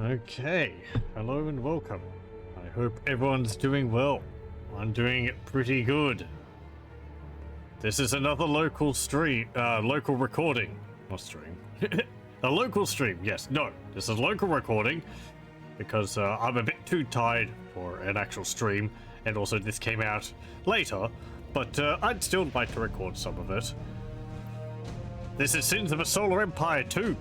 Okay, hello and welcome. I hope everyone's doing well. I'm doing pretty good. This is another local recording. Not stream. A local stream, yes. No, this is local recording because I'm a bit too tired for an actual stream, and also this came out later, but I'd still like to record some of it. This is Sins of a Solar Empire 2.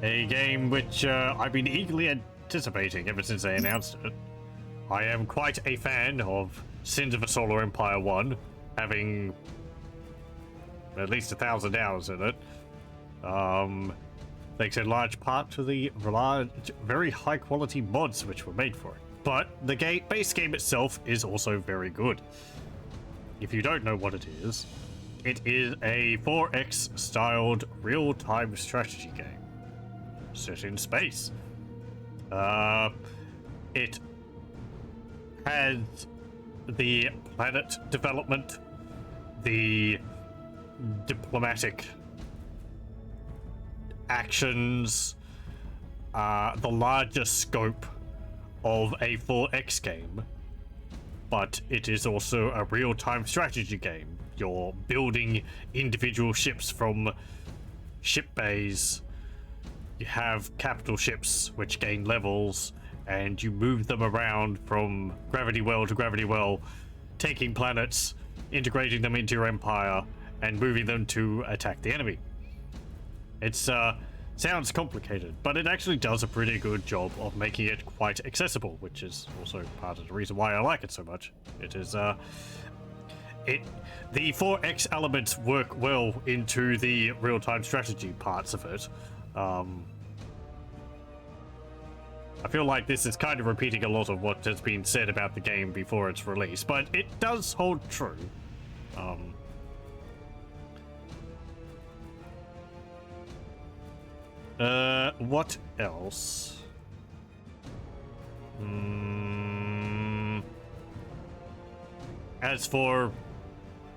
A game which I've been eagerly anticipating ever since they announced it. I am quite a fan of Sins of a Solar Empire 1, having at least 1,000 hours in it. Thanks in large part to the very high quality mods which were made for it. But the base game itself is also very good. If you don't know what it is a 4X styled real-time strategy game set in space. It has the planet development, the diplomatic actions, the larger scope of a 4X game, but it is also a real-time strategy game. You're building individual ships from ship bays. You have capital ships which gain levels, and you move them around from gravity well to gravity well, taking planets, integrating them into your empire, and moving them to attack the enemy. It's sounds complicated, but it actually does a pretty good job of making it quite accessible, which is also part of the reason why I like it so much. It is the 4X elements work well into the real-time strategy parts of it. I feel like this is kind of repeating a lot of what has been said about the game before its release, but it does hold true. What else? As for,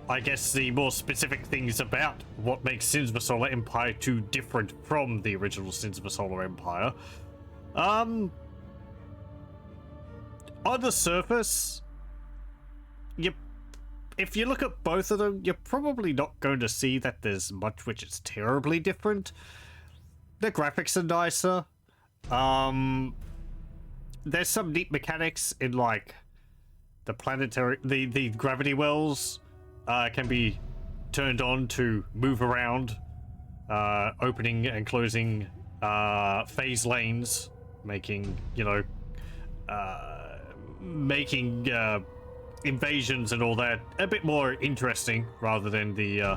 I guess, the more specific things about what makes Sins of a Solar Empire 2 different from the original Sins of a Solar Empire. On the surface, if you look at both of them, you're probably not going to see that there's much which is terribly different. The graphics are nicer. There's some neat mechanics in, like, the gravity wells can be turned on to move around, opening and closing phase lanes, making invasions and all that a bit more interesting, rather than the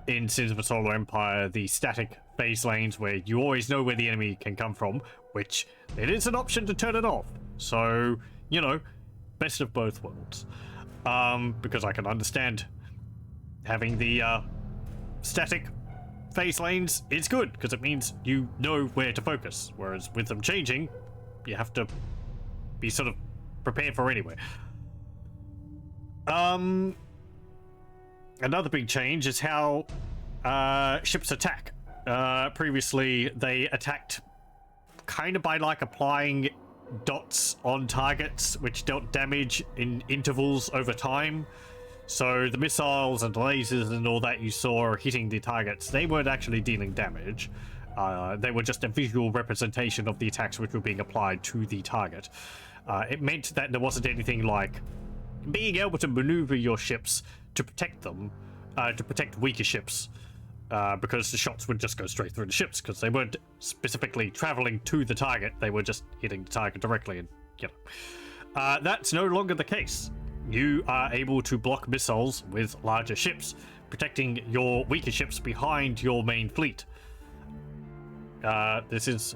in Sins of a Solar Empire, the static phase lanes where you always know where the enemy can come from, which it is an option to turn it off. So, best of both worlds. Because I can understand having the static phase lanes is good, because it means you know where to focus, whereas with them changing, you have to be sort of prepared for anyway. Another big change is how ships attack. Previously, they attacked kind of by, like, applying dots on targets which dealt damage in intervals over time. So the missiles and lasers and all that you saw hitting the targets, they weren't actually dealing damage. They were just a visual representation of the attacks which were being applied to the target. It meant that there wasn't anything like being able to maneuver your ships to protect them, to protect weaker ships, because the shots would just go straight through the ships, because they weren't specifically traveling to the target, they were just hitting the target directly, and that's no longer the case. You are able to block missiles with larger ships, protecting your weaker ships behind your main fleet. This is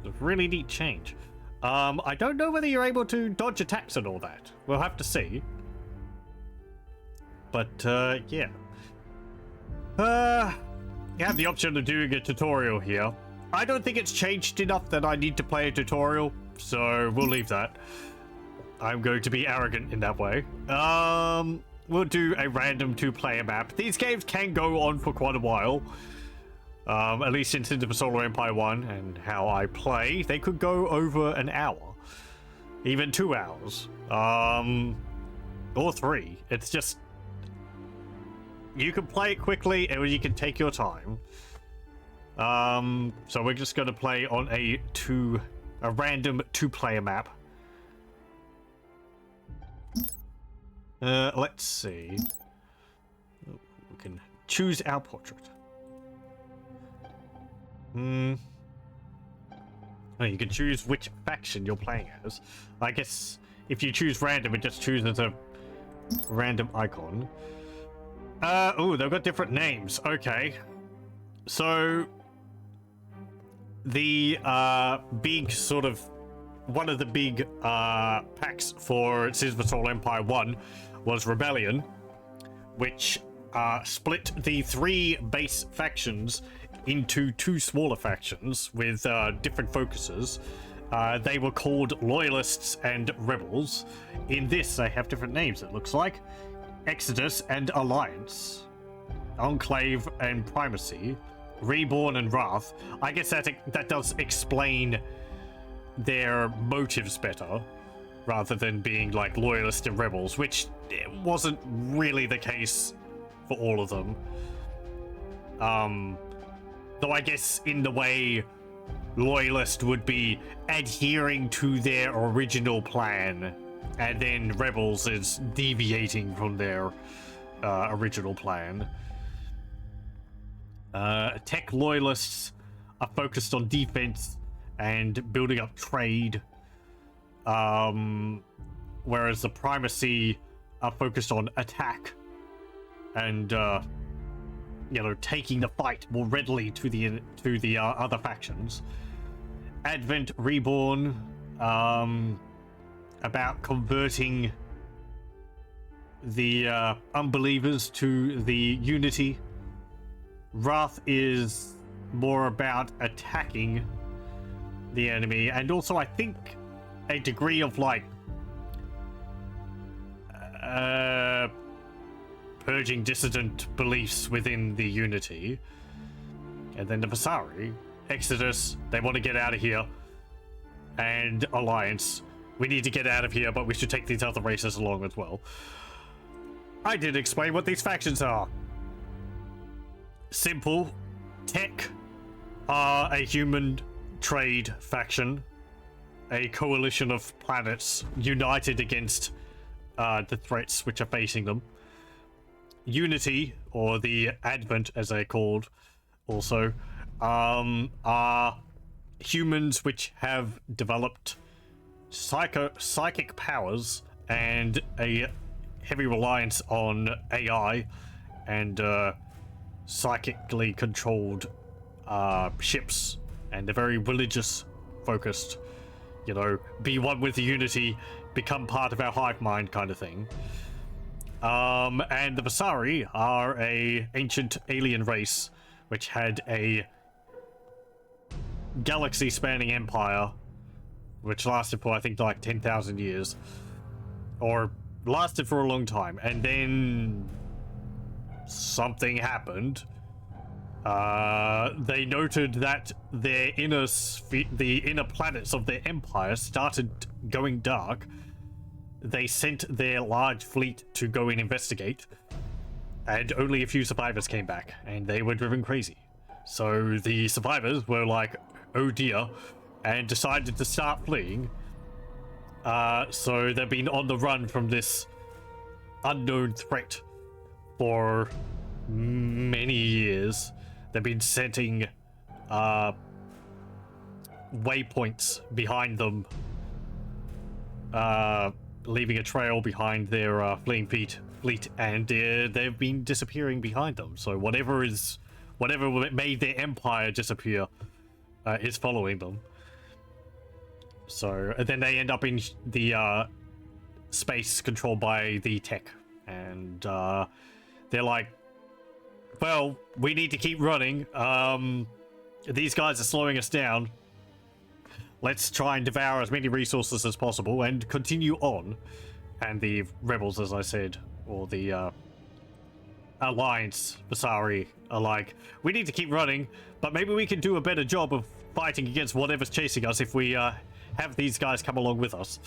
a really neat change. I don't know whether you're able to dodge attacks and all that. We'll have to see. But, yeah. You have the option of doing a tutorial here. I don't think it's changed enough that I need to play a tutorial, so we'll leave that. I'm going to be arrogant in that way. we'll do a random 2-player map. These games can go on for quite a while. At least in Cinder Solar Empire 1 and how I play, they could go over an hour. Even 2 hours. Or 3. It's just... you can play it quickly or you can take your time. So we're just going to play on a random 2-player map. Let's see. We can choose our portrait. Oh, you can choose which faction you're playing as. I guess if you choose random, it just chooses a random icon. Oh, they've got different names. Okay. So the big sort of one of the big packs for Cinder Solar Empire 1 was Rebellion, which split the 3 base factions into 2 smaller factions with different focuses. They were called Loyalists and Rebels. In this, they have different names, it looks like. Exodus and Alliance. Enclave and Primacy. Reborn and Wrath. I guess that does explain their motives better, rather than being like Loyalists and Rebels, which wasn't really the case for all of them. Though I guess in the way Loyalist would be adhering to their original plan, and then Rebels is deviating from their original plan. Tech Loyalists are focused on defense and building up trade, whereas the Primacy are focused on attack and you know, taking the fight more readily to the other factions. Advent Reborn, about converting the unbelievers to the Unity. Wrath is more about attacking the enemy, and also I think a degree of like purging dissident beliefs within the Unity. And then the Vasari, Exodus, they want to get out of here, and Alliance, we need to get out of here, but we should take these other races along as well. I did explain what these factions are. Simple. Tech are a human trade faction, a coalition of planets united against the threats which are facing them. Unity, or the Advent as they're called also, are humans which have developed psychic powers and a heavy reliance on AI and psychically controlled ships, and they're very religious focused, you know, be one with the Unity, become part of our hive mind kind of thing. And the Vasari are a ancient alien race which had a galaxy-spanning empire which lasted for, I think, like 10,000 years. Or lasted for a long time. And then something happened. They noted that their the inner planets of their empire started going dark. They sent their large fleet to go and investigate, and only a few survivors came back, and they were driven crazy. So the survivors were like, oh dear, and decided to start fleeing. So they've been on the run from this unknown threat for many years. They've been setting waypoints behind them, leaving a trail behind their fleeing fleet, and they've been disappearing behind them. So whatever made their empire disappear is following them. So and then they end up in the space controlled by the tech, and they're like, well, we need to keep running. These guys are slowing us down. Let's try and devour as many resources as possible and continue on. And the rebels, as I said, or the Alliance Vasari are like, we need to keep running, but maybe we can do a better job of fighting against whatever's chasing us if we have these guys come along with us.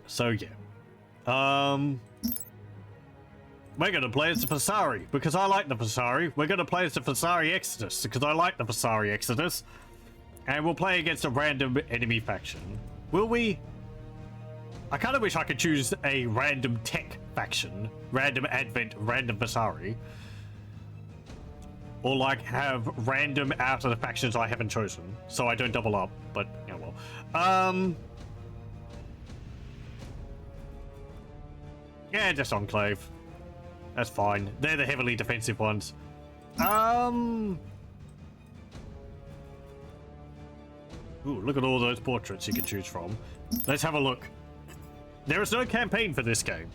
So yeah. We're gonna play as the Vasari because I like the Vasari. We're gonna play as the Vasari Exodus because I like the Vasari Exodus. And we'll play against a random enemy faction. Will we? I kind of wish I could choose a random tech faction. Random Advent, random Vasari. Or like have random out of the factions I haven't chosen. So I don't double up, but yeah, well. Yeah, just Enclave. That's fine. They're the heavily defensive ones. Ooh, look at all those portraits you can choose from. Let's have a look. There is no campaign for this game.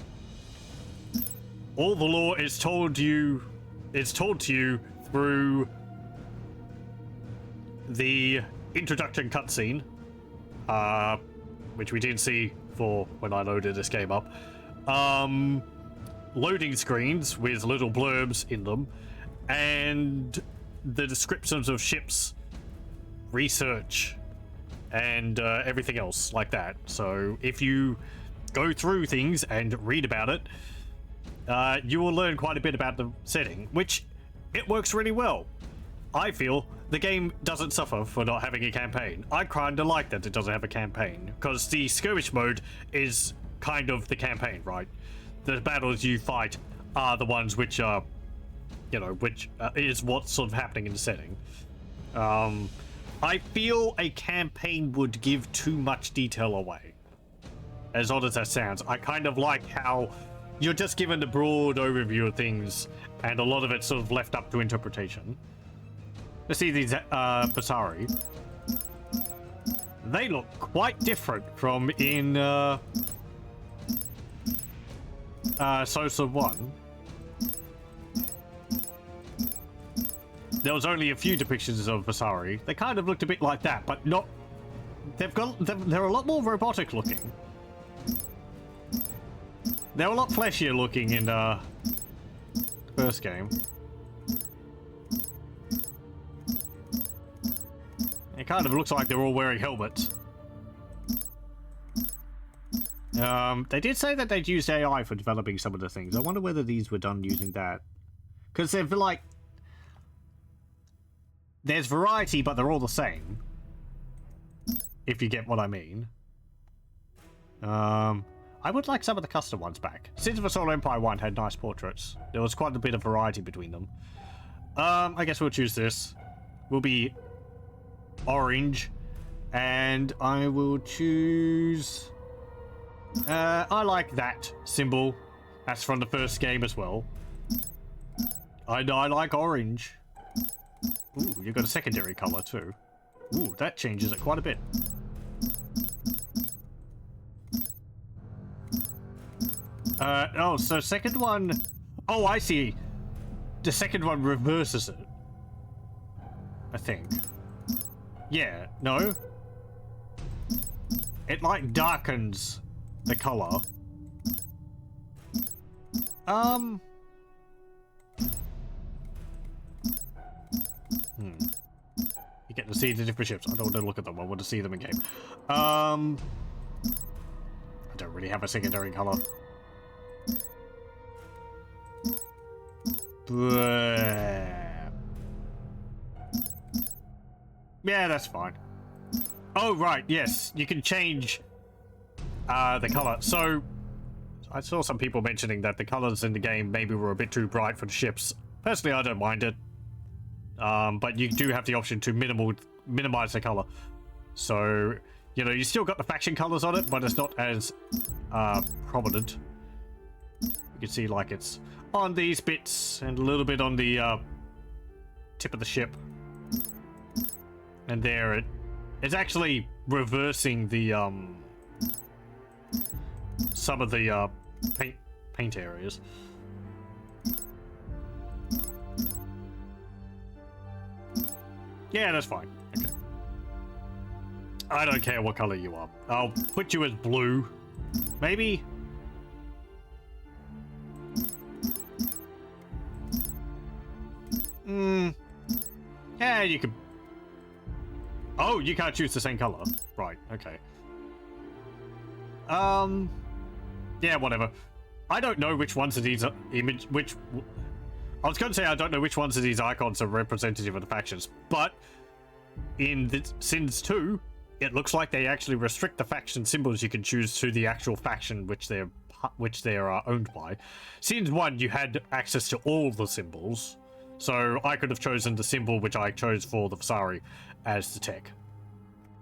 All the lore is told to you through the introduction cutscene, which we didn't see for when I loaded this game up. Loading screens with little blurbs in them, and the descriptions of ships, research, and everything else like that. So if you go through things and read about it, you will learn quite a bit about the setting, which it works really well. I feel the game doesn't suffer for not having a campaign. I kind of like that it doesn't have a campaign, because the skirmish mode is kind of the campaign, right? The battles you fight are the ones which are, you know, which is what's sort of happening in the setting. I feel a campaign would give too much detail away. As odd as that sounds, I kind of like how you're just given the broad overview of things, and a lot of it's sort of left up to interpretation. Let's see these Vasari. They look quite different from in Sosa 1. There was only a few depictions of Vasari. They kind of looked a bit like that, but not... They're a lot more robotic looking. They're a lot fleshier looking in the first game. It kind of looks like they're all wearing helmets. They did say that they'd used AI for developing some of the things. I wonder whether these were done using that. Because they're like... There's variety, but they're all the same. If you get what I mean. I would like some of the custom ones back. Since the Solar Empire 1 had nice portraits, there was quite a bit of variety between them. I guess we'll choose this. We'll be orange. And I will choose... I like that symbol. That's from the first game as well. I like orange. Ooh, you've got a secondary color too. Ooh, that changes it quite a bit. Oh, so second one... Oh, I see. The second one reverses it. I think. Yeah, no? It, like, darkens the color. You get to see the different ships. I don't want to look at them. I want to see them in game. I don't really have a secondary color. Yeah, that's fine. Oh, right, yes. You can change the color. So, I saw some people mentioning that the colors in the game maybe were a bit too bright for the ships. Personally, I don't mind it. But you do have the option to minimize the color. So, you know, you still got the faction colors on it, but it's not as prominent. You can see, like, it's on these bits and a little bit on the tip of the ship. And there it's actually reversing the some of the paint areas. Yeah, that's fine. Okay. I don't care what color you are. I'll put you as blue. Maybe? you can... Oh, you can't choose the same color. Right, okay. Yeah, whatever. I don't know which ones of these I was going to say I don't know which ones of these icons are representative of the factions, but in the Sins 2, it looks like they actually restrict the faction symbols you can choose to the actual faction which they are owned by. Sins 1, you had access to all the symbols, so I could have chosen the symbol which I chose for the Vasari as the tech.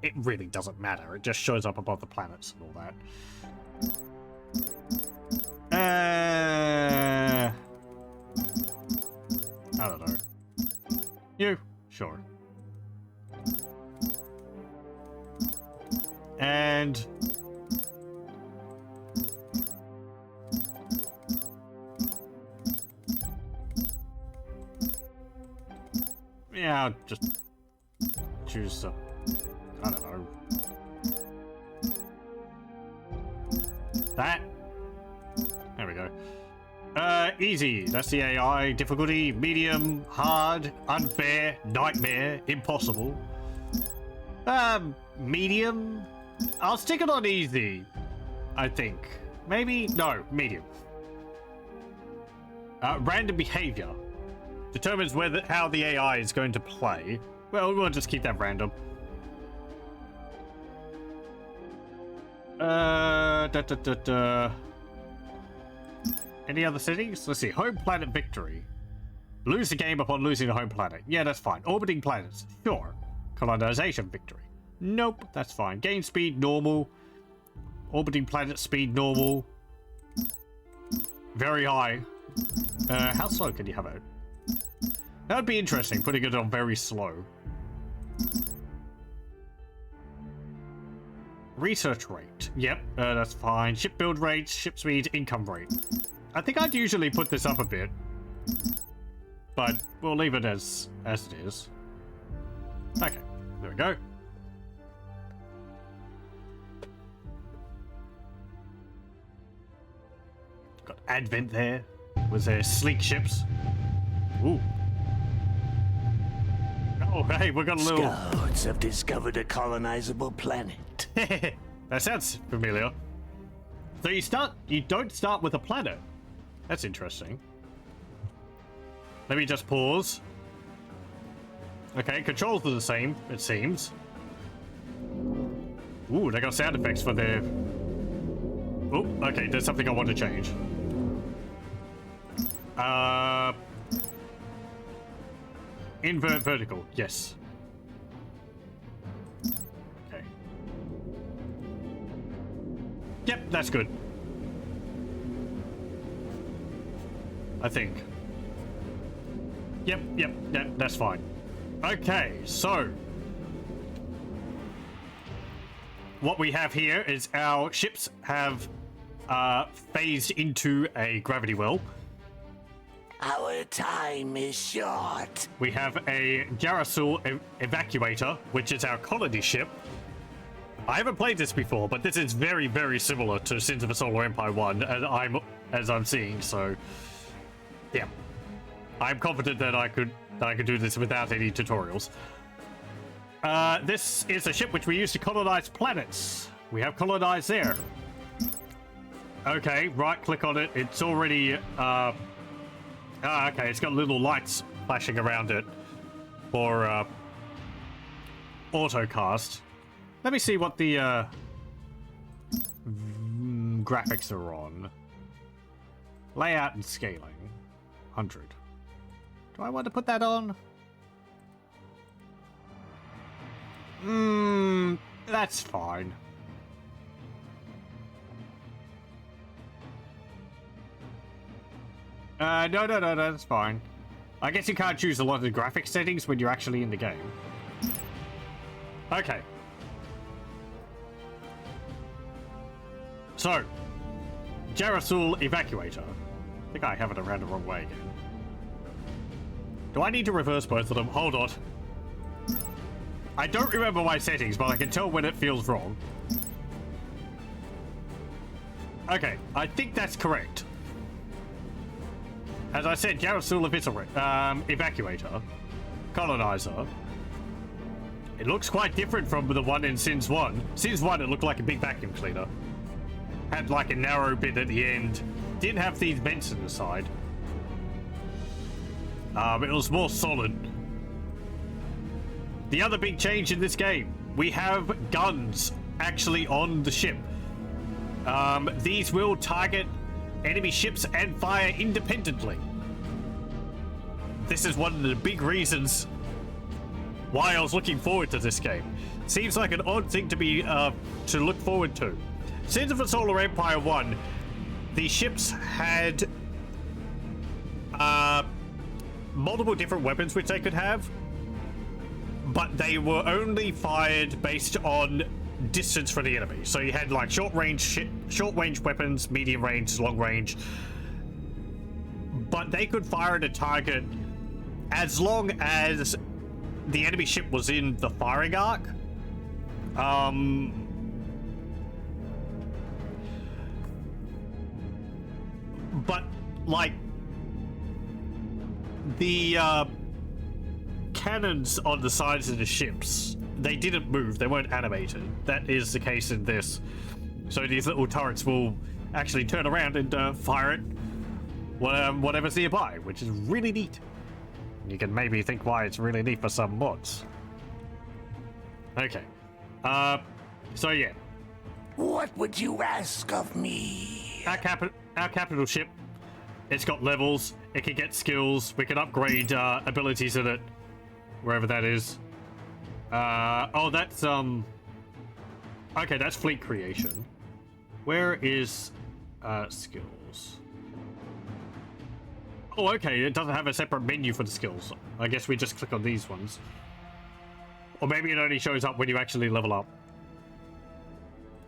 It really doesn't matter. It just shows up above the planets and all that. I don't know. You? Sure. And... yeah, I'll just choose I don't know. That. There we go. Easy. That's the AI. Difficulty, medium, hard, unfair, nightmare, impossible. Medium? I'll stick it on easy, I think. Maybe? No, medium. Random behavior. Determines how the AI is going to play. Well, we'll just keep that random. Any other settings? Let's see. Home planet victory. Lose the game upon losing the home planet. Yeah, that's fine. Orbiting planets. Sure. Colonization victory. Nope, that's fine. Gain speed, normal. Orbiting planet speed, normal. Very high. How slow can you have it? That would be interesting, putting it on very slow. Research rate. Yep, that's fine. Ship build rate, ship speed, income rate. I think I'd usually put this up a bit, but we'll leave it as it is. Okay, there we go. Got Advent there with their sleek ships. Ooh. Oh, hey, we got a little... Scouts have discovered a colonizable planet. That sounds familiar. So you don't start with a planet. That's interesting. Let me just pause. Okay, controls are the same, it seems. Ooh, they got sound effects for their... Oh, okay, there's something I want to change. Invert vertical, yes. Okay. Yep, that's good. I think. Yep, that's fine. Okay, so what we have here is our ships have phased into a gravity well. Our time is short. We have a Jarasul evacuator, which is our colony ship. I haven't played this before, but this is very, very similar to Sins of a Solar Empire 1, as I'm seeing, so yeah. I'm confident that I could do this without any tutorials. This is a ship which we use to colonize planets. We have colonized there. Okay, right click on it. It's already okay, it's got little lights flashing around it for autocast. Let me see what the graphics are on. Layout and scaling. 100. Do I want to put that on? That's fine. No, that's fine. I guess you can't choose a lot of the graphic settings when you're actually in the game. Okay. So, Jarasul Evacuator. I think I have it around the wrong way again. Do I need to reverse both of them? Hold on. I don't remember my settings, but I can tell when it feels wrong. Okay, I think that's correct. As I said, Jarasul Evacuator, Colonizer. It looks quite different from the one in Sins 1. Sins 1, it looked like a big vacuum cleaner. Had like a narrow bit at the end. Didn't have these vents on the side. It was more solid. The other big change in this game, we have guns actually on the ship. These will target enemy ships and fire independently. This is one of the big reasons why I was looking forward to this game. Seems like an odd thing to be to look forward to. Since of Solar Empire 1, the ships had multiple different weapons which they could have, but they were only fired based on distance from the enemy. So you had like short range weapons, medium range, long range, but they could fire at a target as long as the enemy ship was in the firing arc. But like the cannons on the sides of the ships, they didn't move, they weren't animated. That is the case in this. So these little turrets will actually turn around and fire at whatever's nearby, which is really neat. You can maybe think why it's really neat for some mods. Okay. So yeah. What would you ask of me? Our capital ship, it's got levels, it can get skills, we can upgrade abilities in it, wherever that is. Oh, that's okay, that's fleet creation. Where is skills? Oh, okay, it doesn't have a separate menu for the skills. I guess we just click on these ones. Or maybe it only shows up when you actually level up.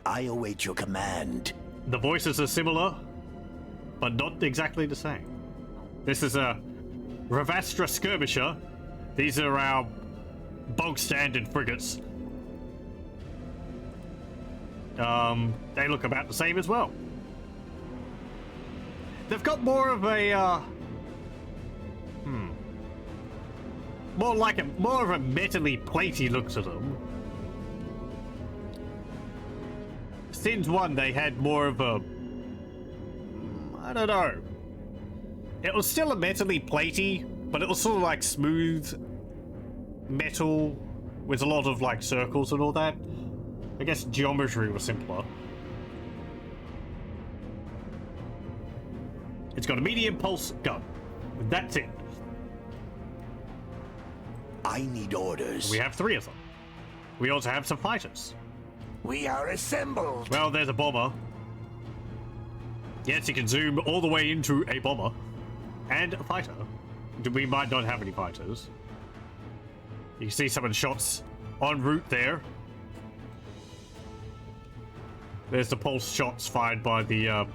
I await your command. The voices are similar, but not exactly the same. This is a Ravastra skirmisher. These are our bog standard frigates. They look about the same as well. They've got more of a more of a metally platey look to them. Sins 1, they had more of a, I don't know. It was still a metally platey, but it was sort of like smooth metal with a lot of like circles and all that. I guess geometry was simpler. It's got a medium pulse gun. That's it. I need orders. We have 3 of them. We also have some fighters. We are assembled. Well, there's a bomber. Yes, you can zoom all the way into a bomber. And a fighter. We might not have any fighters. You can see some of the shots en route there. There's the pulse shots fired by the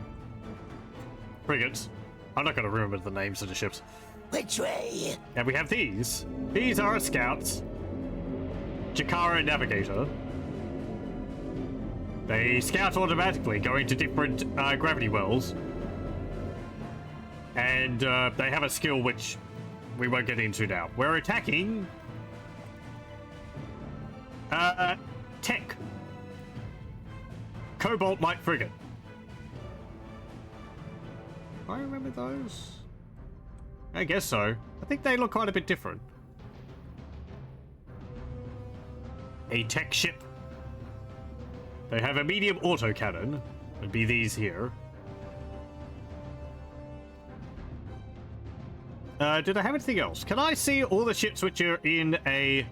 frigates. I'm not going to remember the names of the ships. Which way? And we have these. These are our scouts. Jakara Navigator. They scout automatically, going to different gravity wells. And they have a skill which we won't get into now. We're attacking Tech. Cobalt Light Frigate. I remember those. I guess so. I think they look quite a bit different. A tech ship. They have a medium autocannon. Would be these here. Did I have anything else? Can I see all the ships which are in a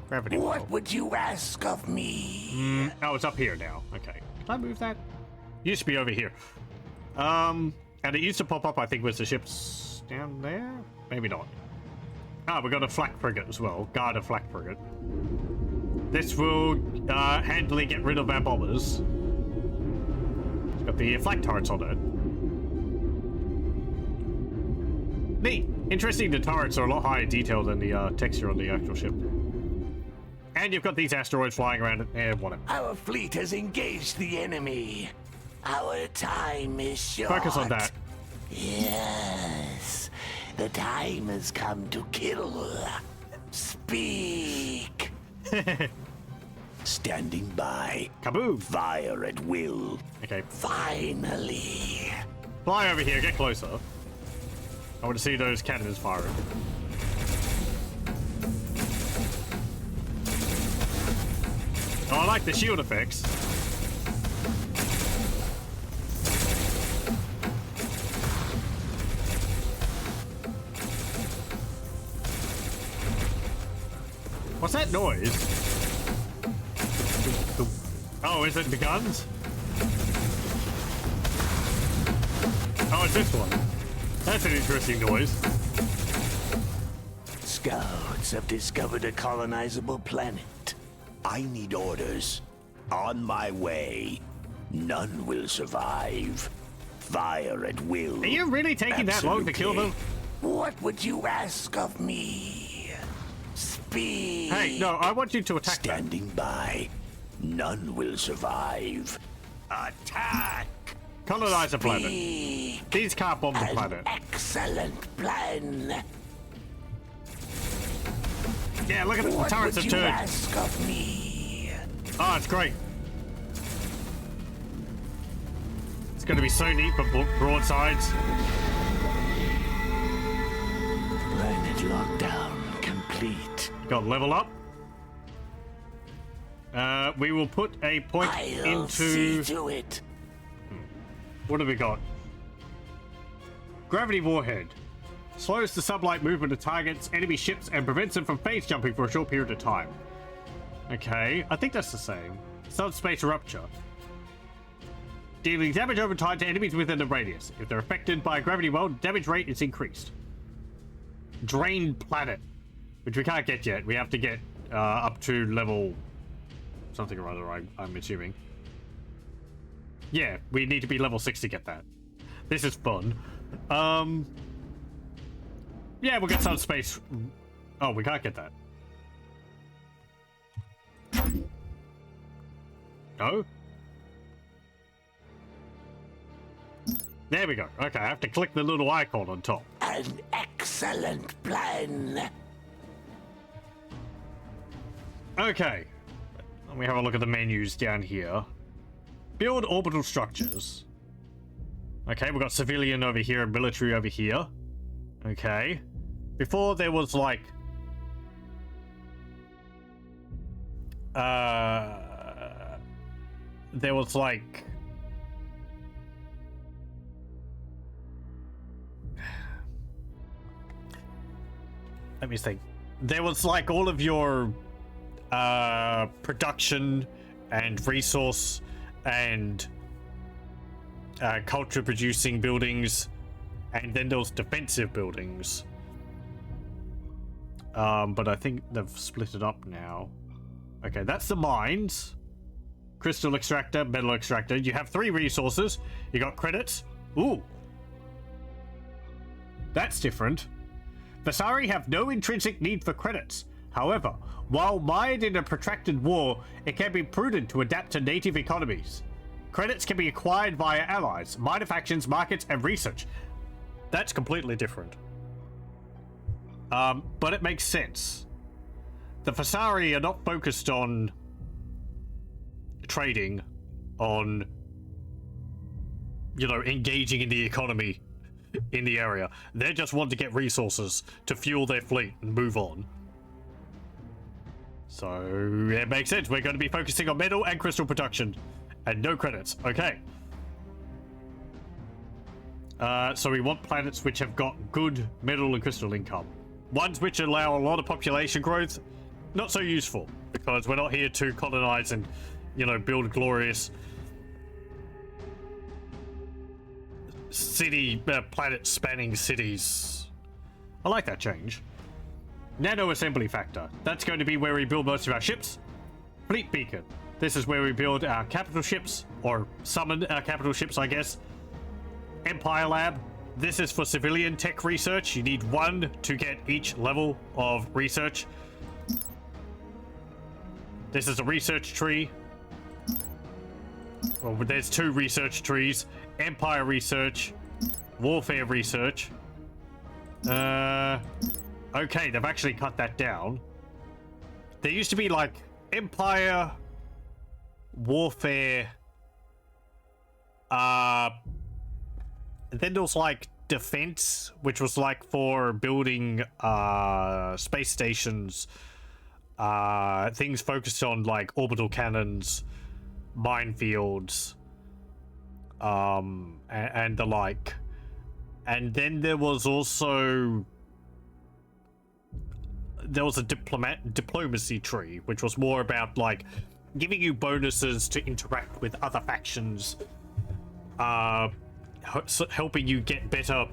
gravity well? What would you ask of me? Oh, it's up here now. Okay. Can I move that? Used to be over here. And it used to pop up, I think, was the ships down there? Maybe not. Ah, we've got a flak frigate as well. Guard a flak frigate. This will handily get rid of our bombers. It's got the flak turrets on it. Neat. Interesting, the turrets are a lot higher detail than the texture on the actual ship. And you've got these asteroids flying around it. Eh, whatever. Our fleet has engaged the enemy. Our time is short. Focus on that. Yes. The time has come to kill. Speak. Standing by. Kaboom! Fire at will. Okay, Finally. fly over here, get closer. I want to see those cannons firing. Oh, I like the shield effects. What's that noise? Oh, is it the guns? Oh, it's this one. That's an interesting noise. Scouts have discovered a colonizable planet. I need orders. On my way. None will survive. Fire at will. Are you really taking that long to kill them? What would you ask of me? Speed. Hey, no, I want you to attack them. Standing by. None will survive. Attack. Colonize the planet. Speak. These can't bomb the An planet. excellent plan. Yeah, look at the What turrets would have you turned. ask of me? Oh, it's great. It's going to be so neat for broadsides. Planet lockdown complete. Got level up. We will put a point I'll see into... to it. What have we got? Gravity Warhead. Slows the sublight movement of targets, enemy ships, and prevents them from phase jumping for a short period of time. Okay, I think that's the same. Subspace Rupture. Dealing damage over time to enemies within the radius. If they're affected by a gravity well, damage rate is increased. Drained Planet. Which we can't get yet. We have to get up to level... something or other, I'm assuming. Yeah, we need to be level 6 to get that. This is fun. Yeah, we'll get some space. Oh, we can't get that. No? There we go. Okay, I have to click the little icon on top. An excellent plan. Okay. Let me have a look at the menus down here. Build orbital structures. Okay, we've got civilian over here and military over here. Okay. Before there was like... there was like... Let me think. There was like all of your production and resource and culture producing buildings, and then there was defensive buildings. But I think they've split it up now. Okay, that's the mines. Crystal extractor, metal extractor. You have 3 resources. You got credits. Ooh. That's different. Vasari have no intrinsic need for credits. However, while mired in a protracted war, it can be prudent to adapt to native economies. Credits can be acquired via allies, minor factions, markets, and research. That's completely different. But it makes sense. The Vasari are not focused on trading, on, you know, engaging in the economy in the area. They just want to get resources to fuel their fleet and move on. So it makes sense. We're going to be focusing on metal and crystal production and no credits. Okay. So we want planets which have got good metal and crystal income. Ones which allow a lot of population growth, not so useful, because we're not here to colonize and, you know, build glorious city, planet spanning cities. I like that change. Nano assembly factor. That's going to be where we build most of our ships. Fleet beacon. This is where we build our capital ships, or summon our capital ships, I guess. Empire lab. This is for civilian tech research. You need 1 to get each level of research. This is a research tree. Well, there's 2 research trees. Empire research. Warfare research. Okay, they've actually cut that down. there used to be like Empire, Warfare, and then there was like Defense, which was like for building space stations, things focused on like orbital cannons, minefields, and the like. And then there was also a diplomacy tree, which was more about like giving you bonuses to interact with other factions, helping you get better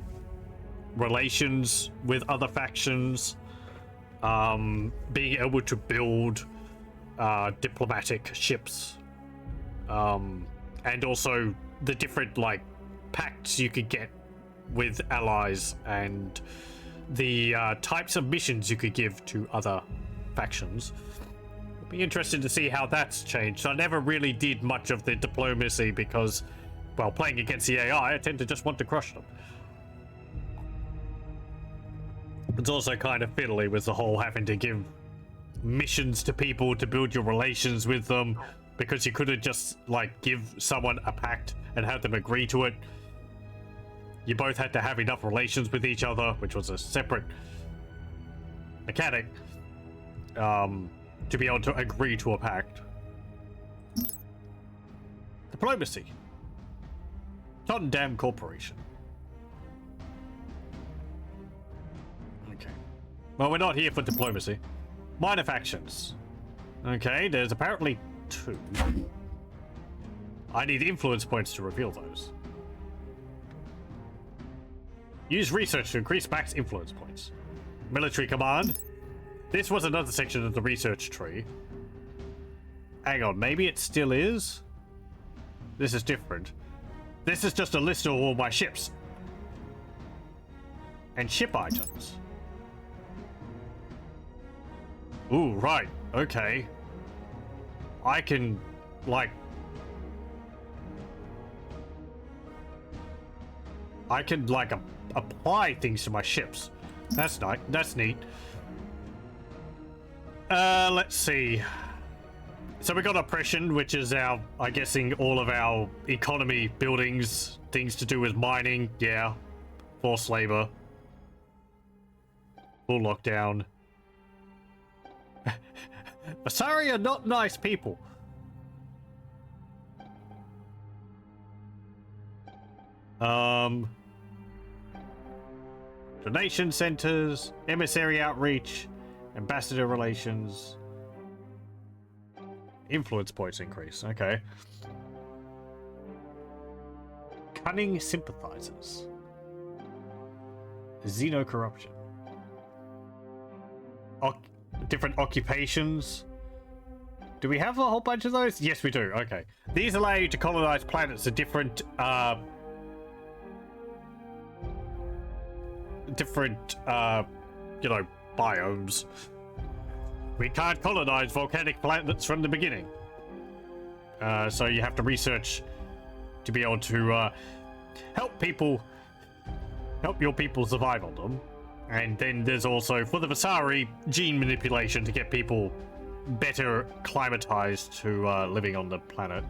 relations with other factions, being able to build diplomatic ships, and also the different like pacts you could get with allies, and the types of missions you could give to other factions. It'll be interesting to see how that's changed. I never really did much of the diplomacy because, well, playing against the AI, I tend to just want to crush them. It's also kind of fiddly with the whole having to give missions to people to build your relations with them, because you couldn't just like give someone a pact and have them agree to it. You both had to have enough relations with each other, which was a separate mechanic, to be able to agree to a pact. Diplomacy. Tottenham Corporation. Okay. Well, we're not here for diplomacy. Minor factions. Okay, there's apparently 2. I need influence points to reveal those. Use research to increase max influence points. Military command. This was another section of the research tree. Hang on, maybe it still is? This is different. This is just a list of all my ships. And ship items. Ooh, right. Okay. I can, like... apply things to my ships. That's nice. That's neat. Let's see. So we got oppression, which is our, I'm guessing, all of our economy buildings, things to do with mining. Yeah. Forced labor. Full lockdown. Vasari are not nice people. Donation centers, emissary outreach, ambassador relations, influence points increase. Okay. Cunning sympathizers, xeno-corruption, different occupations. Do we have a whole bunch of those? Yes, we do. Okay. These allow you to colonize planets of different biomes. We can't colonize volcanic planets from the beginning. So you have to research to be able to help your people survive on them. And then there's also, for the Vasari, gene manipulation to get people better climatized to living on the planet.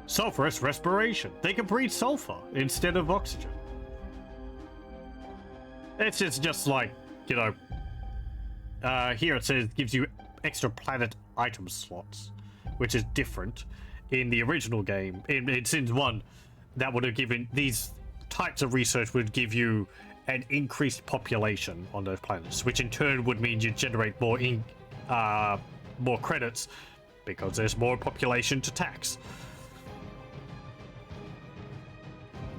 Sulfurous respiration. They can breathe sulfur instead of oxygen. It's just like, here it says gives you extra planet item slots, which is different. In the original game, in Sims 1, that would have given, these types of research would give you an increased population on those planets, which in turn would mean you generate more more credits because there's more population to tax.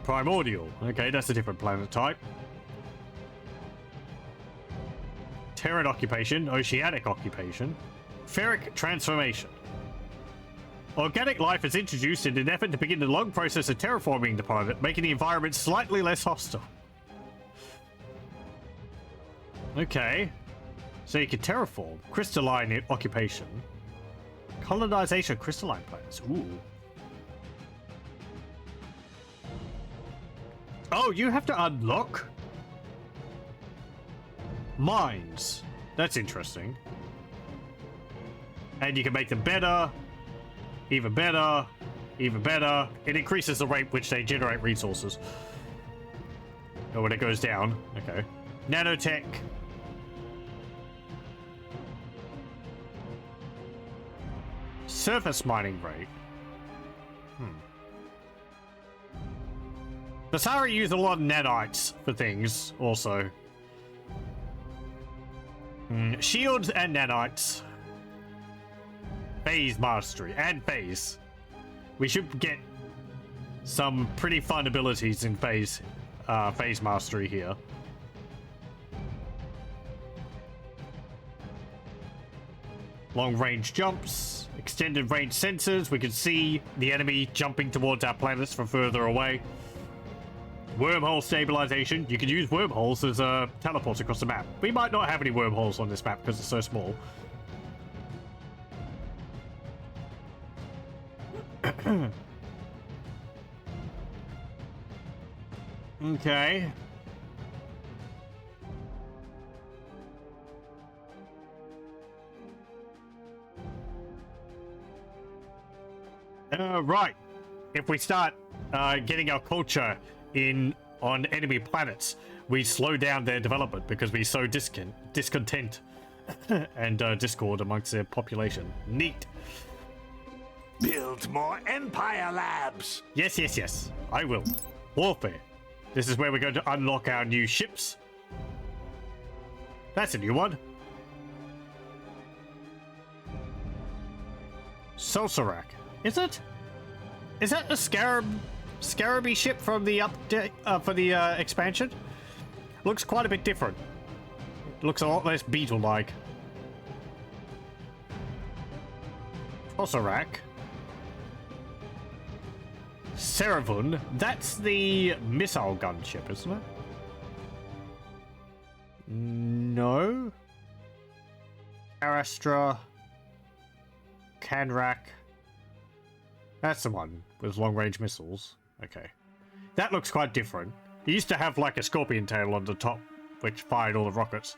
Primordial. Okay, that's a different planet type. Terran occupation, oceanic occupation, ferric transformation. Organic life is introduced in an effort to begin the long process of terraforming the planet, making the environment slightly less hostile. Okay. So you can terraform. Crystalline occupation. Colonization of crystalline planets. Ooh. Oh, you have to unlock mines. That's interesting. And you can make them better, even better, even better. It increases the rate which they generate resources. Or when it goes down. Okay. Nanotech. Surface mining rate. Vasari use a lot of nanites for things, also. Shields and nanites. Phase mastery and phase. We should get some pretty fun abilities in phase mastery here. Long range jumps, extended range sensors. We can see the enemy jumping towards our planets from further away. Wormhole stabilization. You can use wormholes as teleports across the map. We might not have any wormholes on this map because it's so small. Okay. Right. If we start getting our culture in on enemy planets, we slow down their development because we sow discontent and discord amongst their population. Neat. Build more Empire labs. Yes, yes, yes. I will. Warfare. This is where we're going to unlock our new ships. That's a new one. Solsarak. Is it? Is that a Scaraby ship from the update for the expansion? Looks quite a bit different. Looks a lot less beetle-like. Solsarak. Ceravun. That's the missile gun ship, isn't it? No. Arastra. Canrak. That's the one with long-range missiles. Okay. That looks quite different. It used to have like a scorpion tail on the top, which fired all the rockets.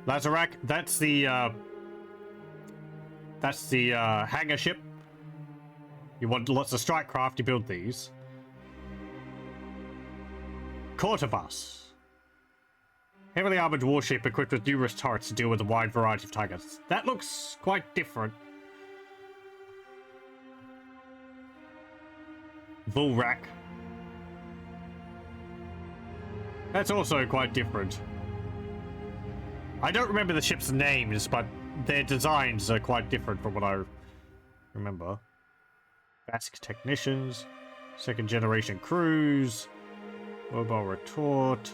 Lazarak, that's the hangar ship. You want lots of strike craft, you build these. Cortavas. Heavily armored warship equipped with numerous turrets to deal with a wide variety of targets. That looks quite different. Vulrak. That's also quite different. I don't remember the ship's names, but their designs are quite different from what I remember. Basque Technicians, second generation crews, mobile retort.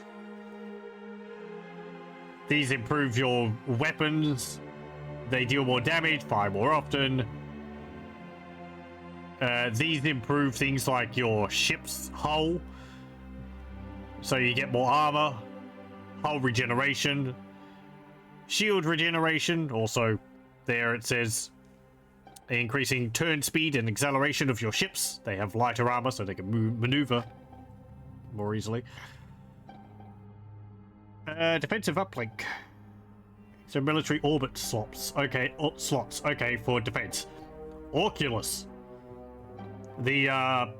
These improve your weapons. They deal more damage, fire more often. These improve things like your ship's hull. So you get more armor, hull regeneration, shield regeneration. Also, there it says increasing turn speed and acceleration of your ships. They have lighter armor so they can maneuver more easily. Defensive uplink. So military orbit slots. Okay, slots. Okay, for defense. Oculus. The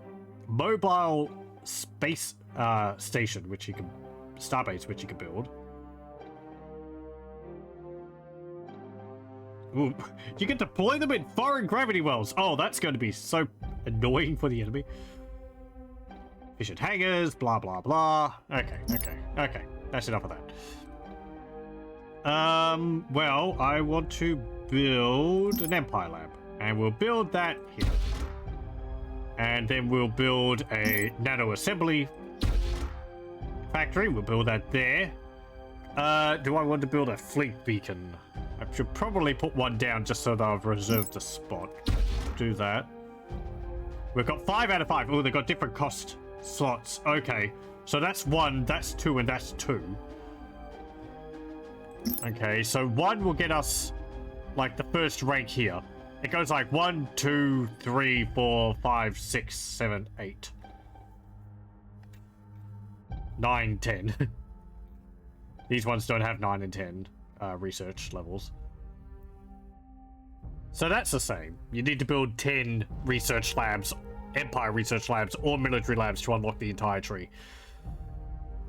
mobile space station, which you can starbase, which you can build. Ooh, you can deploy them in foreign gravity wells. Oh, that's going to be so annoying for the enemy. Efficient hangars, blah blah blah. Okay. That's enough of that. Well, I want to build an Empire lab, and we'll build that here. And then we'll build a nano assembly factory. We'll build that there. Do I want to build a fleet beacon? I should probably put one down just so that I've reserved a spot. Do that. We've got 5 out of 5. Oh, they've got different cost slots. Okay. So that's 1, that's 2, and that's 2. Okay, so 1 will get us like the first rank here. It goes like 1, 2, 3, 4, 5, 6, 7, 8. 9, 10. These ones don't have 9 and 10 research levels. So that's the same. You need to build 10 research labs, Empire research labs, or military labs to unlock the entire tree.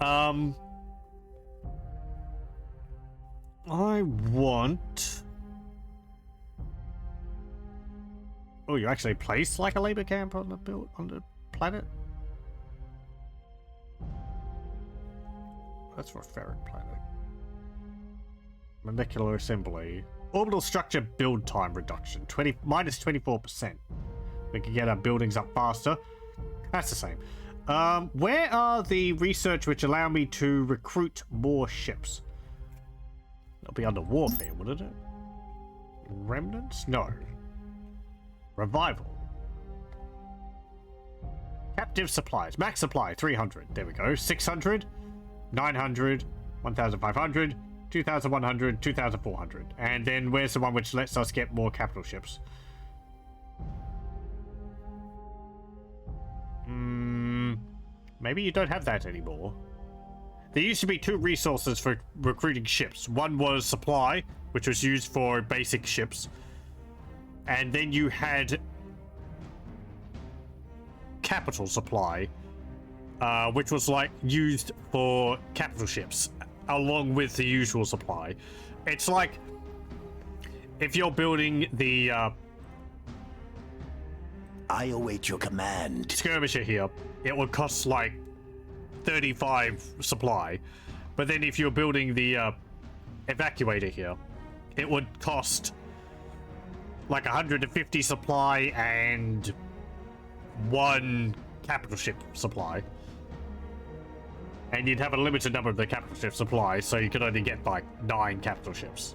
I want... Oh, you actually place like a labor camp on the planet? That's for a ferret planet. Molecular assembly. Orbital structure build time reduction. Minus 24%. We can get our buildings up faster. That's the same. Where are the research which allow me to recruit more ships? That'll be under warfare, wouldn't it? Remnants? No. Revival. Captive supplies. Max supply, 300. There we go. 600, 900, 1,500, 2,100, 2,400. And then where's the one which lets us get more capital ships? Maybe you don't have that anymore. There used to be 2 resources for recruiting ships. One was supply, which was used for basic ships. And then you had capital supply, which was like used for capital ships, along with the usual supply. It's like if you're building the I await your command. skirmisher here, it would cost like 35 supply, but then if you're building the evacuator here, it would cost like 150 supply and 1 capital ship supply. And you'd have a limited number of the capital ship supply, so you could only get like 9 capital ships.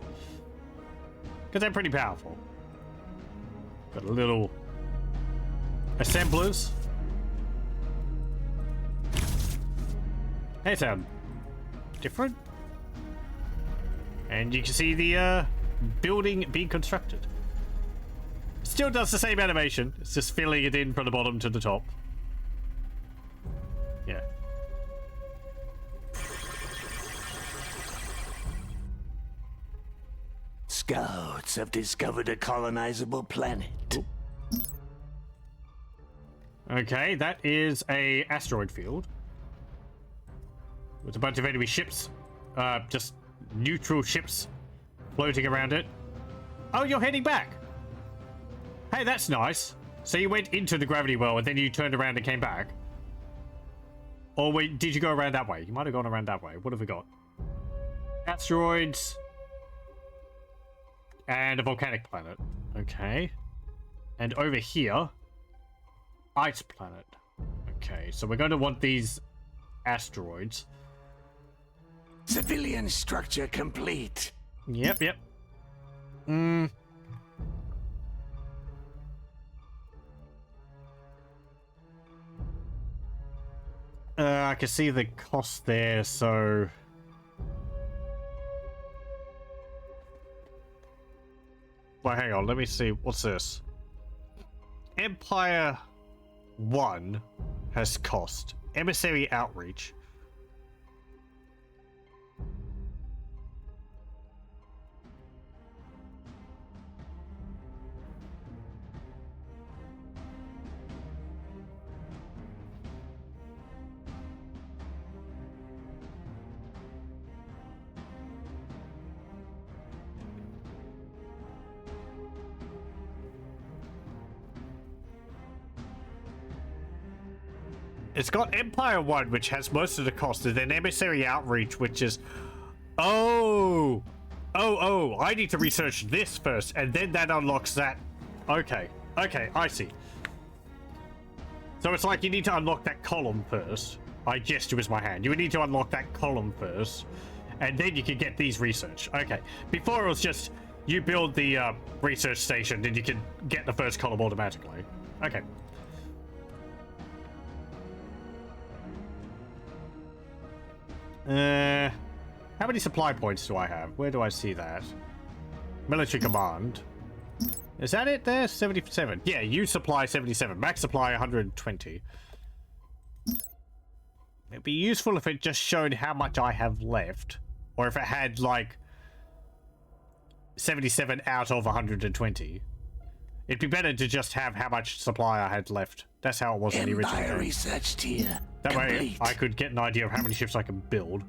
Because they're pretty powerful. Got a little assemblers. They sound different. And you can see the building being constructed. Still does the same animation. It's just filling it in from the bottom to the top. Yeah. Scouts have discovered a colonizable planet. Okay, that is a asteroid field. With a bunch of enemy ships. Just neutral ships floating around it. Oh, you're heading back! Hey, that's nice. So you went into the gravity well and then you turned around and came back? Or wait, did you go around that way? You might have gone around that way. What have we got? Asteroids. And a volcanic planet. Okay. And over here, ice planet. Okay, so we're going to want these asteroids. Civilian structure complete. Yep. I can see the cost there, so... Well, hang on, let me see. What's this? Empire 1 has cost. Emissary Outreach. It's got Empire 1, which has most of the cost, and then Emissary Outreach, which is... Oh, I need to research this first, and then that unlocks that. Okay, I see. So it's like you need to unlock that column first. I gesture with my hand. You would need to unlock that column first, and then you can get these research. Okay, before it was just, you build the research station, and you can get the first column automatically. Okay. How many supply points do I have? Where do I see that? Military command. Is that it there? 77. Yeah, you supply 77. Max supply 120. It'd be useful if it just showed how much I have left. Or if it had, like, 77 out of 120. It'd be better to just have how much supply I had left. That's how it was in the original Empire game. research tier That way complete. I could get an idea of how many ships I can build.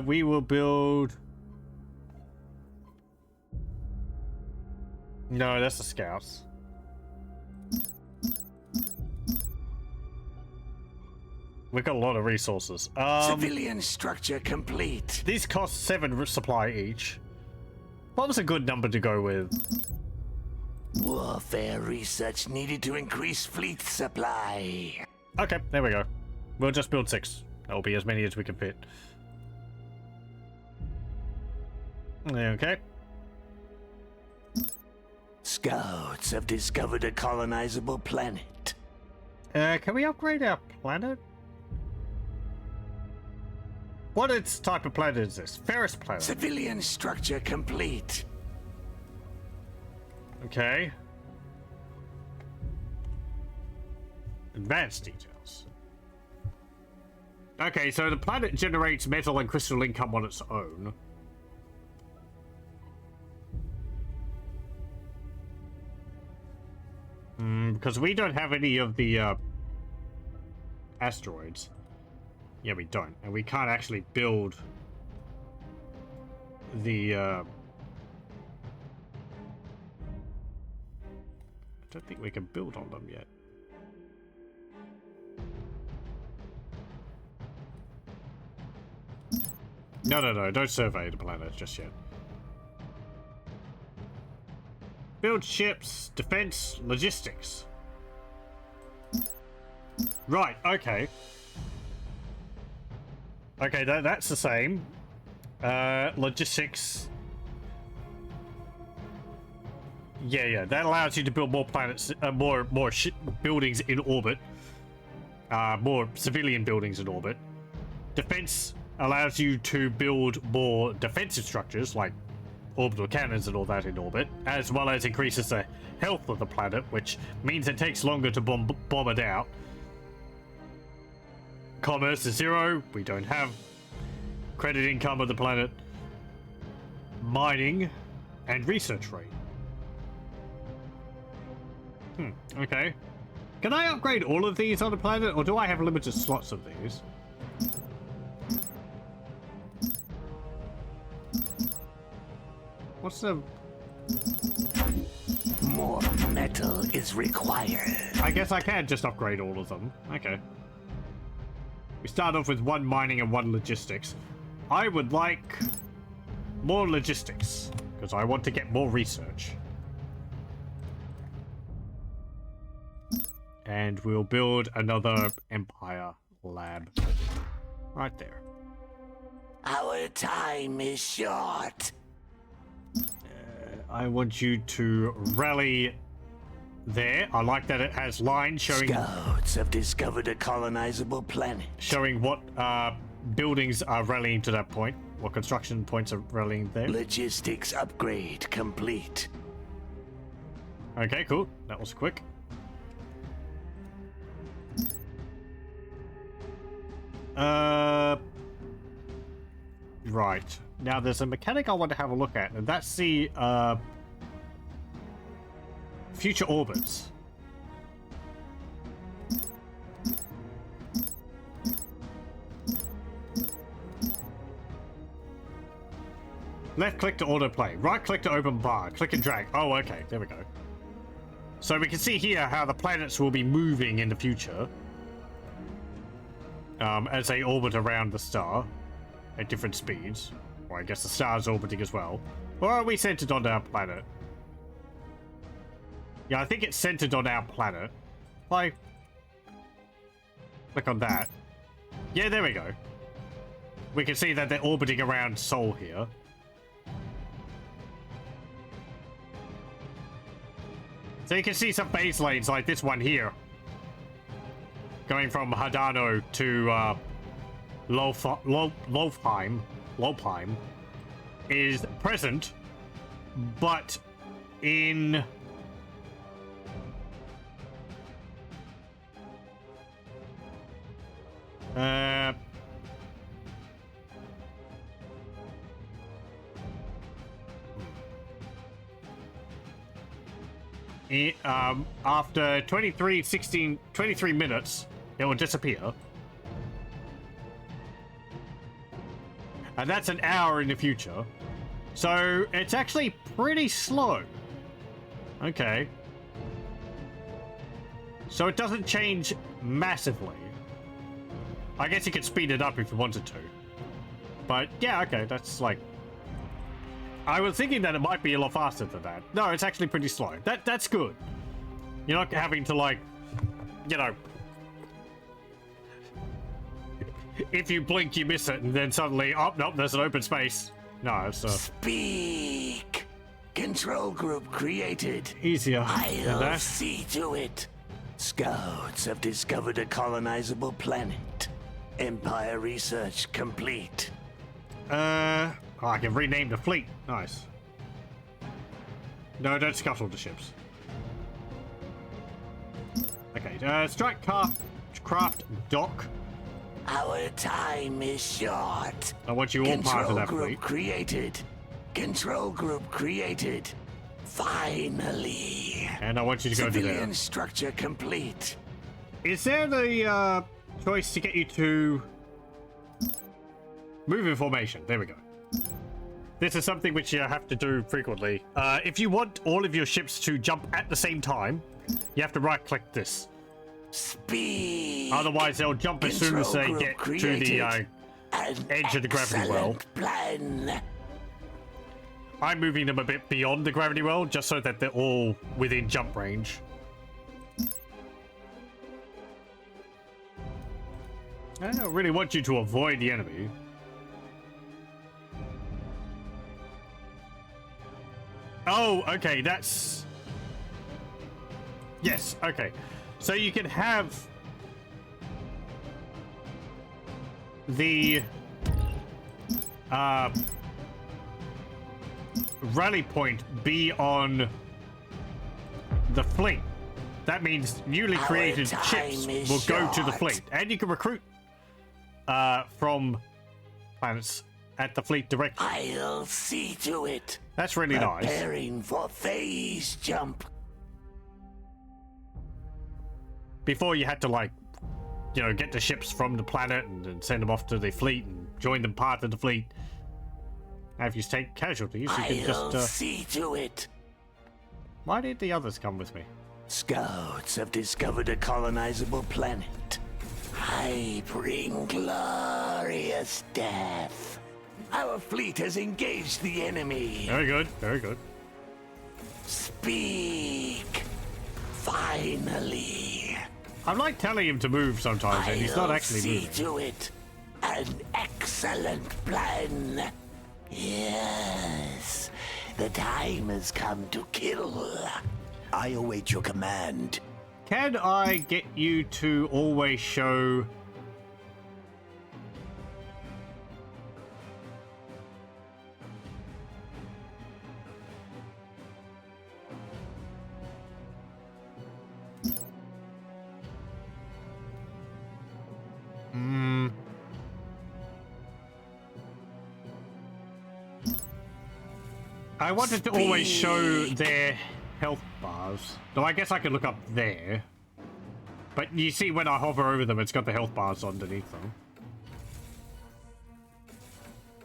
We will build... No, that's the scouts. We've got a lot of resources. Civilian structure complete. These cost 7 supply each. What was a good number to go with? Warfare research needed to increase fleet supply. Okay, there we go. We'll just build 6. That'll be as many as we can fit. Okay. Scouts have discovered a colonizable planet. Can we upgrade our planet? What type of planet is this? Ferris planet. Civilian structure complete. Okay. Advanced details. Okay, so the planet generates metal and crystal income on its own. Because we don't have any of the asteroids. Yeah, we don't. And we can't actually build the... I don't think we can build on them yet. No, don't survey the planet just yet. Build ships, defense, logistics. Right, okay. Okay, that's the same. Logistics. Yeah, that allows you to build more planets, more buildings in orbit. More civilian buildings in orbit. Defense allows you to build more defensive structures, like orbital cannons and all that in orbit, as well as increases the health of the planet, which means it takes longer to bomb it out. Commerce is 0. We don't have credit income of the planet. Mining and research rate. Okay. Can I upgrade all of these on the planet, or do I have limited slots of these? What's the... More metal is required. I guess I can just upgrade all of them. Okay. We start off with 1 mining and 1 logistics. I would like more logistics, because I want to get more research. And we'll build another Empire lab. Right there. Our time is short. I want you to rally there. I like that it has lines showing... Scouts have discovered a colonizable planet. Showing what buildings are rallying to that point. What construction points are rallying there. Logistics upgrade complete. Okay, cool. That was quick. Right. Now there's a mechanic I want to have a look at, and that's the future orbits. Left click to autoplay. Right click to open bar. Click and drag. Oh, okay. There we go. So we can see here how the planets will be moving in the future. As they orbit around the star at different speeds. Or I guess the star's orbiting as well. Or are we centered on our planet? Yeah, I think it's centered on our planet. Click on that. Yeah, there we go. We can see that they're orbiting around Sol here. So you can see some base lanes like this one here. Going from Hadano to Lofheim is present, but in After 23 minutes, it will disappear. And that's an hour in the future. So it's actually pretty slow. Okay. So it doesn't change massively. I guess you could speed it up if you wanted to. But yeah, okay, that's like... I was thinking that it might be a lot faster than that. No, it's actually pretty slow. That's good. You're not having to, like, you know... If you blink, you miss it, and then suddenly, oh, nope, there's an open space. No, it's Speak! Control group created. easier than I'll that. see to it. Scouts have discovered a colonizable planet. Empire research complete. Oh, I can rename the fleet. Nice. No, don't scuttle the ships. Okay, strike craft dock. Our time is short. I want you all part of that Control fleet. group created. Control group created. Finally. And I want you to go to Civilian there. structure complete. Is there the choice to get you to move in formation? There we go. This is something which you have to do frequently. If you want all of your ships to jump at the same time, you have to right-click this. Speed. Otherwise, they'll jump as soon as they get to the edge of the gravity well. Plan. I'm moving them a bit beyond the gravity well, just so that they're all within jump range. I don't really want you to avoid the enemy. Oh, okay, that's... Yes, okay. So you can have the rally point be on the fleet. That means newly created ships will go to the fleet. And you can recruit from planets at the fleet directly. I'll see to it. That's really nice. Preparing for phase jump. Before you had to, like, you know, get the ships from the planet and send them off to the fleet and join them part of the fleet. Now, if you take casualties, you can I'll just, see to it. Why did the others come with me? Scouts have discovered a colonizable planet. I bring glorious death. Our fleet has engaged the enemy. Very good, very good. Speak. Finally. I'm like telling him to move sometimes, and he's not actually see moving. to it. An excellent plan. Yes. The time has come to kill. I await your command. Can I get you to always show... I wanted to always show their health bars. Though I guess I could look up there. But you see when I hover over them, it's got the health bars underneath them.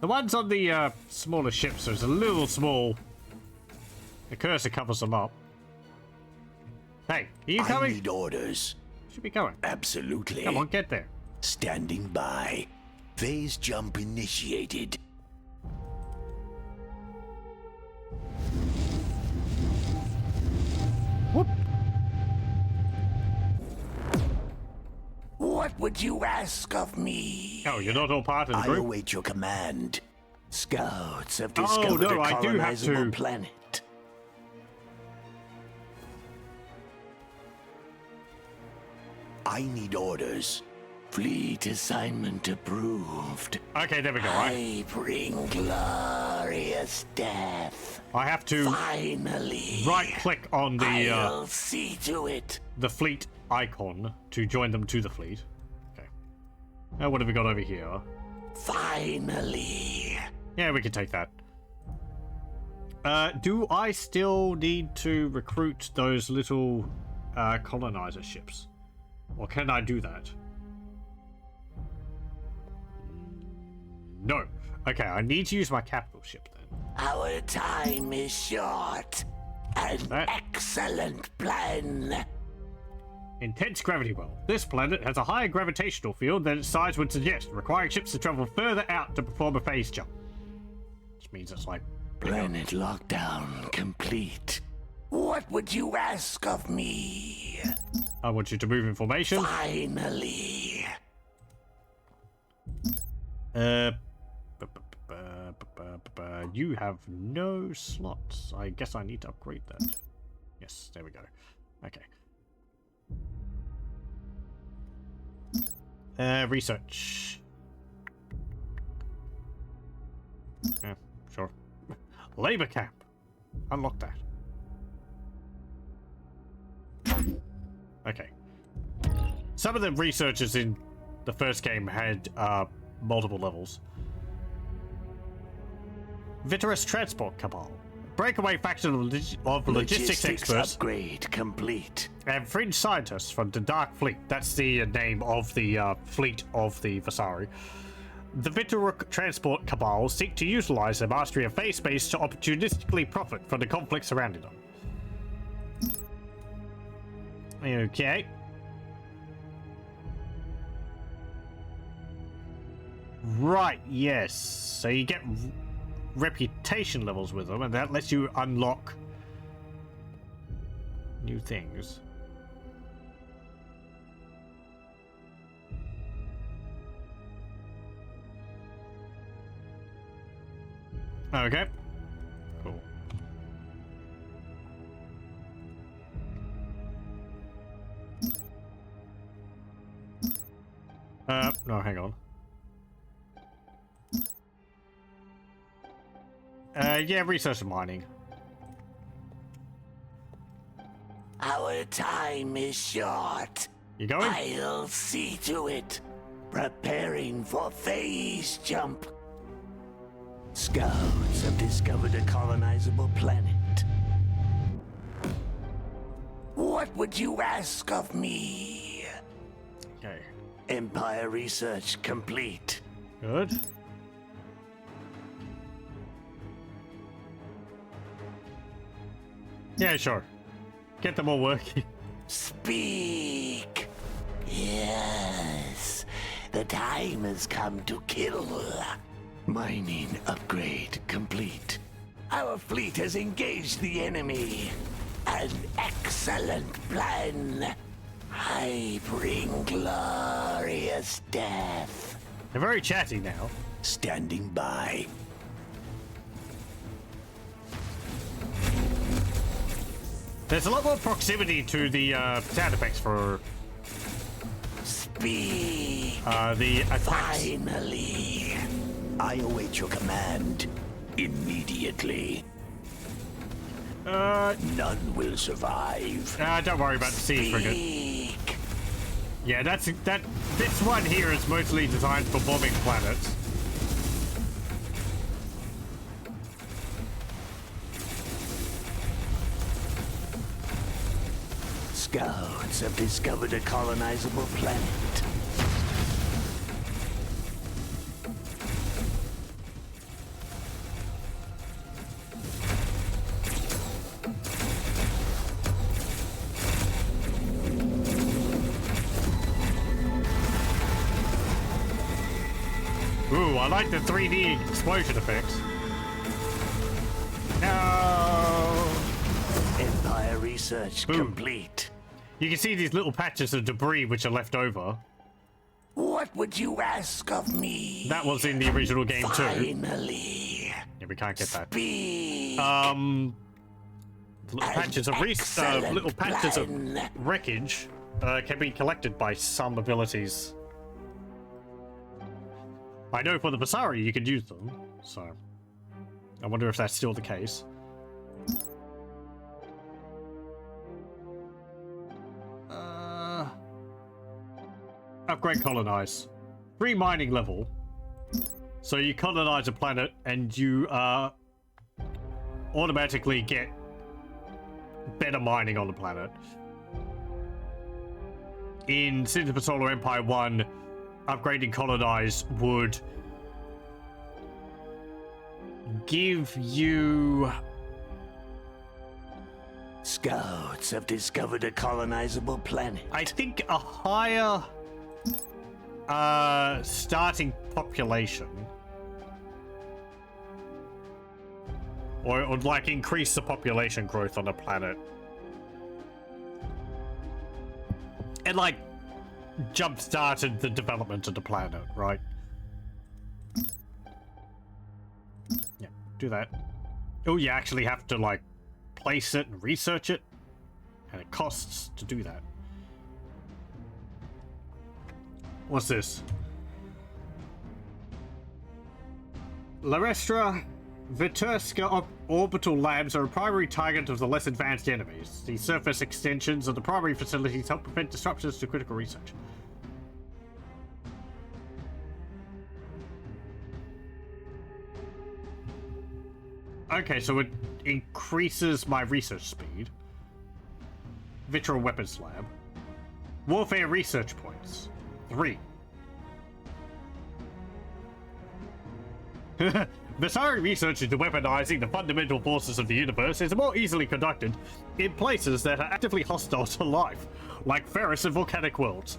The ones on the smaller ships are a little small. The cursor covers them up. Hey, are you coming? I need orders. Should be going. Absolutely. Come on, get there. Standing by. Phase jump initiated. Whoop. What would you ask of me? Oh, you're not all part of the I group? await your command. Scouts have discovered no, a I do have to- colonizable planet. I need orders. Fleet assignment approved. Okay, there we go. I bring glorious death. I have to Finally. right-click on I'll see to it. the fleet icon to join them to the fleet. Okay. Now, what have we got over here? Finally. Yeah, we can take that. Do I still need to recruit those little colonizer ships? Or can I do that? No. Okay, I need to use my capital ship then. Our time is short. An excellent plan. Intense gravity well. This planet has a higher gravitational field than its size would suggest, requiring ships to travel further out to perform a phase jump. Which means it's like... Planet lockdown complete. What would you ask of me? I want you to move in formation. Finally. You have no slots. I guess I need to upgrade that. Yes, there we go. Okay. Research. Yeah, sure. Labor camp. Unlock that. Okay. Some of the researchers in the first game had multiple levels. Vitreous Transport Cabal. Breakaway faction of logistics experts. Upgrade complete. And fringe scientists from the Dark Fleet. That's the name of the fleet of the Vasari. The Vitreous Transport Cabal seek to utilize their mastery of phase space to opportunistically profit from the conflict surrounding them. Okay. Right, yes. So you get reputation levels with them, and that lets you unlock new things. Okay. Cool. No, hang on. Yeah, research and mining. Our time is short. You going? I'll see to it. Preparing for phase jump. Scouts have discovered a colonizable planet. What would you ask of me? Okay. Empire research complete. Good. Yeah, sure. Get them all working. Speak. Yes. The time has come to kill. Mining upgrade complete. Our fleet has engaged the enemy. An excellent plan. I bring glorious death. They're very chatty now. Standing by. There's a lot more proximity to the sound effects for Speak. the attacks. Finally. I await your command. Immediately. None will survive. Don't worry about the sea frigate. Speak. Yeah, this one here is mostly designed for bombing planets. Scouts have discovered a colonizable planet. Ooh, I like the 3D explosion effects. No! Empire research Boom. complete. You can see these little patches of debris which are left over. What would you ask of me? That was in the original game too. Finally. Yeah, we can't get that. Speak. Little patches of excellent little patches plan. of wreckage can be collected by some abilities. I know for the Vasari you could use them, so I wonder if that's still the case. Upgrade colonize. Free mining level. So you colonize a planet and you automatically get better mining on the planet. In Citizen of the Solar Empire 1, upgrading colonize would give you... Scouts have discovered a colonizable planet. I think a higher starting population, or it would like increase the population growth on the planet, and like jump started the development of the planet, right? Yeah, do that. Oh, you actually have to like place it and research it, and it costs to do that. What's this? Larestra Viterska orbital labs are a primary target of the less advanced enemies. The surface extensions of the primary facilities help prevent disruptions to critical research. Okay, so it increases my research speed. Vitro Weapons Lab. Warfare research points. 3. Vasari research into weaponizing the fundamental forces of the universe is more easily conducted in places that are actively hostile to life, like ferrous and volcanic worlds.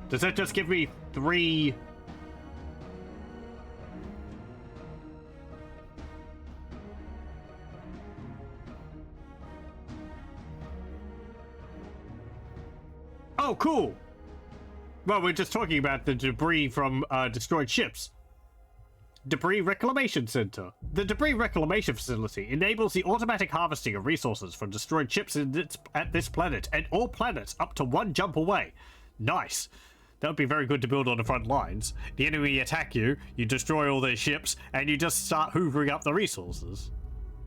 Does that just give me 3... Oh, cool! Well, we're just talking about the debris from destroyed ships. Debris Reclamation Center. The Debris Reclamation Facility enables the automatic harvesting of resources from destroyed ships at this planet, and all planets up to 1 jump away. Nice. That would be very good to build on the front lines. The enemy attack you, you destroy all their ships, and you just start hoovering up the resources.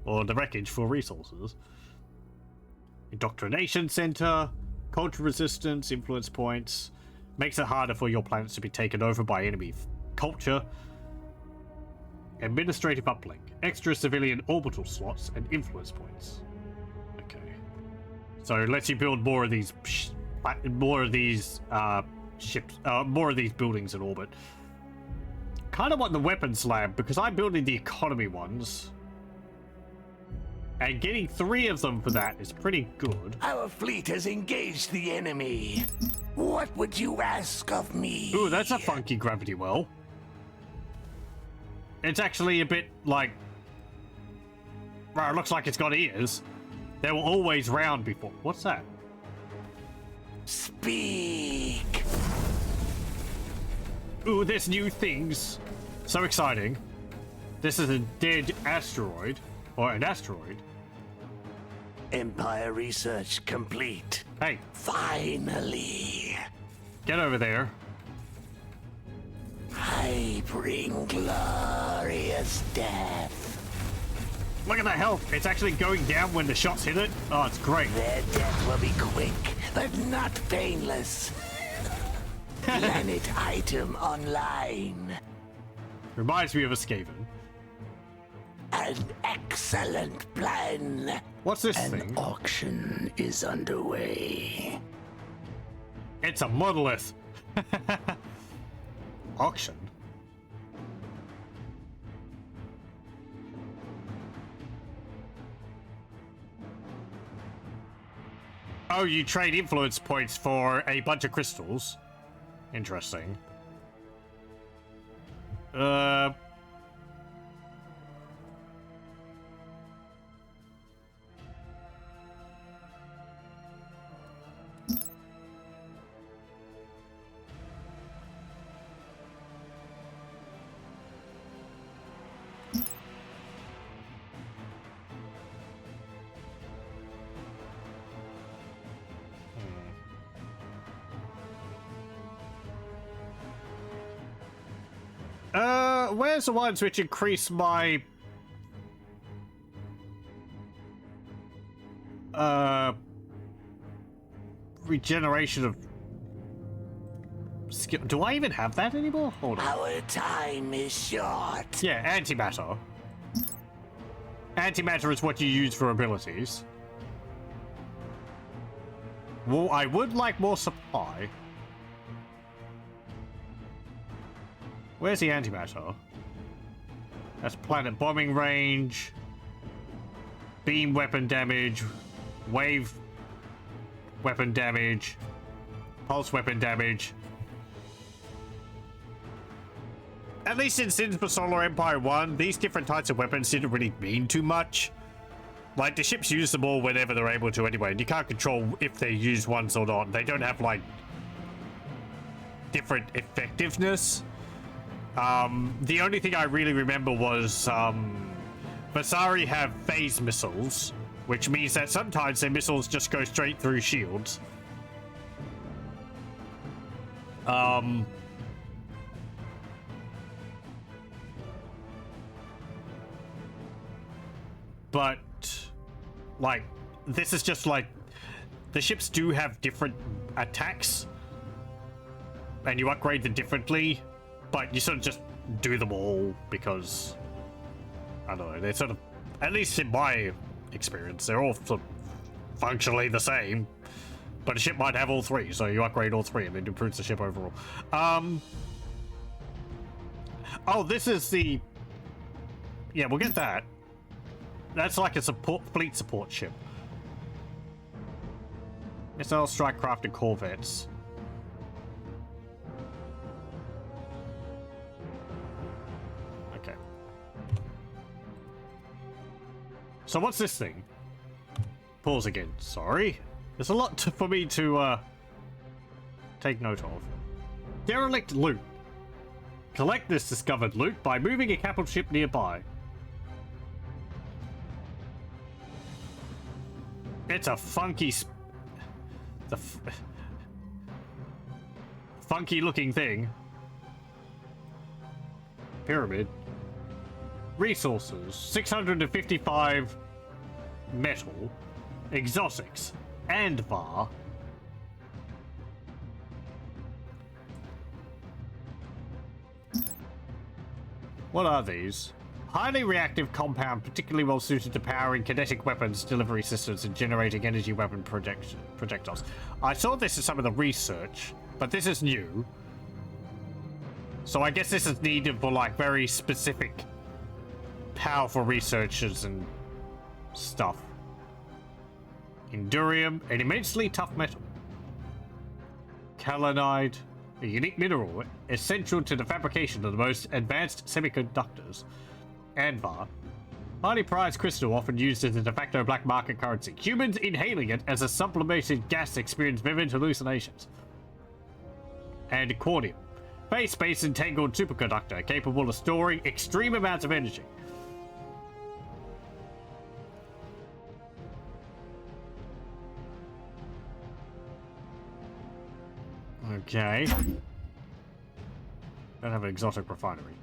Or the wreckage for resources. Indoctrination Center. Culture resistance, influence points. Makes it harder for your planets to be taken over by enemy culture. Administrative uplink. Extra civilian orbital slots and influence points. Okay. So it lets you build more of these ships, more of these buildings in orbit. Kind of want the weapons lab because I'm building the economy ones. And getting 3 of them for that is pretty good. Our fleet has engaged the enemy. What would you ask of me? Ooh, that's a funky gravity well. It's actually a bit like... Well, it looks like it's got ears. They were always round before. What's that? Speak. Ooh, there's new things. So exciting. This is a dead asteroid. Or an asteroid. Empire research complete. Hey. Finally. Get over there. I bring glorious death. Look at the health. It's actually going down when the shots hit it. Oh, it's great. Their death will be quick, but not painless. Planet item online. Reminds me of a Skaven. An excellent plan. What's this An thing? auction is underway. It's a monolith. Auction? Oh, you trade influence points for a bunch of crystals. Interesting. Where's the ones which increase my... regeneration of... skill? Do I even have that anymore? Hold on. Our time is short. Yeah, antimatter. Antimatter is what you use for abilities. Well, I would like more supply. Where's the antimatter? That's planet bombing range, beam weapon damage, wave weapon damage, pulse weapon damage. At least in Sins for Solar Empire 1, these different types of weapons didn't really mean too much. Like, the ships use them all whenever they're able to anyway, and you can't control if they use ones or not. They don't have, like, different effectiveness. The only thing I really remember was, Vasari have phase missiles, which means that sometimes their missiles just go straight through shields. But, like, this is just like, the ships do have different attacks, and you upgrade them differently, but you sort of just do them all because, I don't know, they're sort of, at least in my experience, they're all sort of functionally the same, but a ship might have all three, so you upgrade all three and it improves the ship overall. Oh, this is the, yeah, we'll get that. That's like a fleet support ship. Missile strike craft and corvettes. Okay. So what's this thing? Pause again. Sorry. There's a lot for me to take note of. Derelict loot. Collect this discovered loot by moving a capital ship nearby. It's a funky, funky looking thing. Pyramid. Resources: 655 metal, exotics, and var. What are these? Highly reactive compound, particularly well suited to powering kinetic weapons, delivery systems, and generating energy weapon projectiles. I saw this in some of the research, but this is new. So I guess this is needed for, like, very specific, powerful researchers and stuff. Endurium, an immensely tough metal. Kalinide, a unique mineral essential to the fabrication of the most advanced semiconductors. Anvar, highly prized crystal often used as a de facto black market currency. Humans inhaling it as a sublimated gas experience vivid hallucinations. And cornium, phase-space entangled superconductor capable of storing extreme amounts of energy. Okay. Don't have an exotic refinery.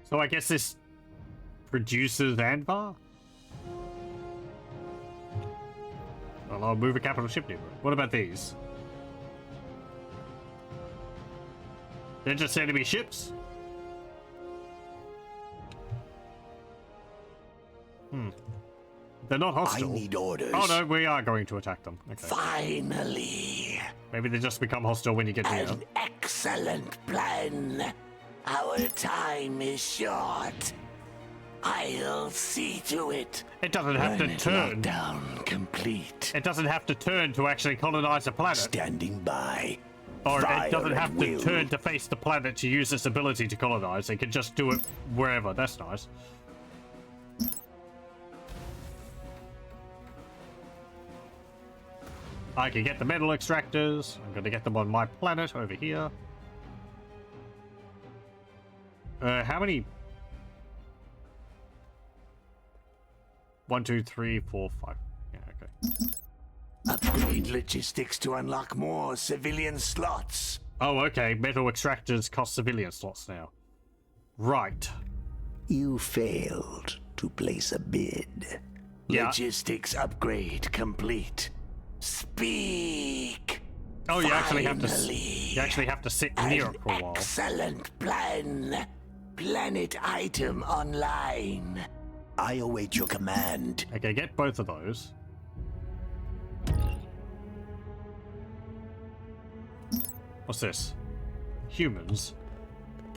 So I guess this produces Anvar? Well, I'll move a capital ship near. What about these? They're just enemy ships? They're not hostile. I need orders. Oh no, we are going to attack them. Okay. Finally. Maybe they just become hostile when you get near. An excellent plan. Our time is short. I'll see to it. It doesn't have to turn. Lockdown complete. It doesn't have to turn to actually colonize a planet. Standing by. Or Fire it doesn't have at to will. turn to face the planet to use this ability to colonize. It can just do it wherever. That's nice. I can get the metal extractors. I'm going to get them on my planet over here. How many? 1, 2, 3, 4, 5. Yeah, okay. Upgrade logistics to unlock more civilian slots. Oh, okay. Metal extractors cost civilian slots now. Right. You failed to place a bid. Yeah. Logistics upgrade complete. Speak. Oh, you actually have to. Finally. You actually have to sit near it for a while. Excellent plan. Planet item online. I await your command. Okay, get both of those. What's this? Humans.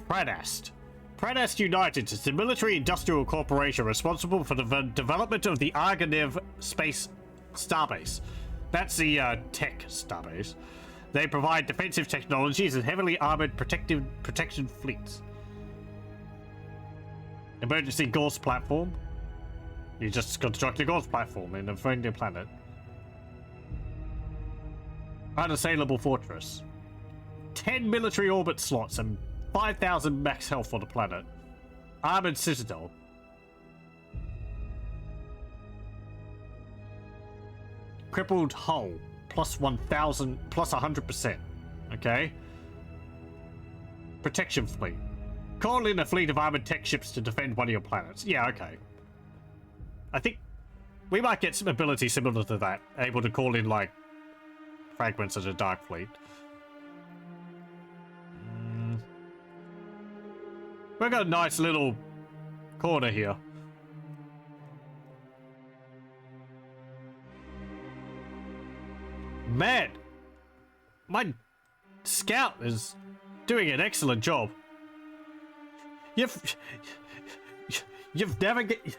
Pradast. Pradast United is the military-industrial corporation responsible for the development of the Argonev space starbase. That's the tech starbase. They provide defensive technologies and heavily armored protection fleets. Emergency Gauss platform. You just construct a Gauss platform in a friendly planet. Unassailable fortress. 10 military orbit slots and 5,000 max health for the planet. Armored citadel. Crippled hull. Plus 1,000, plus 100%. Okay. Protection fleet. Call in a fleet of armored tech ships to defend one of your planets. Yeah, okay. I think we might get some ability similar to that. Able to call in, like, fragments of the Dark Fleet. We've got a nice little corner here. Man, my scout is doing an excellent job. You've never get...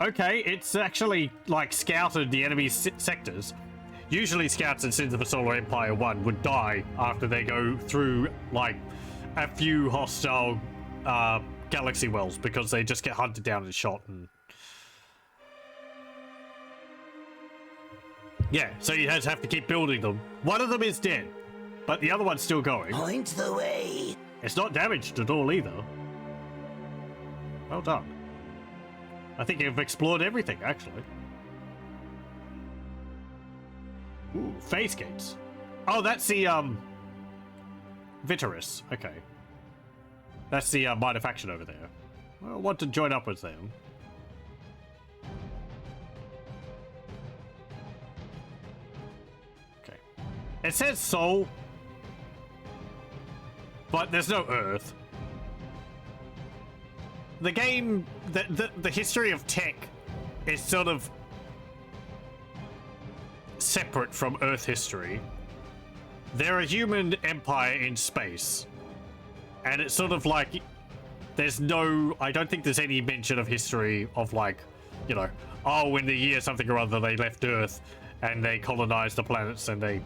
Okay, it's actually, like, scouted the enemy sectors. Usually scouts in Sins of a Solar Empire 1 would die after they go through, like, a few hostile galaxy wells because they just get hunted down and shot. And yeah, so you just have to keep building them. One of them is dead, but the other one's still going. Point the way. It's not damaged at all either. Well done. I think you've explored everything, actually. Ooh, phase gates. Oh, that's the, Vitaris. Okay. That's the, minor faction over there. Well, I want to join up with them. Okay. It says Sol, but there's no Earth. The game, the history of tech is sort of separate from Earth history. They're a human empire in space. And it's sort of like, there's no, I don't think there's any mention of history of, like, you know, oh, in the year something or other they left Earth and they colonized the planets and they,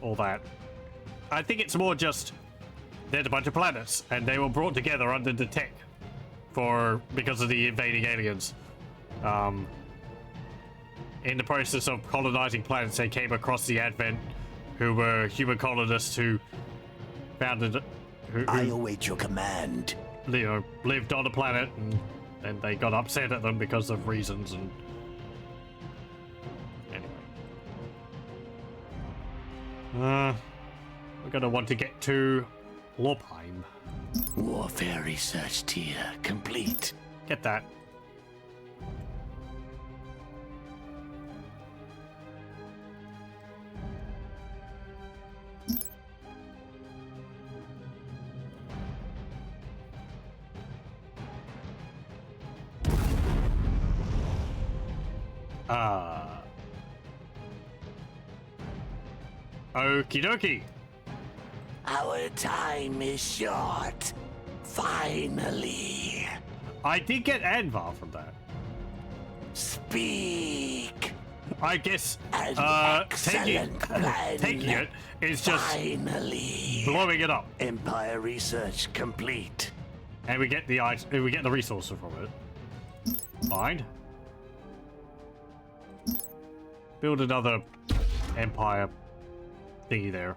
all that. I think it's more just, there's a bunch of planets and they were brought together under the tech because of the invading aliens. In the process of colonizing planets, they came across the Advent, who were human colonists who founded, who I await your command. You know, lived on a planet, and they got upset at them because of reasons. And anyway, we're gonna want to get to Lopheim. Warfare research tier complete. Get that. Okie dokie. Our time is short. Finally. I did get Anvar from that. Speak. I guess taking it is just finally blowing it up. Empire research complete. And we get the resources from it. Fine. Build another Empire thingy there.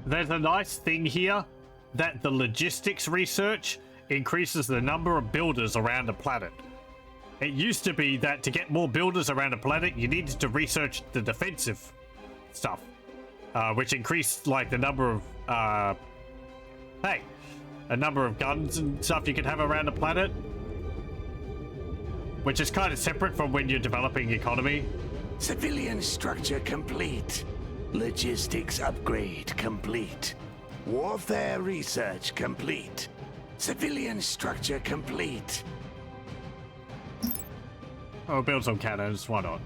There's a nice thing here that the logistics research increases the number of builders around a planet. It used to be that to get more builders around a planet, you needed to research the defensive stuff, which increased like the number of a number of guns and stuff you could have around a planet, which is kind of separate from when you're developing economy. Civilian structure complete. Logistics upgrade complete. Warfare research complete. Civilian structure complete. Oh, build some cannons, why not?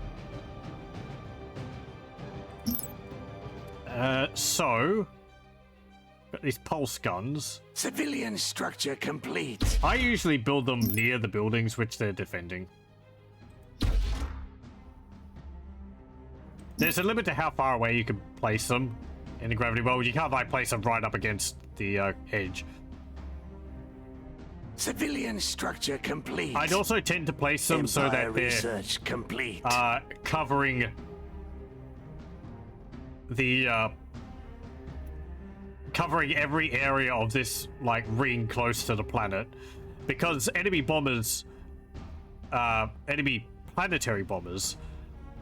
So... got these pulse guns. Civilian structure complete. I usually build them near the buildings which they're defending. There's a limit to how far away you can place them in the gravity well. You can't like place them right up against the edge. Civilian structure complete. I'd also tend to place them so that they're research complete. Covering the covering every area of this like ring close to the planet, because enemy bombers, enemy planetary bombers,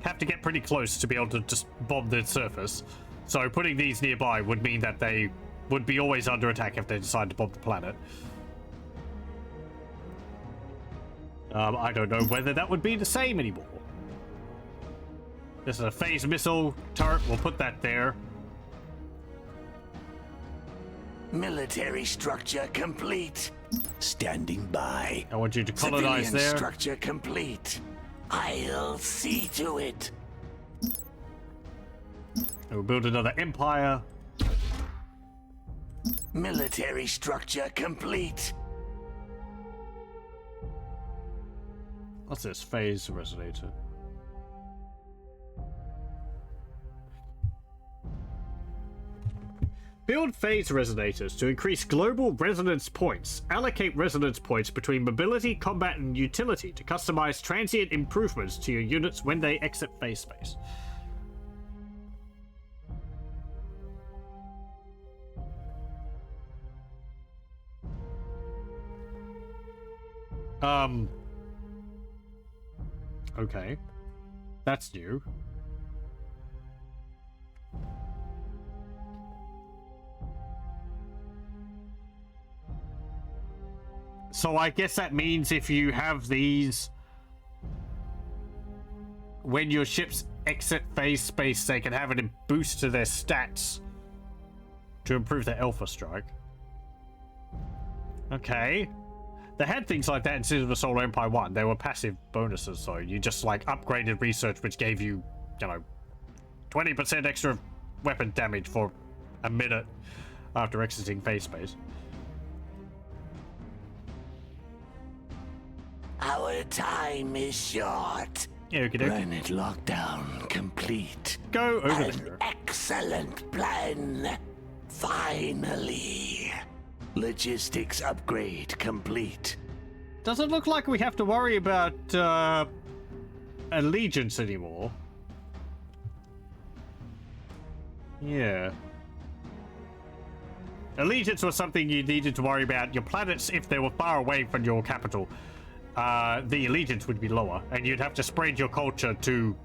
have to get pretty close to be able to just bomb the surface. So putting these nearby would mean that they would be always under attack if they decide to bomb the planet. I don't know whether that would be the same anymore. This is a phase missile turret. We'll put that there. Military structure complete. Standing by. I want you to colonize Civilian there. Structure complete. I'll see to it. We'll build another empire. Military structure complete. What's this? Phase resonator. Build phase resonators to increase global resonance points. Allocate resonance points between mobility, combat, and utility to customize transient improvements to your units when they exit phase space. Okay. That's new. So I guess that means if you have these, when your ships exit phase space, they can have a boost to their stats to improve their Alpha Strike. Okay. They had things like that in Citizen of the Solar Empire 1. They were passive bonuses, so you just like upgraded research, which gave you, 20% extra weapon damage for a minute after exiting phase space. Our time is short. Yeah, okay, dokie. Planet lockdown complete. Go over An there. excellent plan. Finally. Logistics upgrade complete. Doesn't look like we have to worry about allegiance anymore. Yeah. Allegiance was something you needed to worry about. Your planets, if they were far away from your capital, the allegiance would be lower, and you'd have to spread your culture to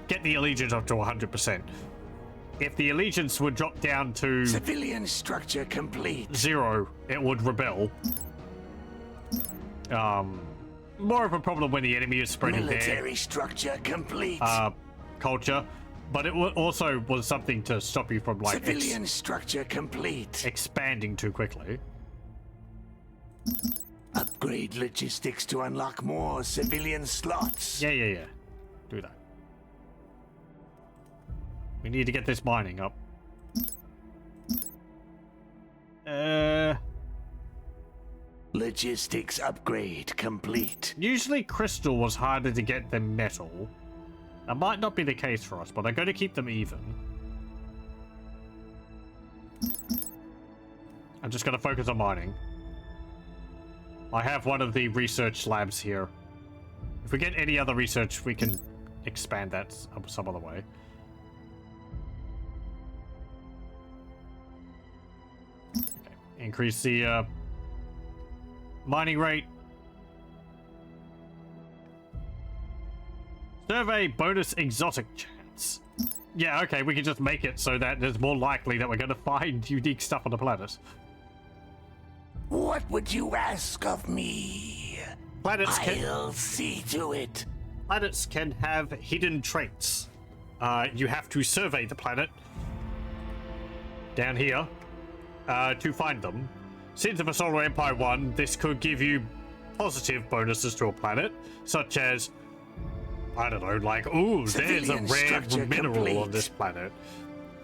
get the allegiance up to 100%. If the allegiance would drop down to Civilian structure complete. 0, it would rebel. More of a problem when the enemy is spreading Military structure complete. their culture, but it also was something to stop you from like Civilian structure complete. expanding too quickly. Upgrade logistics to unlock more civilian slots. Yeah. Do that. We need to get this mining up. Logistics upgrade complete. Usually crystal was harder to get than metal. That might not be the case for us, but I'm going to keep them even. I'm just going to focus on mining. I have one of the research labs here. If we get any other research, we can expand that some other way. Okay. Increase the mining rate. Survey bonus exotic chance. Yeah, okay, we can just make it so that it's more likely that we're going to find unique stuff on the planet. What would you ask of me? Planets I'll see to it. Planets can have hidden traits. you have to survey the planet down here to find them. Since the Vasari Empire won, this could give you positive bonuses to a planet, such as, I don't know, like, ooh, there's a rare mineral on this planet.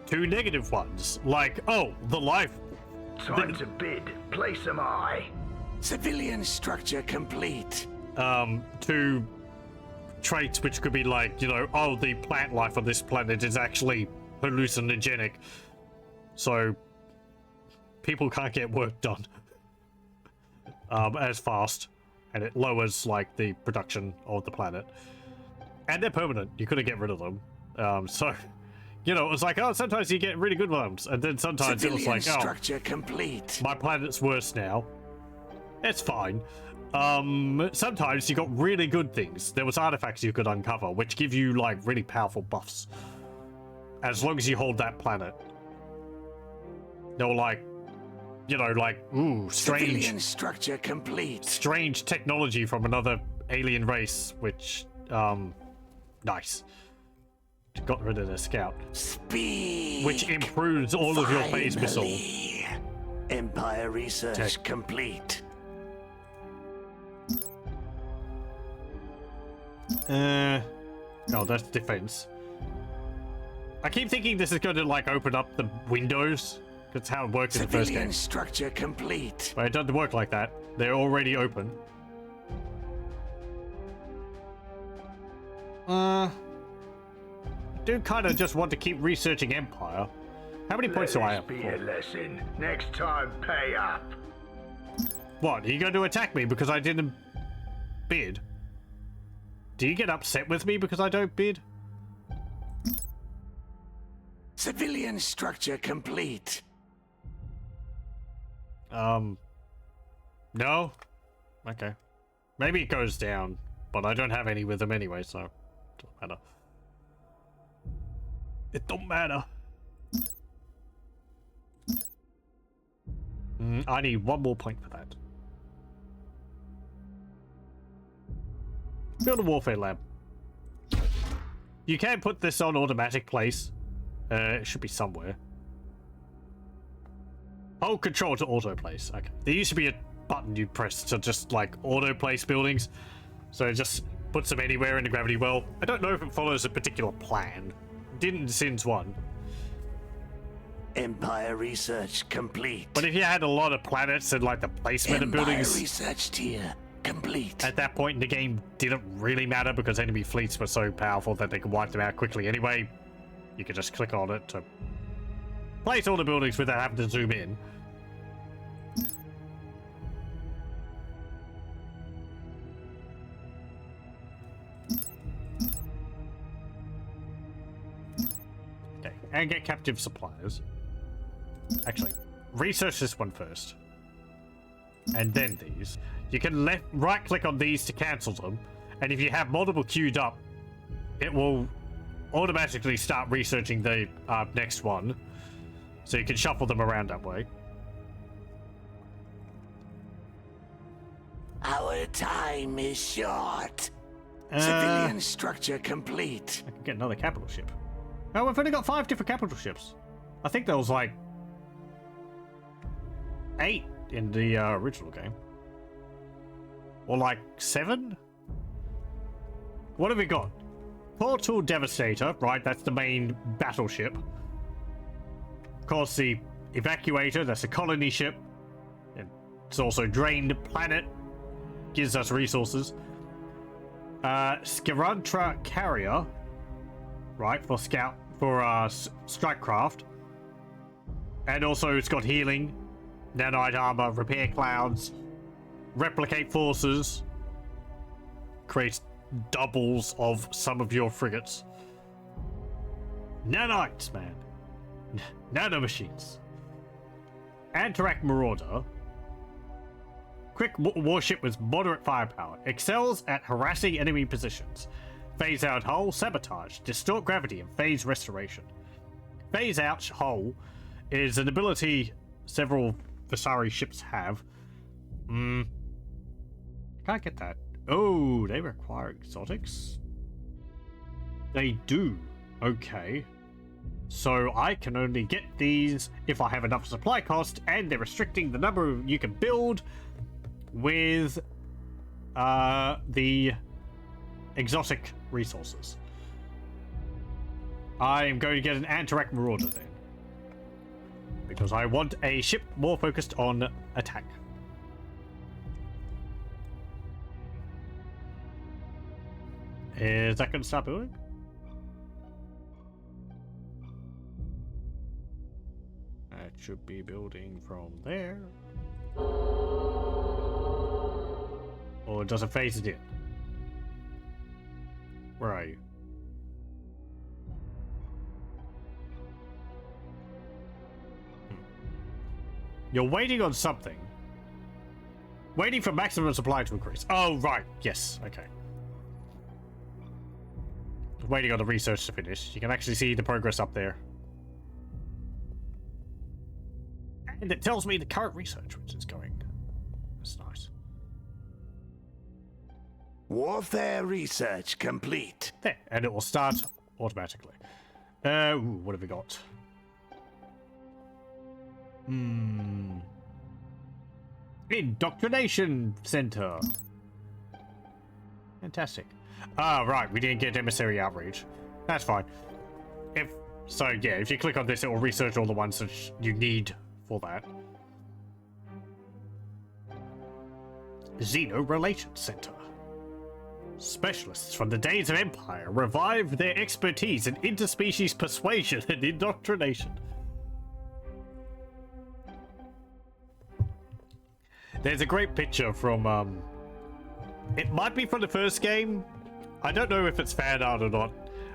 Two negative ones, like, oh, the life. Time to bid. Place am I. Civilian structure complete. Two traits which could be like, you know, oh, the plant life on this planet is actually hallucinogenic, so people can't get work done as fast, and it lowers like the production of the planet. And they're permanent. You couldn't get rid of them. So, you know, it was like, oh, sometimes you get really good ones, and then sometimes it was like, oh, structure complete. My planet's worse now. It's fine. Sometimes you got really good things. There was artifacts you could uncover, which give you like really powerful buffs, as long as you hold that planet. They were like, you know, like, ooh, strange Civilian structure complete. Strange technology from another alien race, which, nice. Got rid of the scout. Speed. Which improves all of your phase missile. Empire research complete. Oh, that's defense. I keep thinking this is going to like open up the windows. That's how it worked in the first game. Structure complete. But it doesn't work like that. They're already open. I do kind of just want to keep researching Empire. How many points do I have? Be a lesson. Next time, pay up. What? Are you going to attack me because I didn't bid? Do you get upset with me because I don't bid? Civilian structure complete. No? Okay. Maybe it goes down, but I don't have any with them anyway, so it don't matter. It don't matter. I need one more point for that. Build a warfare lab. You can put this on automatic place. It should be somewhere. Hold control to auto place. Okay. There used to be a button you'd press to just like auto place buildings. So it just puts them anywhere in the gravity well. I don't know if it follows a particular plan. Didn't in Sins 1. Empire research complete. But if you had a lot of planets and like the placement of buildings, research tier complete. at that point in the game didn't really matter because enemy fleets were so powerful that they could wipe them out quickly anyway. You could just click on it to place all the buildings without having to zoom in. Okay, and get captive suppliers. Actually, research this one first. And then these. You can right click on these to cancel them, and if you have multiple queued up, it will automatically start researching the next one, so you can shuffle them around that way. Our time is short. Civilian structure complete. I can get another capital ship. Oh, we've only got 5 different capital ships. I think there was like 8 in the original game. Or like 7? What have we got? Portal Devastator, right? That's the main battleship. Of course, the Evacuator, that's a colony ship. It's also Drained Planet. Gives us resources. Scarantra Carrier, right? For scout, for Strikecraft. And also it's got healing, nanite armor, repair clouds, replicate forces, creates doubles of some of your frigates. Nanites, man. Nano machines. Antarac Marauder. Quick warship with moderate firepower. Excels at harassing enemy positions. Phase out hull, sabotage, distort gravity, and phase restoration. Phase out hull is an ability several Vasari ships have. Can't get that. Oh, they require exotics? They do. Okay. So I can only get these if I have enough supply cost, and they're restricting the number you can build with the exotic resources. I am going to get an Antarak Marauder then, because I want a ship more focused on attack. Is that going to start building? That should be building from there. Or does it phase it in? Where are you? You're waiting on something. Waiting for maximum supply to increase. Oh, right. Yes. Okay. Waiting on the research to finish. You can actually see the progress up there. And it tells me the current research, which is going. That's nice. Warfare research complete. There, and it will start automatically. Ooh, what have we got? Indoctrination Center. Fantastic. Ah, right, we didn't get emissary outreach. That's fine. If you click on this, it will research all the ones that you need for that. Xeno Relations Center. Specialists from the days of Empire revive their expertise in interspecies persuasion and indoctrination. There's a great picture from, it might be from the first game. I don't know if it's fan art or not,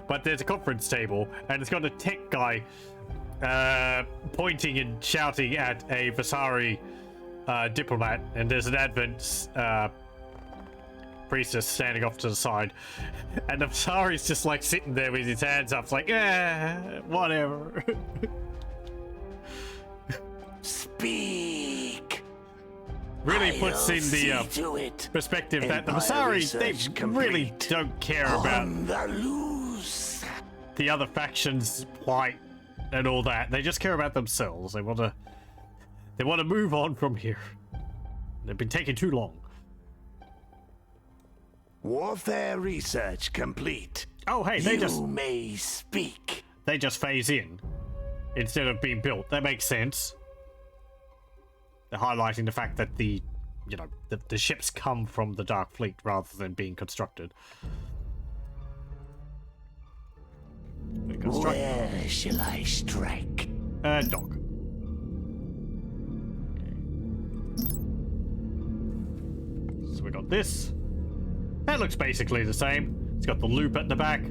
but there's a conference table, and it's got a tech guy pointing and shouting at a Vasari diplomat, and there's an Advent priestess standing off to the side, and the Vasari's just like sitting there with his hands up, like, whatever. Speak. Really puts in the perspective that the Vasari, they really don't care about the other factions' plight and all that. They just care about themselves. They want to move on from here. They've been taking too long. Warfare research complete. Oh, hey, You may speak. They just phase in instead of being built. That makes sense. They're highlighting the fact that the ships come from the Dark Fleet rather than being constructed. Where shall I strike? Dock. So we got this. That looks basically the same. It's got the loop at the back.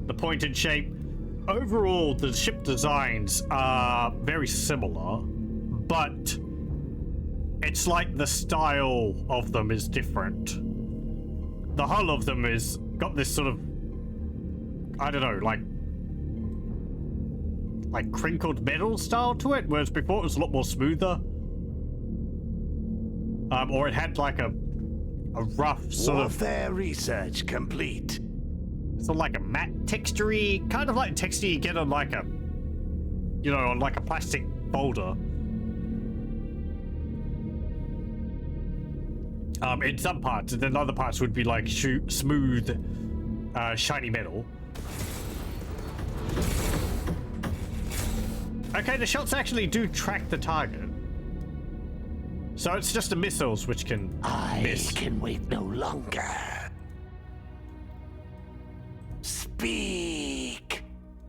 The pointed shape. Overall, the ship designs are very similar, but it's like the style of them is different. The hull of them is got this sort of, I don't know, like crinkled metal style to it, whereas before it was a lot more smoother. Or it had like a rough sort Warfare research complete. Sort of like a matte textury, kind of like texture you get on like a, on like a plastic folder. In some parts, and then other parts would be like smooth, shiny metal. Okay, the shots actually do track the target. So it's just the missiles which can miss. I can wait no longer. Speak.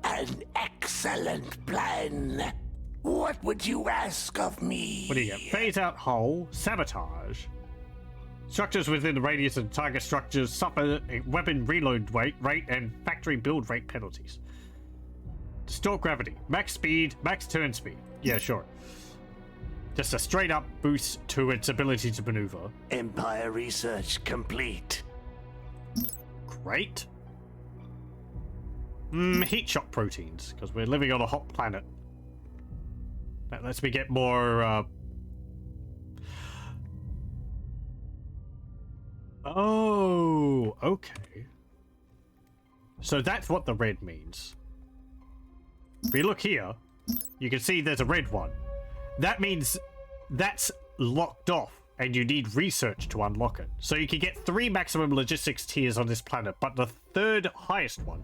An excellent plan. What would you ask of me? What do you get? Phase out hull, sabotage. Structures within the radius of target structures suffer a weapon reload rate and factory build rate penalties. Distort gravity, max speed, max turn speed. Yeah, sure. Just a straight up boost to its ability to maneuver. Empire research complete. Great. Heat shock proteins, because we're living on a hot planet. That lets me get more, Oh, okay. So that's what the red means. If you look here, you can see there's a red one. That means that's locked off, and you need research to unlock it. So you can get 3 maximum logistics tiers on this planet, but the 3rd highest one,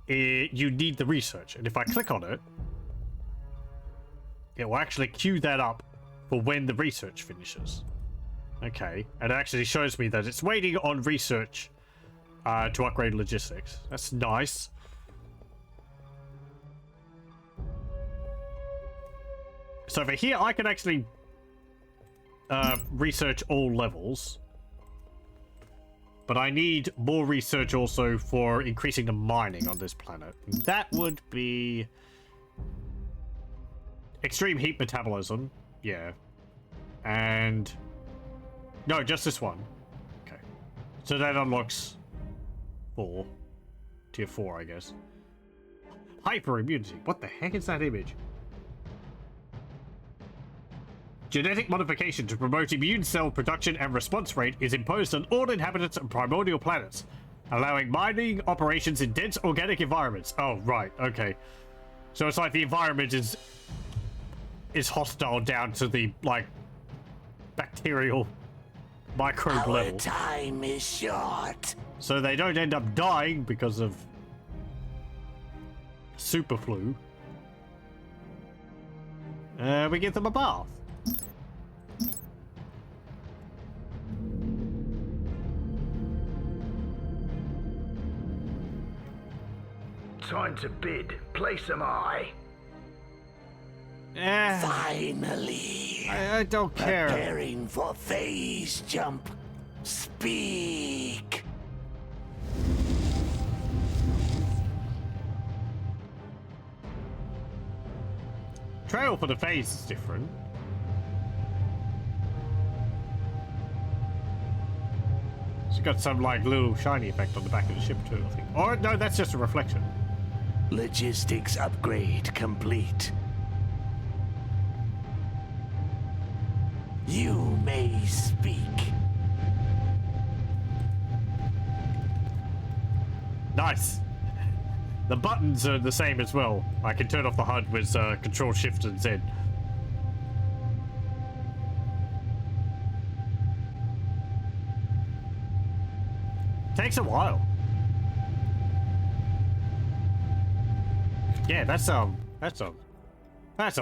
you need the research. And if I click on it, it will actually queue that up for when the research finishes. Okay, and it actually shows me that it's waiting on research to upgrade logistics. That's nice. So over here, I can actually research all levels. But I need more research also for increasing the mining on this planet. That would be... extreme heat metabolism. Yeah. And... no, just this one. Okay. So that unlocks 4. Tier 4, I guess. Hyper immunity. What the heck is that image? Genetic modification to promote immune cell production and response rate is imposed on all inhabitants of primordial planets, allowing mining operations in dense organic environments. Oh, right. Okay. So it's like the environment is hostile down to the, like, bacterial microbe level. Our time is short. So they don't end up dying because of super flu. We give them a bath. Time to bid. Place am I. Finally. I don't care. Preparing for phase jump. Speak. Trail for the phase is different. It's got some like little shiny effect on the back of the ship too, I think. Or no, that's just a reflection. Logistics upgrade complete. You may speak. Nice. The buttons are the same as well. I can turn off the HUD with Control Shift and Z. Takes a while. Yeah, that's a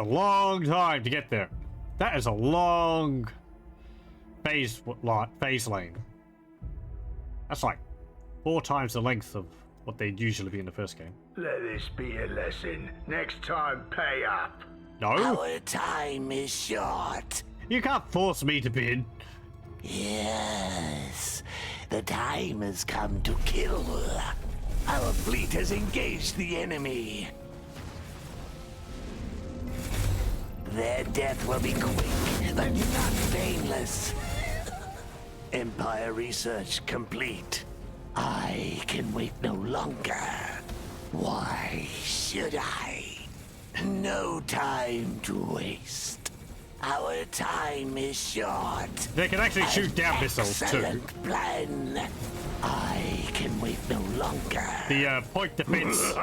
long time to get there. That is a long phase lane. That's like 4 times the length of what they'd usually be in the first game. Let this be a lesson. Next time, pay up. No, Our time is short. you can't force me to bid. Yes, the time has come to kill. Our fleet has engaged the enemy. Their death will be quick, but not painless. Empire research complete. I can wait no longer. Why should I? No time to waste. Our time is short. They can actually shoot down missiles too. Excellent plan. I can wait no longer. The point defense.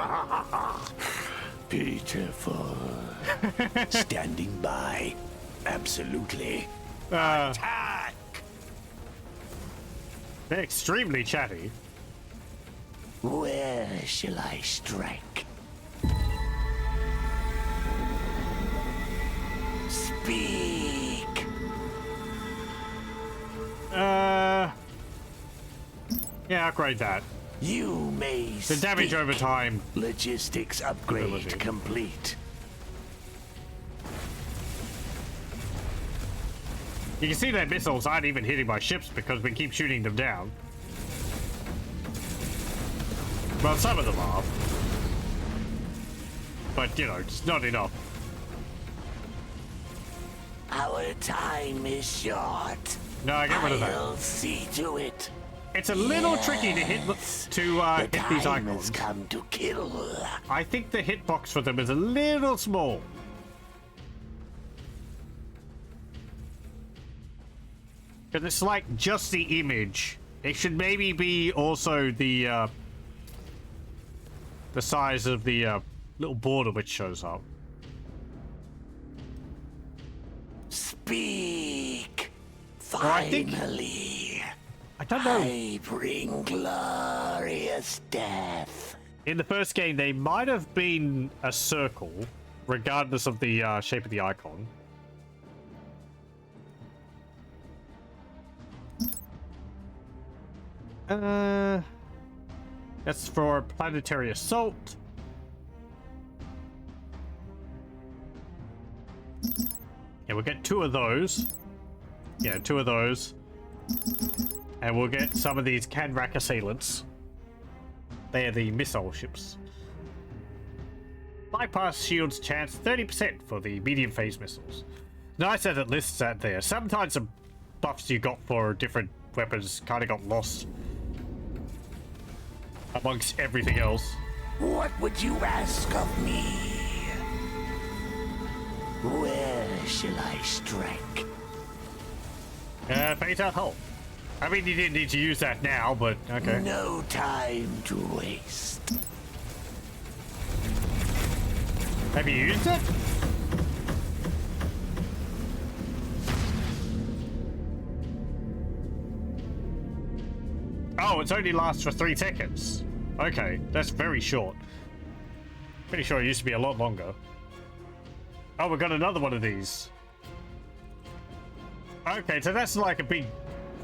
Beautiful. Standing by. Absolutely. Attack! They're extremely chatty. Where shall I strike? Speak. Yeah, upgrade that. You may The damage speak. over time. Logistics upgrade Ability. complete. You can see their missiles aren't even hitting my ships because we keep shooting them down. Well, some of them are. But, you know, it's not enough. Our time is short. No, get rid of that. I'll see to it. It's a little tricky to hit The hit time these has icons. come to kill. I think the hitbox for them is a little small. Because it's like just the image It should maybe be also the size of the little border which shows up. Speak. I think- Finally. I don't know. I bring glorious death. In the first game, they might have been a circle, regardless of the shape of the icon. That's for planetary assault. Yeah, we'll get 2 of those. Yeah, 2 of those. And we'll get some of these Canrack assailants. They are the missile ships. Bypass shields chance 30% for the medium phase missiles. Nice that it lists that there. Sometimes the buffs you got for different weapons kind of got lost amongst everything else. What would you ask of me? Where shall I strike? Phase out hull. I mean, you didn't need to use that now, but okay. No time to waste. Have you used it? Oh, it's only lasts for 3 seconds. Okay, that's very short. Pretty sure it used to be a lot longer. Oh, we got another one of these. Okay, so that's like a big...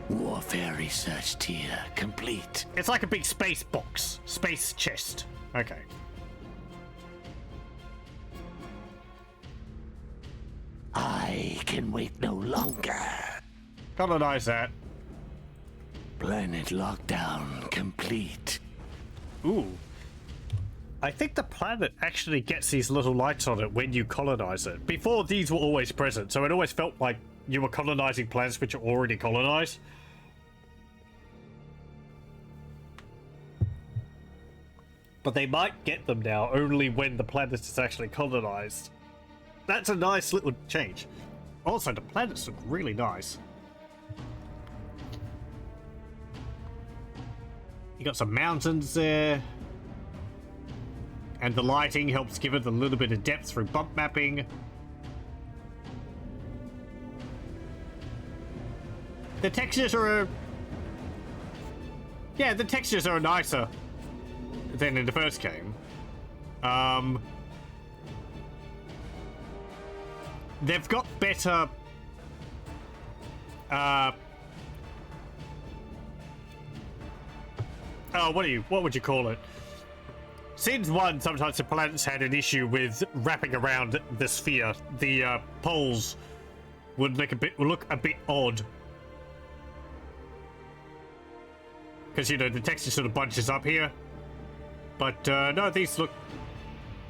Warfare research tier complete. It's like a big space box. Space chest. Okay. I can wait no longer. Colonize that. Planet lockdown complete. Ooh. I think the planet actually gets these little lights on it when you colonize it. Before, these were always present, so it always felt like you were colonizing planets which are already colonized. But they might get them now only when the planet is actually colonized. That's a nice little change. Also, the planets look really nice. You got some mountains there. And the lighting helps give it a little bit of depth through bump mapping. The textures are... Yeah, the textures are nicer than in the first game. They've got better... Oh, what would you call it? Since 1, sometimes the planets had an issue with wrapping around the sphere. The poles would look a bit odd. Because, you know, the texture sort of bunches up here. But, no, these look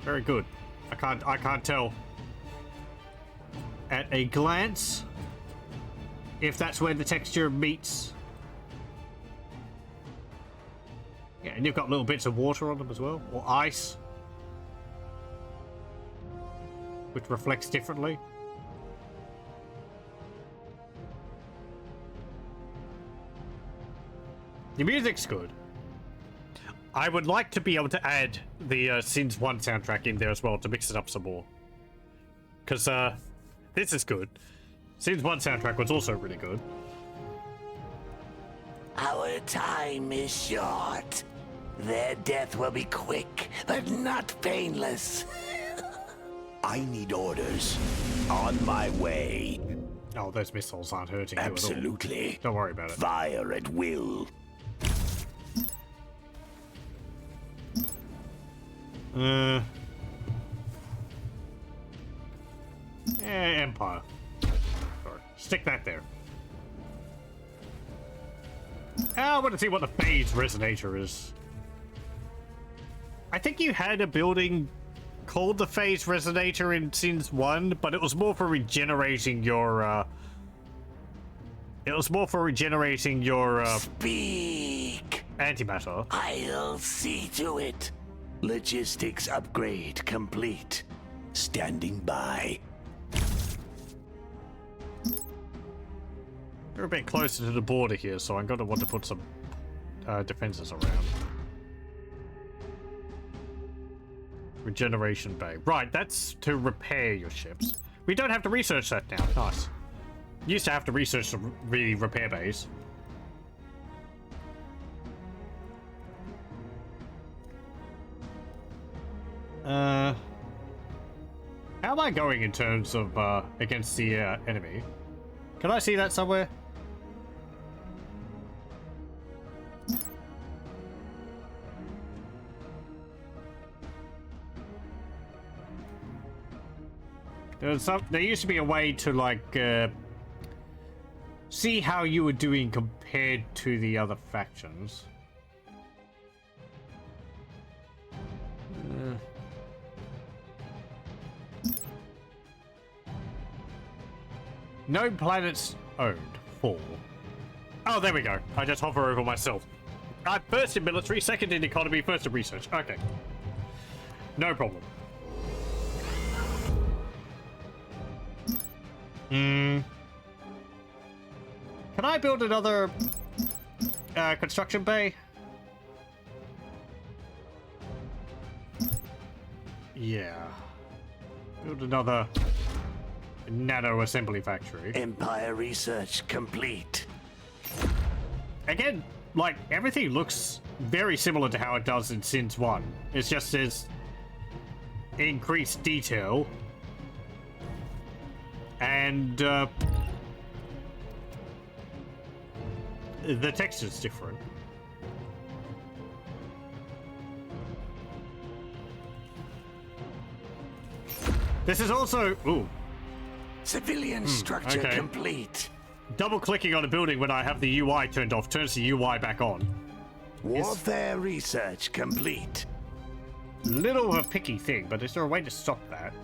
very good. I can't tell at a glance if that's where the texture meets. Yeah, and you've got little bits of water on them as well, or ice, which reflects differently. The music's good. I would like to be able to add the Sins 1 soundtrack in there as well to mix it up some more. Because this is good. Sins 1 soundtrack was also really good. Our time is short. Their death will be quick, but not painless. I need orders. On my way. Oh, those missiles aren't hurting you at all. Absolutely. Don't worry about it. Fire at will. Empire. Sorry. Stick that there. I want to see what the phase resonator is. I think you had a building called the phase resonator in Sins 1, but it was more for regenerating your, Speak. antimatter. I'll see to it. Logistics upgrade complete. Standing by. We're a bit closer to the border here, so I'm going to want to put some defenses around. Regeneration bay. Right, that's to repair your ships. We don't have to research that now. Nice. Used to have to research the repair bays. How am I going in terms of against the enemy? Can I see that somewhere? There used to be a way to like see how you were doing compared to the other factions. No planets owned. 4. Oh, there we go. I just hover over myself. I'm first in military, second in economy, first in research. Okay. No problem. Can I build another construction bay? Yeah. Build another nano assembly factory. Empire research complete. Again, like, everything looks very similar to how it does in Sins 1. It's just there's increased detail. And the texture's different. This is also... Ooh. Civilian structure complete. Double-clicking on a building when I have the UI turned off turns the UI back on. Warfare research complete. Little of a picky thing, but is there a way to stop that?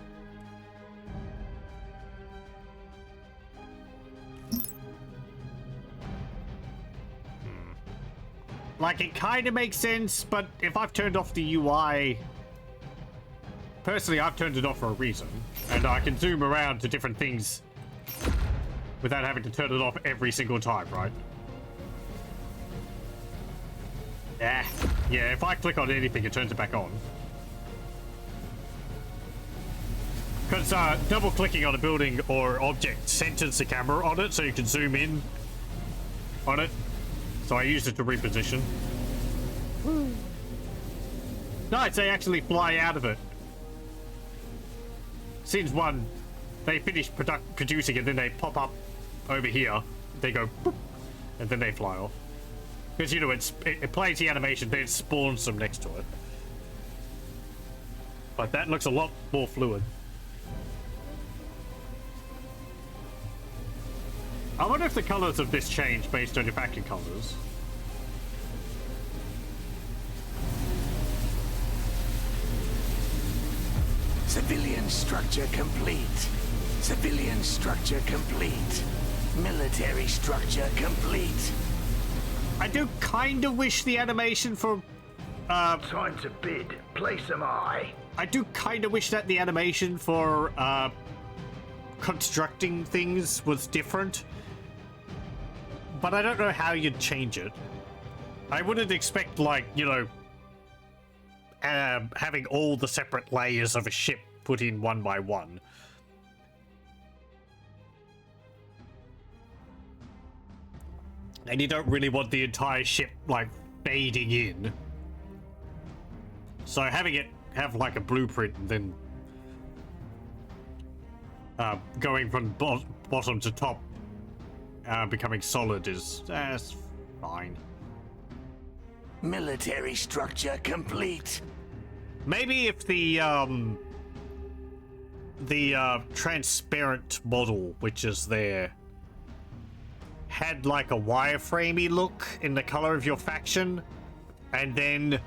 Like, it kind of makes sense, but if I've turned off the UI... Personally, I've turned it off for a reason, and I can zoom around to different things without having to turn it off every single time, right? Yeah, if I click on anything, it turns it back on. Because double-clicking on a building or object centers the camera on it, so you can zoom in on it. So I used it to reposition. Nice, they actually fly out of it. Scenes 1, they finish producing and then they pop up over here. They go boop, and then they fly off. Because, you know, it plays the animation, then it spawns them next to it. But that looks a lot more fluid. I wonder if the colors of this change based on your faction colors. Civilian structure complete. Civilian structure complete. Military structure complete. I do kind of wish the animation for... Time to bid. Place am I. I do kind of wish that the animation for constructing things was different. But I don't know how you'd change it. I wouldn't expect, like, you know, having all the separate layers of a ship put in one by one. And you don't really want the entire ship, like, fading in. So having it have, like, a blueprint and then going from bottom to top, becoming solid is fine. Military structure complete. Maybe if the transparent model, which is there, had like a wireframey look in the color of your faction, and then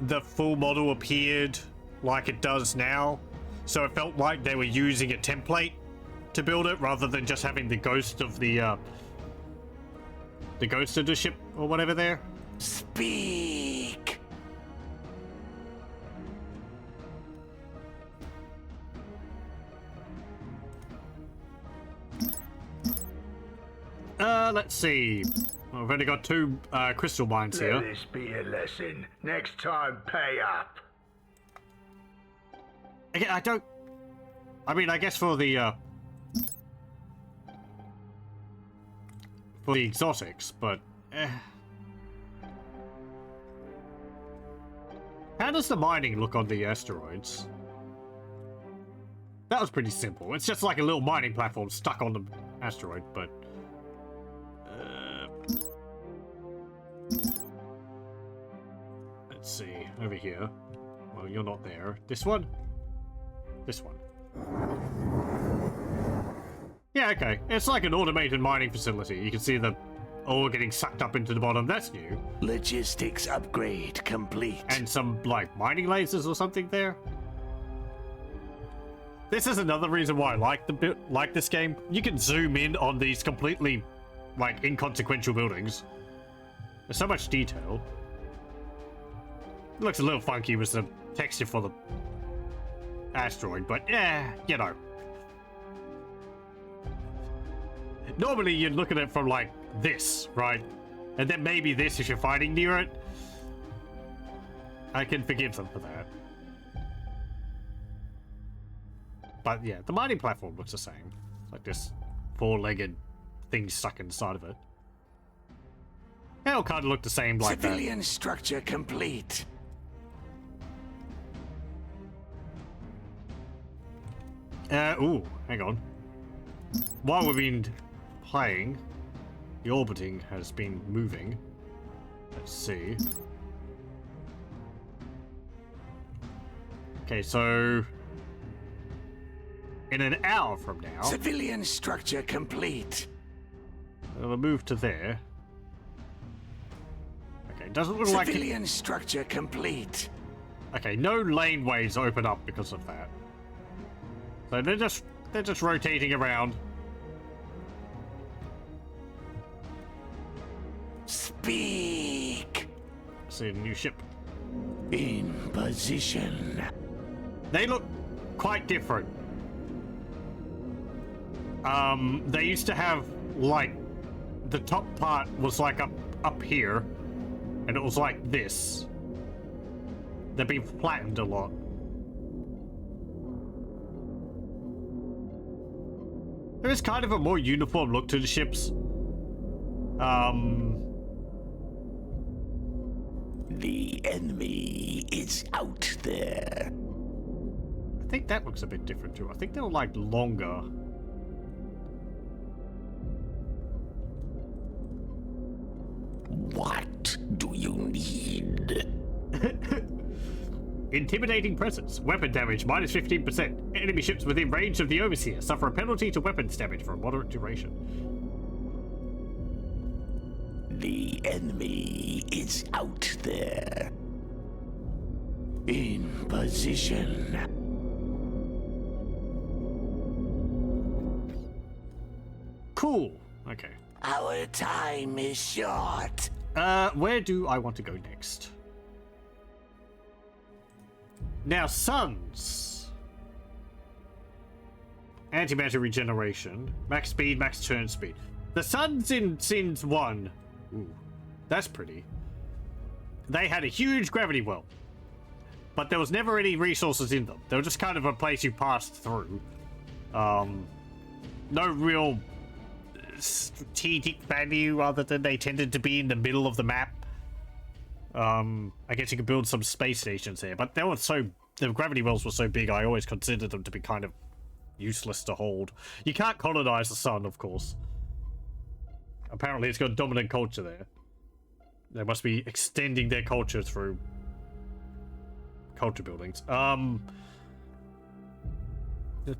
the full model appeared like it does now, so it felt like they were using a template to build it rather than just having the ghost of the ghost of the ship or whatever there. Speak. Let's see. Well, we've only got 2 crystal mines Let here. this be a lesson. Next time, pay up. Again, I mean, I guess for the exotics, but how does the mining look on the asteroids? That was pretty simple. It's just like a little mining platform stuck on the asteroid, but let's see over here. Well, you're not there. This one? This one. Yeah, okay. It's like an automated mining facility. You can see the ore getting sucked up into the bottom. That's new. Logistics upgrade complete. And some, like, mining lasers or something there. This is another reason why I like this game. You can zoom in on these completely, like, inconsequential buildings. There's so much detail. It looks a little funky with the texture for the asteroid, but yeah, you know. Normally you'd look at it from like this, right? And then maybe this if you're fighting near it. I can forgive them for that. But yeah, the mining platform looks the same. It's like this 4-legged thing stuck inside of it. It'll kind of look the same like that. Civilian structure complete. Ooh, hang on. While we've been playing, the orbiting has been moving. Let's see. Okay, so in an hour from now, Civilian structure complete. it'll move to there. Okay, doesn't look like it. Civilian structure complete. Okay, no laneways open up because of that. So they're just rotating around. Speak. See a new ship. In position. They look quite different. They used to have like the top part was like up here, and it was like this. They've been flattened a lot. There is kind of a more uniform look to the ships. The enemy is out there. I think that looks a bit different too. I think they're like longer. What do you need? Intimidating presence. Weapon damage minus 15%. Enemy ships within range of the Overseer suffer a penalty to weapons damage for a moderate duration. The enemy is out there. In position. Cool. Okay. Our time is short. Where do I want to go next? Now, suns. Antimatter regeneration. Max speed, max turn speed. The suns in Sins 1. Ooh, that's pretty. They had a huge gravity well. But there was never any resources in them. They were just kind of a place you passed through. No real strategic value other than they tended to be in the middle of the map. I guess you could build some space stations there, but they were the gravity wells were so big, I always considered them to be kind of useless to hold. You can't colonize the sun, of course. Apparently it's got a dominant culture there. They must be extending their culture through culture buildings. I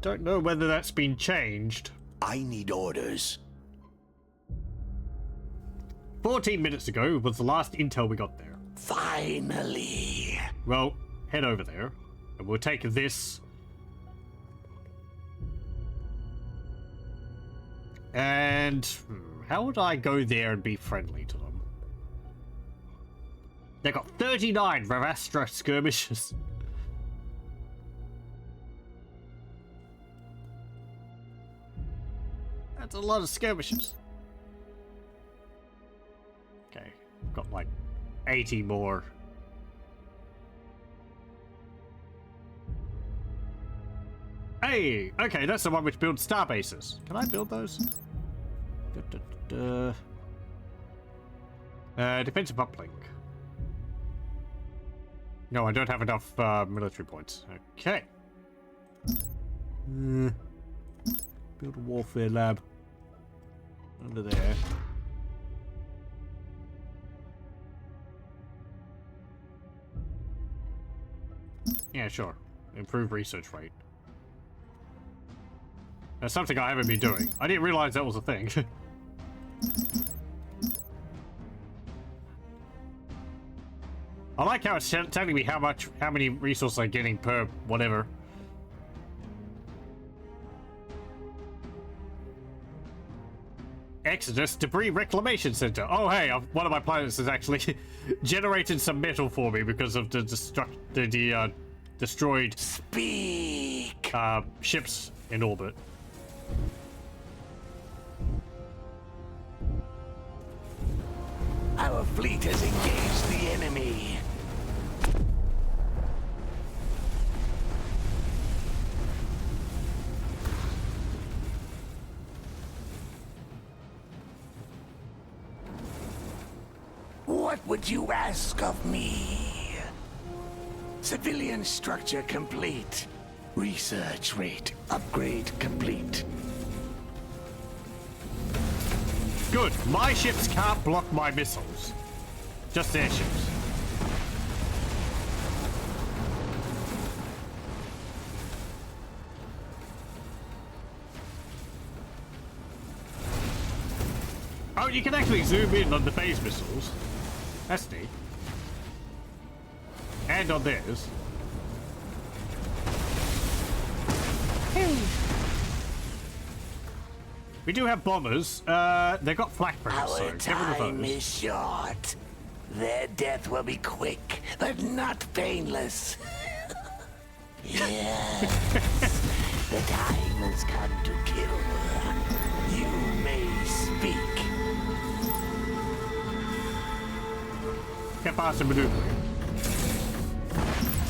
don't know whether that's been changed. I need orders. 14 minutes ago was the last intel we got there. Finally. Well, head over there, and we'll take this. And how would I go there and be friendly to them? They got 39 Ravastra skirmishes. That's a lot of skirmishes. got like 80 more. Hey, okay, that's the one which builds star bases. Can I build those? Defensive uplink. No, I don't have enough military points. Okay. Build a warfare lab under there. Yeah, sure. Improve research rate. That's something I haven't been doing. I didn't realize that was a thing. I like how it's telling me how many resources I'm getting per whatever. Exodus Debris Reclamation Center. Oh hey, one of my planets has actually generated some metal for me because of the destroyed ships in orbit. Our fleet has engaged the enemy. What would you ask of me? Civilian structure complete. Research rate upgrade complete. Good. My ships can't block my missiles. Just their ships. Oh, you can actually zoom in on the phase missiles. That's neat. And on theirs. We do have bombers. They got flak burners, so Our get rid of time those. is short. Their death will be quick, but not painless. Yes, the time has come to kill. You may speak. Get past the maneuver.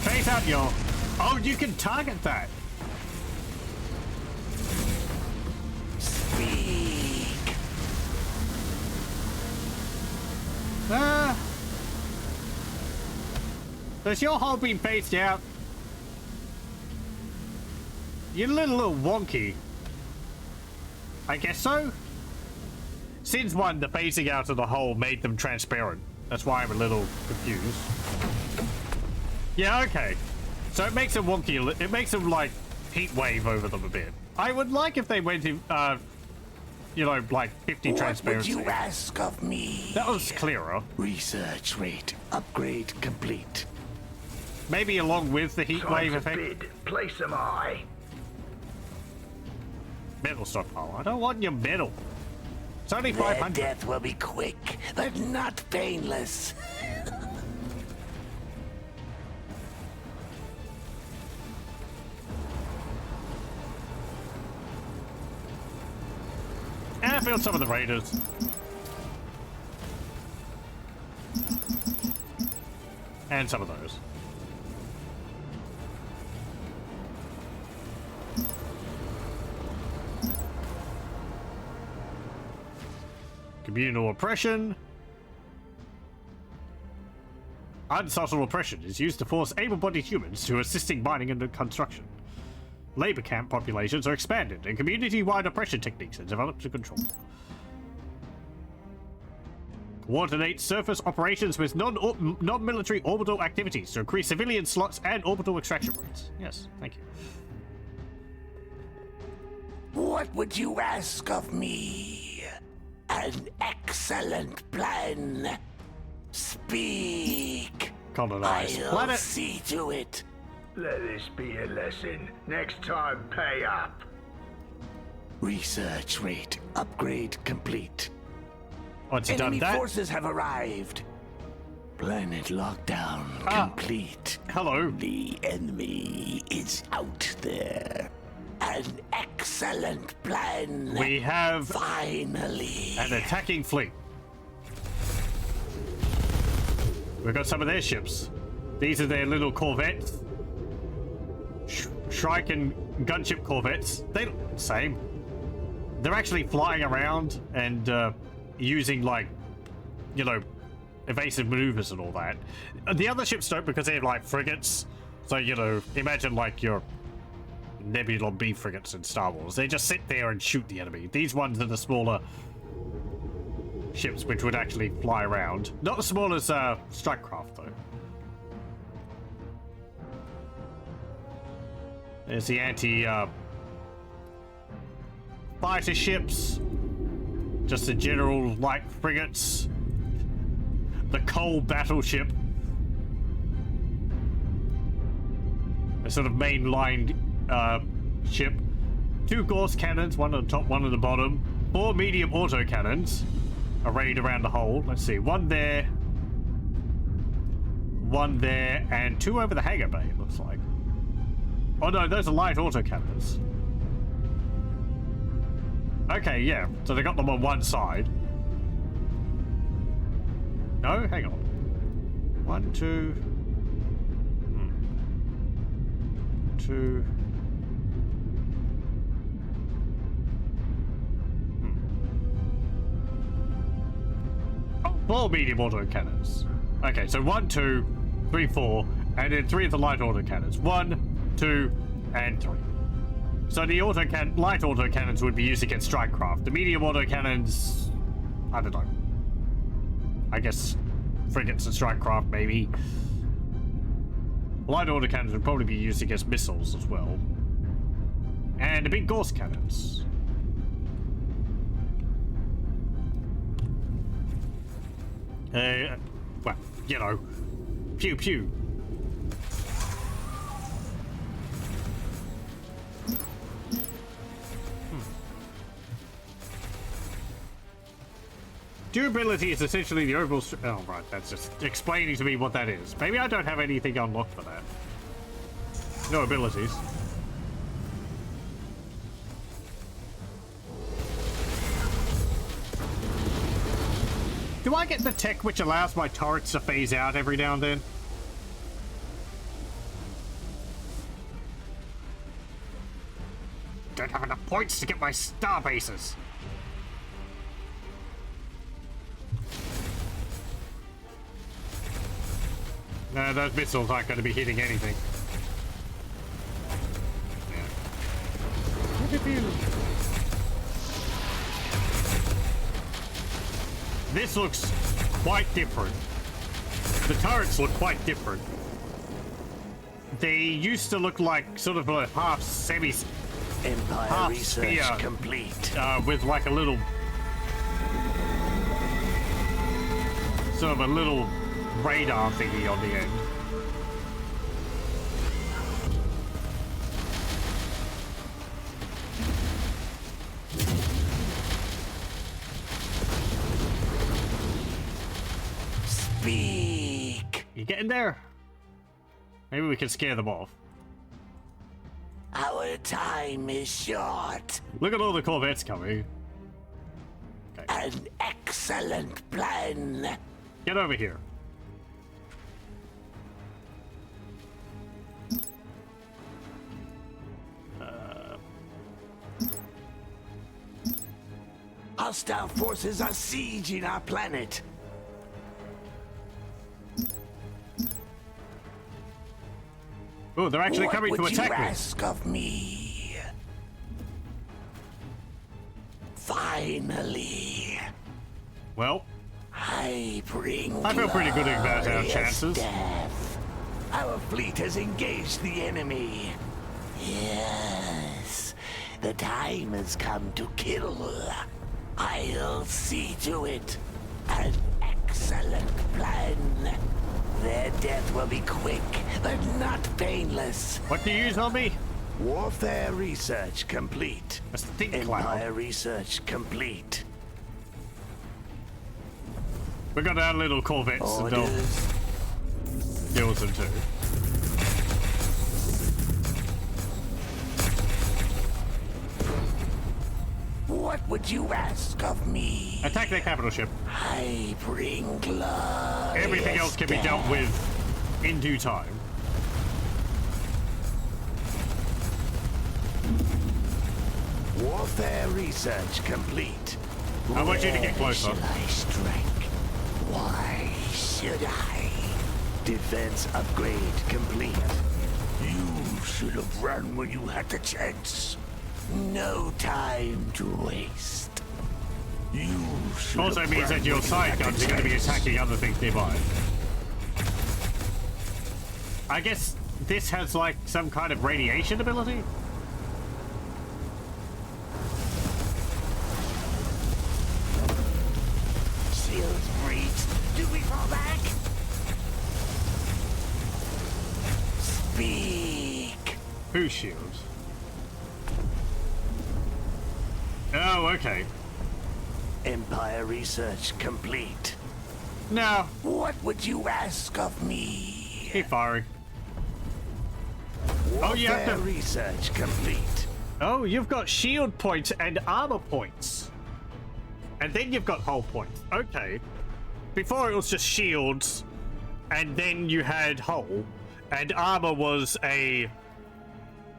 Face out, yo. Oh, you can target that. Speak. Has your hull been phased out? You're a little wonky. I guess so. Since one, the phasing out of the hull made them transparent. That's why I'm a little confused. Yeah, okay. So it makes them wonky. It makes them like heat wave over them a bit. I would like if they went in, you know, like 50 transparency. What would you ask of me? That was clearer. Research rate upgrade complete. Maybe along with the heat Time wave to effect. bid. Place am I. Metal stockpile. I don't want your metal. It's only Their 500. death will be quick, but not painless. And I built some of the raiders. And some of those. Communal oppression. Unsubtle oppression is used to force able-bodied humans to assisting mining and construction. Labor camp populations are expanded, and community-wide oppression techniques are developed to control. Coordinate surface operations with non-military orbital activities to increase civilian slots and orbital extraction rates. Yes, thank you. What would you ask of me? An excellent plan. Speak. Colonize I'll planet. see to it. Let this be a lesson. Next time, pay up. Research rate upgrade complete. Once you've done Enemy that, forces have arrived. Planet lockdown complete. hello. The enemy is out there. An excellent plan. We have Finally. an attacking fleet. We've got some of their ships. These are their little corvettes. Shrike and gunship corvettes. They look the same. They're actually flying around and using, like, you know, evasive maneuvers and all that. The other ships don't, because they're like frigates. So, you know, imagine like your Nebula B frigates in Star Wars. They just sit there and shoot the enemy. These ones are the smaller ships which would actually fly around. Not as small as Strikecraft, though. There's the fighter ships. Just the general light frigates. The coal battleship. A sort of mainline ship. 2 Gauss cannons, one on the top, one on the bottom. 4 medium auto cannons arrayed around the hull. Let's see, 1 there. 1 there, and 2 over the hangar bay, it looks like. Oh no, those are light autocannons. Okay, yeah. So they got them on one side. No, hang on. 1, 2. 2. Oh, 4 medium autocannons. Okay, so 1, 2, 3, 4, and then 3 of the light autocannons. 1, 2, and 3. So the light autocannons would be used against Strikecraft. The medium autocannons, I don't know. I guess frigates and Strikecraft, maybe. Light autocannons would probably be used against missiles as well. And the big Gauss cannons. Well, you know, pew pew. Durability is essentially the overall... Oh, right, that's just explaining to me what that is. Maybe I don't have anything unlocked for that. No abilities. Do I get the tech which allows my turrets to phase out every now and then? Don't have enough points to get my star bases. No, those missiles aren't going to be hitting anything. Yeah. This looks quite different. The turrets look quite different. They used to look like sort of a half Empire half research sphere, complete. with like a little, sort of a little radar thingy on the end. Speak. You getting there? Maybe we can scare them off. Our time is short. Look at all the corvettes coming. Okay. An excellent plan. Get over here. Hostile forces are sieging our planet. Oh, they're actually What coming to would you attack me. ask of me? Finally, Well, I bring. I feel pretty good about our glorious chances. Death. Our fleet has engaged the enemy. Yes, the time has come to kill. I'll see to it. An excellent plan. Their death will be quick, but not painless. what do you use on me? Warfare research complete. A stink Empire cloud. research complete. We got our little corvettes and they'll Orders. deal with them too. What would you ask of me? Attack their capital ship. I bring glorious Everything else can be dealt with in due time. Warfare research complete. I want you to get Where closer. Should I strike? Why should I? Defense upgrade complete. You should have run when you had the chance. No time to waste. You should Also have means run that your when you side had the guns are going to be chance. attacking other things nearby. I guess this has like some kind of radiation ability? Shields breach. Do we fall back? Speak. Who shields? Oh, okay. Empire research complete. No, What would you ask of me? keep firing. Oh, you have to- Warfare research complete. Oh, you've got shield points and armor points. And then you've got hull points. Okay. Before it was just shields, and then you had hull, and armor was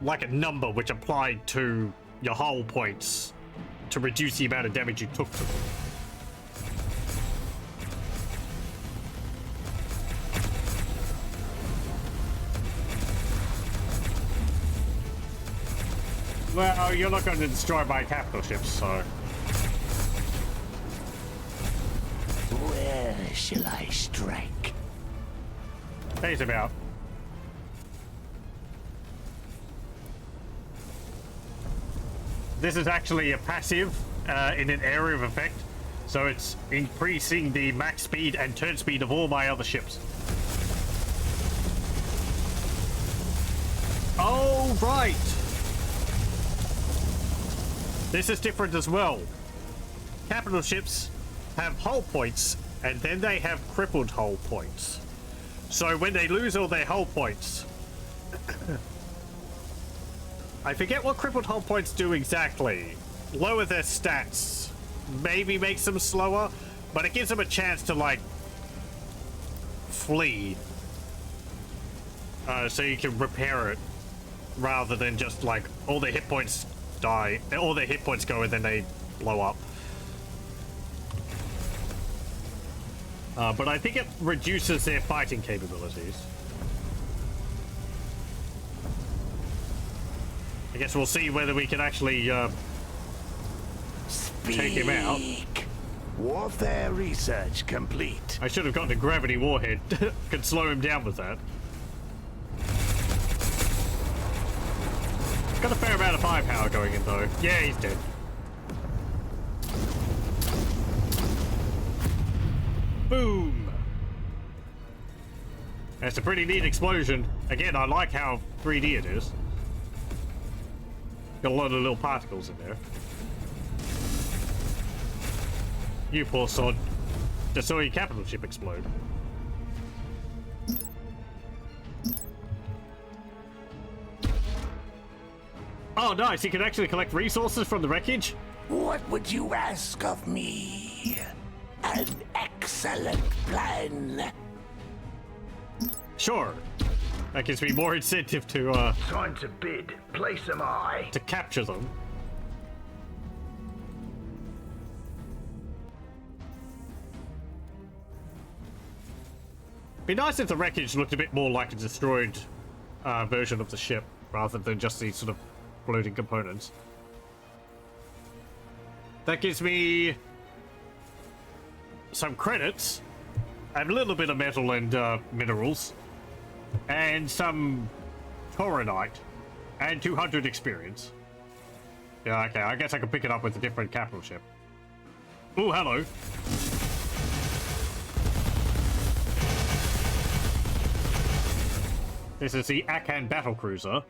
like a number which applied to your hull points to reduce the amount of damage you took to them. Well, you're not going to destroy my capital ships, so... Where shall I strike? Pays about. This is actually a passive in an area of effect, so it's increasing the max speed and turn speed of all my other ships. Oh, right! This is different as well. Capital ships have hull points, and then they have crippled hull points. So when they lose all their hull points... I forget what crippled hull points do exactly. Lower their stats. Maybe makes them slower, but it gives them a chance to, like, flee. So you can repair it, rather than just, like, all their hit points die. All their hit points go and then they blow up. But I think it reduces their fighting capabilities. I guess we'll see whether we can actually take him out. Warfare research complete. I should have gotten a gravity warhead. Could slow him down with that. Got a fair amount of firepower going in though. Yeah, he's dead. Boom! That's a pretty neat explosion. Again, I like how 3D it is. Got a lot of little particles in there. You poor sod. Just saw your capital ship explode. Oh, nice. You can actually collect resources from the wreckage? What would you ask of me? An excellent plan. Sure. That gives me more incentive to Time to bid. Place am I. capture them. Be nice if the wreckage looked a bit more like a destroyed version of the ship, rather than just these sort of floating components. That gives me some credits, a little bit of metal and minerals, and some tauronite, and 200 experience. Yeah, okay, I guess I can pick it up with a different capital ship. Ooh, hello. This is the Akan battlecruiser.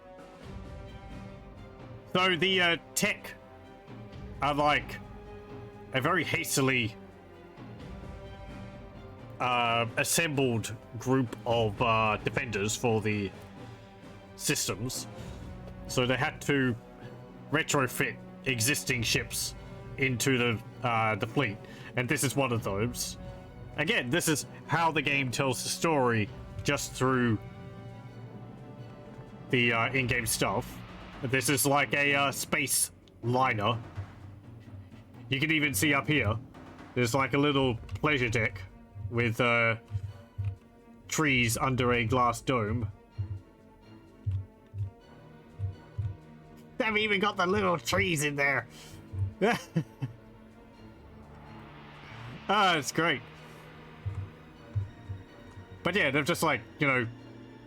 So the tech are like a very hastily assembled group of defenders for the systems. So they had to retrofit existing ships into the fleet, and this is one of those. Again, this is how the game tells the story, just through the in-game stuff. This is like a space liner. You can even see up here, there's like a little pleasure deck with trees under a glass dome. They've even got the little trees in there. Ah, it's great. But yeah, they've just like, you know,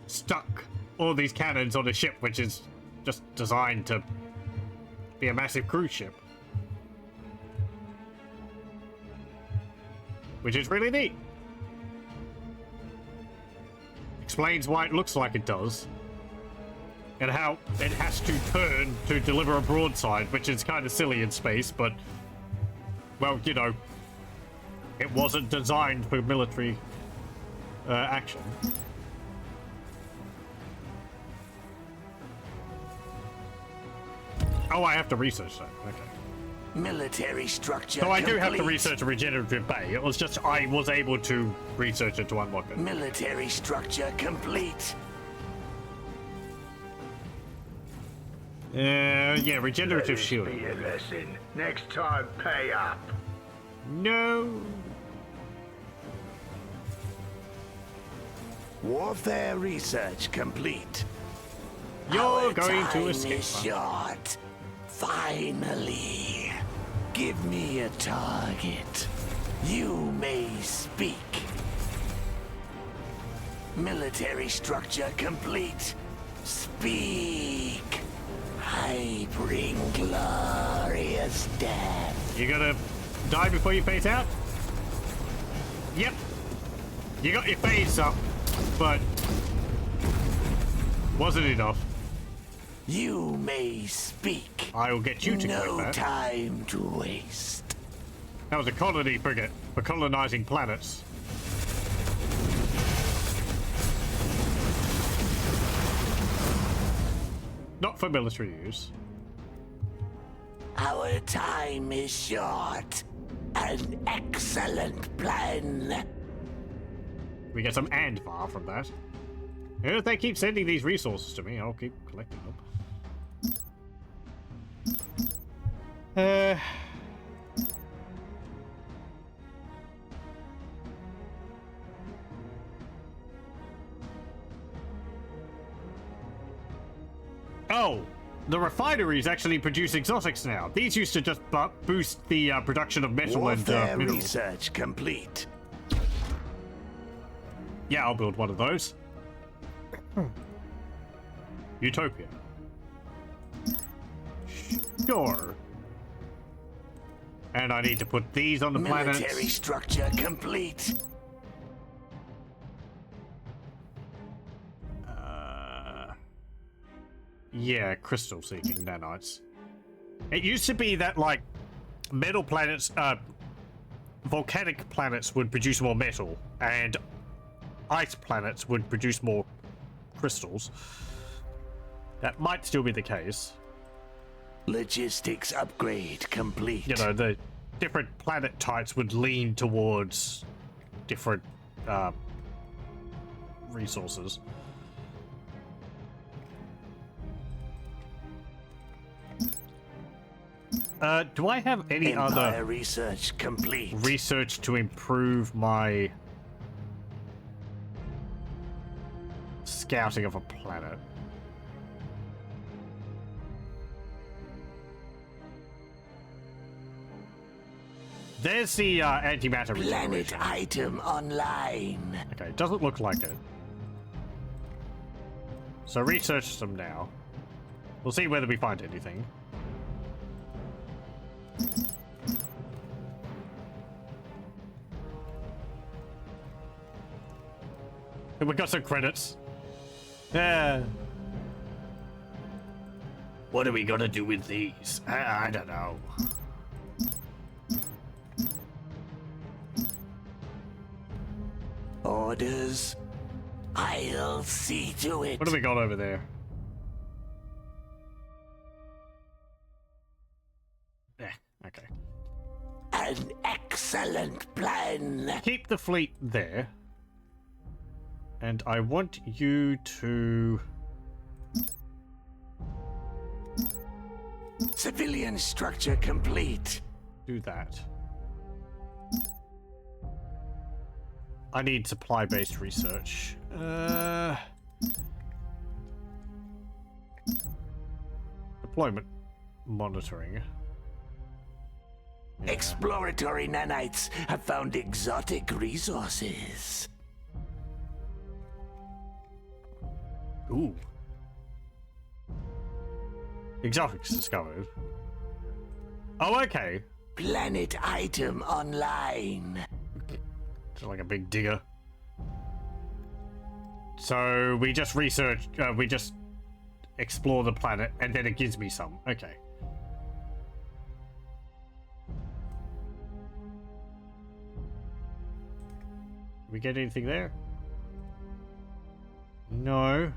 stuck all these cannons on a ship which is just designed to be a massive cruise ship. Which is really neat. Explains why it looks like it does. And how it has to turn to deliver a broadside, which is kind of silly in space, but, well, you know, it wasn't designed for military action. Oh, I have to research that. Okay. Military structure. So I do have to complete. research a regenerative bay. It was just I was able to research it to unlock it. Military structure complete. Yeah, regenerative Let this shield. be a lesson. Next time, pay up. No. Warfare research complete. You're Our going to time escape. is short. Finally, give me a target. You may speak. Military structure complete. Speak. I bring glorious death. You gonna die before you phase out? Yep. You got your phase up, but wasn't enough. You may speak. I will get you to No collect that. time to waste. That was a colony frigate for colonizing planets. Not for military use. Our time is short. An excellent plan. We get some Andvar from that. And if they keep sending these resources to me, I'll keep collecting them. Oh, the refineries actually produce exotics now. These used to just boost the production of metal Warfare and minerals. research complete. Yeah, I'll build one of those. Utopia. Sure. And I need to put these on the Military planets. structure complete. Yeah, crystal seeking nanites. It used to be that, like, metal planets, volcanic planets would produce more metal, and ice planets would produce more crystals. That might still be the case. Logistics upgrade complete. You know, the different planet types would lean towards different resources. Do I have any Empire other research complete. research to improve my scouting of a planet? There's the antimatter Planet regeneration. item online. Okay, it doesn't look like it. So research them now. We'll see whether we find anything. We got some credits. Yeah. What are we gonna do with these? I don't know. Orders. I'll see to it. What do we got over there? Yeah, okay. An excellent plan. Keep the fleet there. And I want you to... Civilian structure complete. do that. I need supply-based research. Deployment monitoring. Yeah. Exploratory nanites have found exotic resources. Ooh. Exotics discovered. Oh, okay. Planet item online. It's like a big digger. So we just research, we just explore the planet, and then it gives me some. Okay. We get anything there? No.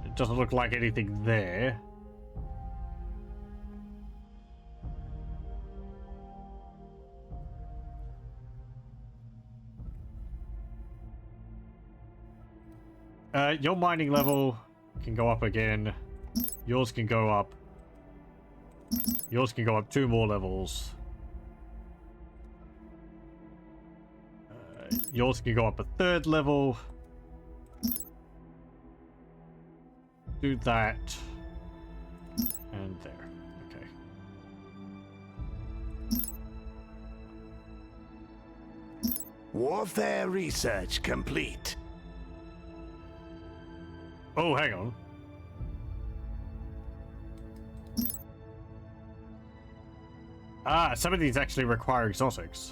It doesn't look like anything there. Your mining level can go up again. Yours can go up. Yours can go up 2 more levels. Yours can go up a 3rd level. Do that. And there. Okay. Warfare research complete. Oh, hang on. Ah, some of these actually require exotics.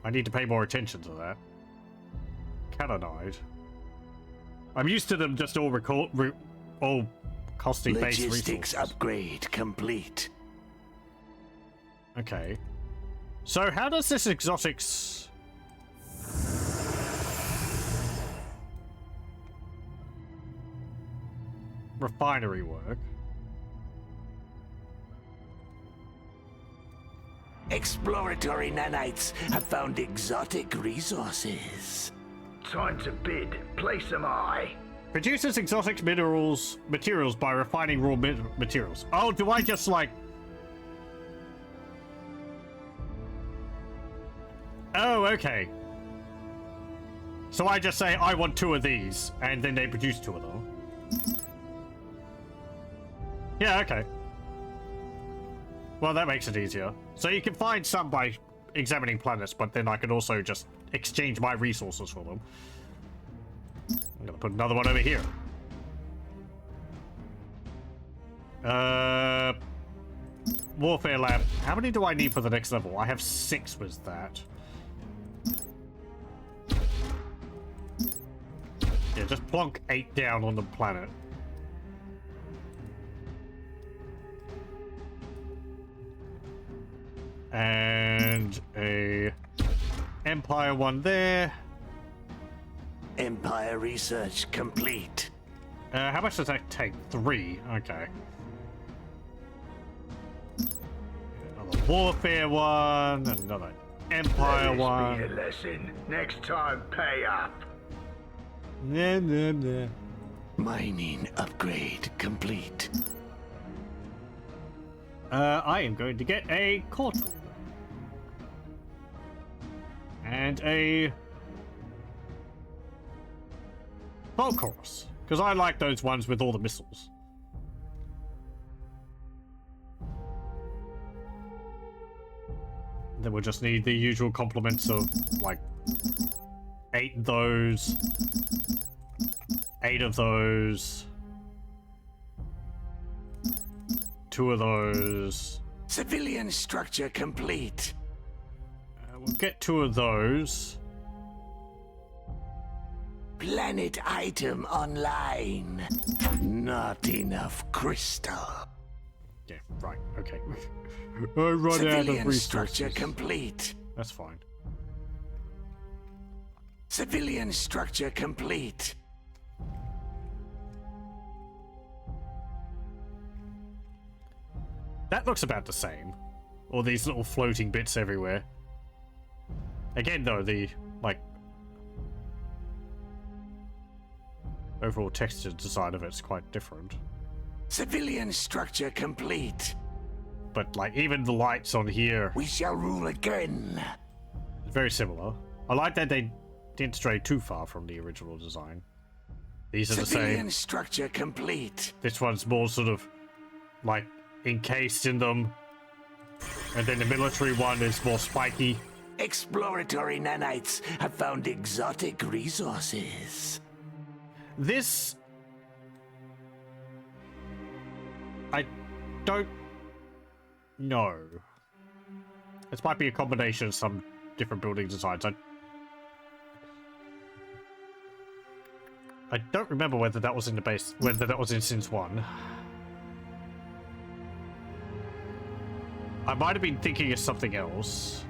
I need to pay more attention to that. Canonide. I'm used to them just all costing base Logistics resources. upgrade complete. Okay. So how does this exotics... refinery work? Exploratory nanites have found exotic resources. Time to bid. Place am I. Produces exotic materials by refining raw materials. Oh, do I just like... Oh, okay. So I just say, I want 2 of these, and then they produce 2 of them. Yeah, okay. Well, that makes it easier. So you can find some by examining planets, but then I can also just exchange my resources for them. I'm gonna put another one over here. Warfare lab. How many do I need for the next level? I have 6 with that. Yeah, just plonk 8 down on the planet. And a Empire one there. Empire research complete. How much does that take? 3. Okay. Another warfare one. Another Empire Let one. this be a lesson. Next time, pay up. Nah, nah, nah. Mining upgrade complete. I am going to get a core tool. And a Volcourse, because I like those ones with all the missiles. Then we'll just need the usual complements of like 8 of those, 8 of those, 2 of those. Civilian structure complete. We'll get 2 of those. Planet item online. Not enough crystal. Yeah, right, okay. I run out of Civilian resources. structure complete. That's fine. Civilian structure complete. That looks about the same. All these little floating bits everywhere. Again, though, the, like, overall texture design of it's quite different. Civilian structure complete. But, like, even the lights on here, We shall rule again. very similar. I like that they didn't stray too far from the original design. These are the Civilian same. structure complete. This one's more sort of, like, encased in them. And then the military one is more spiky. Exploratory nanites have found exotic resources. This... I don't know. This might be a combination of some different building designs. I don't remember whether that was in the base, whether that was in Sins 1. I might have been thinking of something else.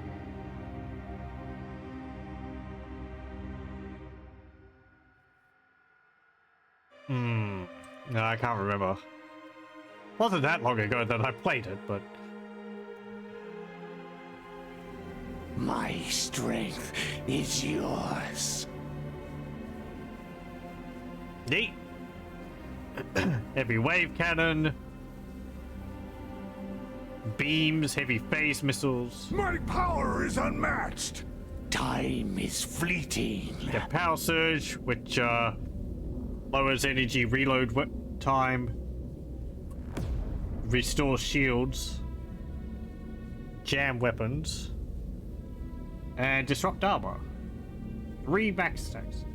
No, I can't remember. Wasn't that long ago that I played it, but... My strength is yours. Neat. Heavy wave cannon. Beams, heavy phase missiles. My power is unmatched. Time is fleeting. The power surge, which lowers energy reload time. Restores shields. Jam weapons. And disrupt armor. 3 max stacks.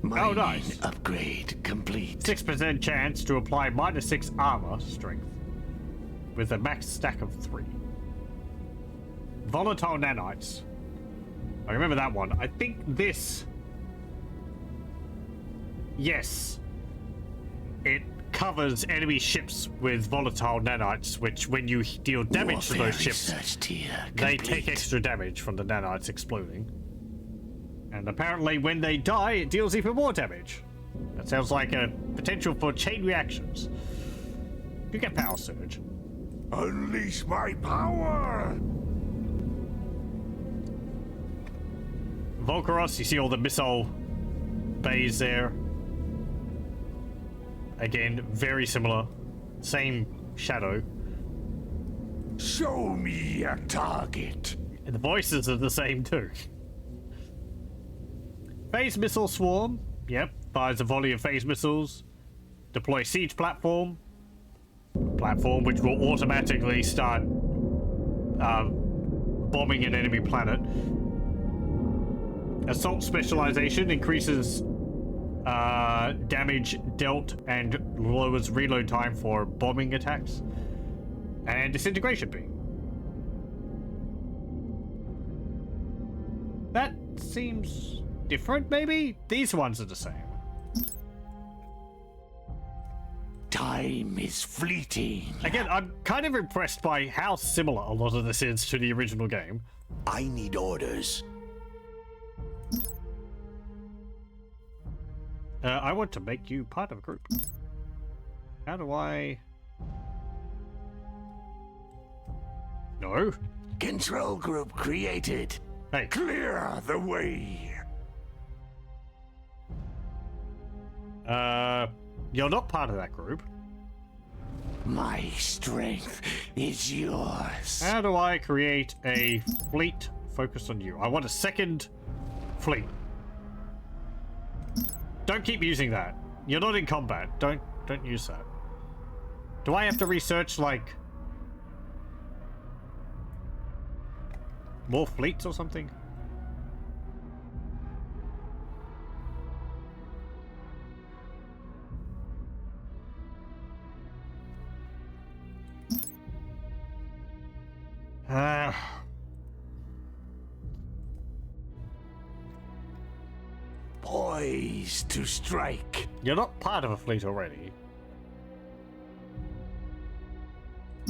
Mining nice. upgrade complete. 6% chance to apply -6 armor strength with a max stack of 3. Volatile nanites. I remember that one. I think this... Yes. It covers enemy ships with volatile nanites, which when you deal damage to Warfare those ships, research tier they complete. take extra damage from the nanites exploding. And apparently when they die, it deals even more damage. That sounds like a potential for chain reactions. You get power surge. Unleash my power. Volcaros, you see all the missile bays there. Again, very similar. Same shadow. Show me a target. And the voices are the same too. Phase missile swarm. Yep, fires a volley of phase missiles. Deploy siege platform. Platform which will automatically start bombing an enemy planet. Assault specialization increases damage dealt and lowers reload time for bombing attacks. And disintegration beam. That seems different, maybe? These ones are the same. Time is fleeting. Again, I'm kind of impressed by how similar a lot of this is to the original game. I need orders. I want to make you part of a group. How do I... No? Control group created. Hey, Clear the way. you're not part of that group. My strength is yours. How do I create a fleet focused on you? I want a second fleet. Don't keep using that. You're not in combat. Don't use that. Do I have to research, like, more fleets or something? Poised to strike. You're not part of a fleet already.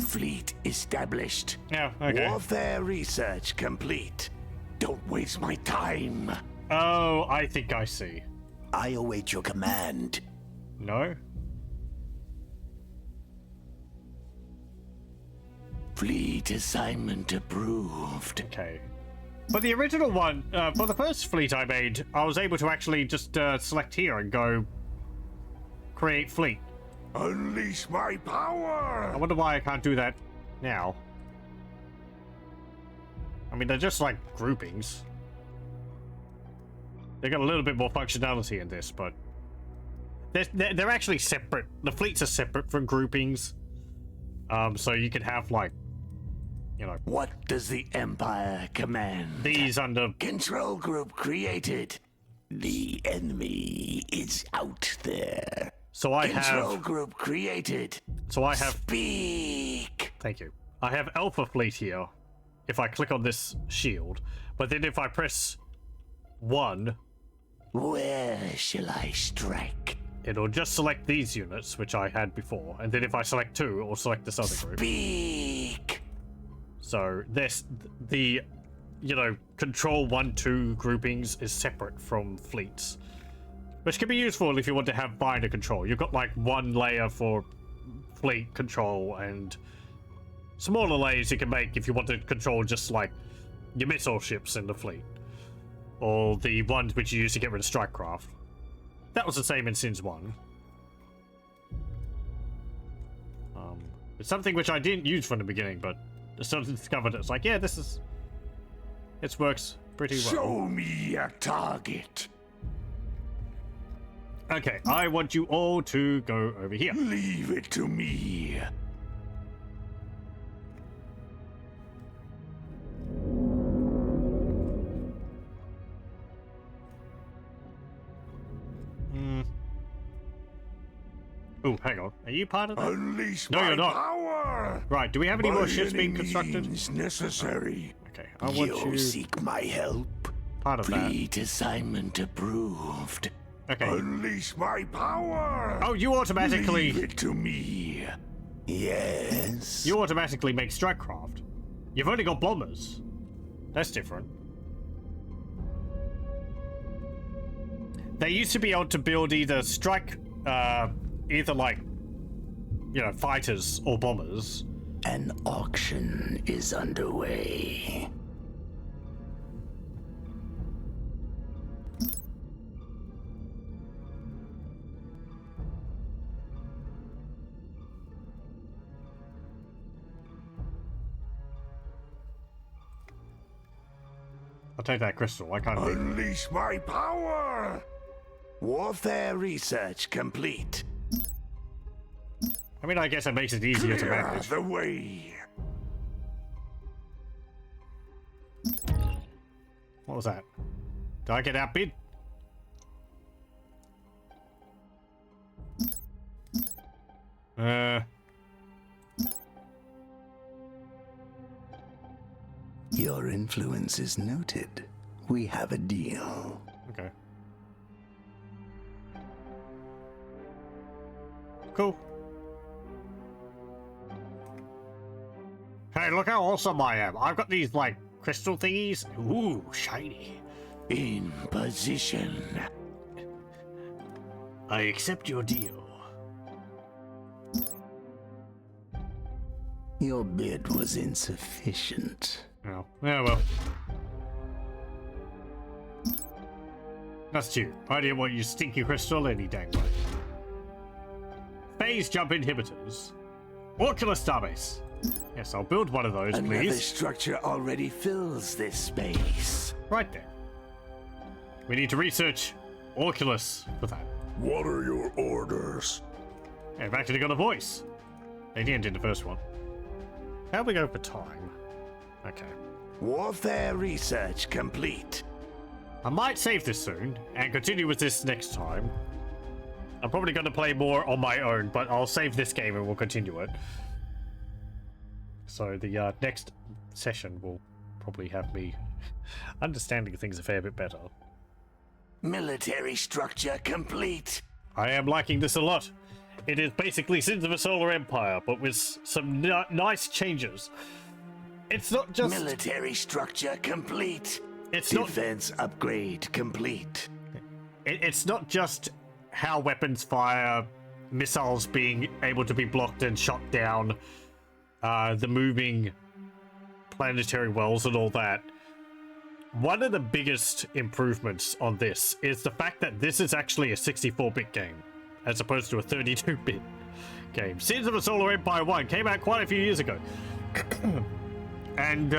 Fleet established. Yeah, okay. Warfare research complete. Don't waste my time. Oh, I think I see. I await your command. No? Fleet assignment approved. Okay. But the original one, for the first fleet I made, I was able to actually just select here and go create fleet. Unleash my power! I wonder why I can't do that now. I mean, they're just like groupings. They got a little bit more functionality in this, but they're actually separate. The fleets are separate from groupings. So you can have like, you know, What does the Empire command? these under. Control group created. The enemy is out there. So I Control have. group created. So I have. Speak. Thank you. I have Alpha Fleet here. If I click on this shield, but then if I press 1, Where shall I strike? it'll just select these units, which I had before, and then if I select 2, it'll select this other group. Speak. So the control 1-2 groupings is separate from fleets, which can be useful if you want to have binder control. You've got like one layer for fleet control and smaller layers you can make if you want to control just like your missile ships in the fleet, or the ones which you use to get rid of strike craft. That was the same in Sins 1. It's something which I didn't use from the beginning, but I sort of discovered it's like, yeah, it works pretty well. Show me a target. Okay, I want you all to go over here. Leave it to me. Ooh, hang on. Are you part of that? Unleash No, my you're not. power. Right, do we have any more By ships being any constructed? means necessary. Okay, I want You you seek my help. part of that. Fleet assignment approved. Okay. Unleash my power. Oh, you Leave automatically it to me. Yes. you automatically make strike craft. You've only got bombers. That's different. They used to be able to build either either like, fighters or bombers. An auction is underway. I'll take that crystal. I can't read. Unleash my power. Warfare research complete. I mean, I guess it makes it easier to Clear manage. the way. What was that? Did I get outbid? Your influence is noted. We have a deal. Okay. Cool. Hey, look how awesome I am. I've got these, like, crystal thingies. Ooh, shiny. In position. I accept your deal. Your bid was insufficient. Oh, yeah, well. That's you. I didn't want you stinky crystal any dang way. Phase jump inhibitors. Oculus Starbase. Yes, I'll build one of those, Another please. structure already fills this space. Right there. We need to research Oculus for that. What are your orders? I've actually got a voice. They didn't in the first one. How we go for time? Okay. Warfare research complete. I might save this soon and continue with this next time. I'm probably going to play more on my own, but I'll save this game and we'll continue it. So the next session will probably have me understanding things a fair bit better. Military structure complete. I am liking this a lot. It is basically Sins of a Solar Empire, but with some nice changes. It's not just... Military structure complete. It's not... Defense upgrade complete. It's not just how weapons fire, missiles being able to be blocked and shot down, the moving planetary wells and all that. One of the biggest improvements on this is the fact that this is actually a 64-bit game, as opposed to a 32-bit game. Sins of a Solar Empire 1 came out quite a few years ago. And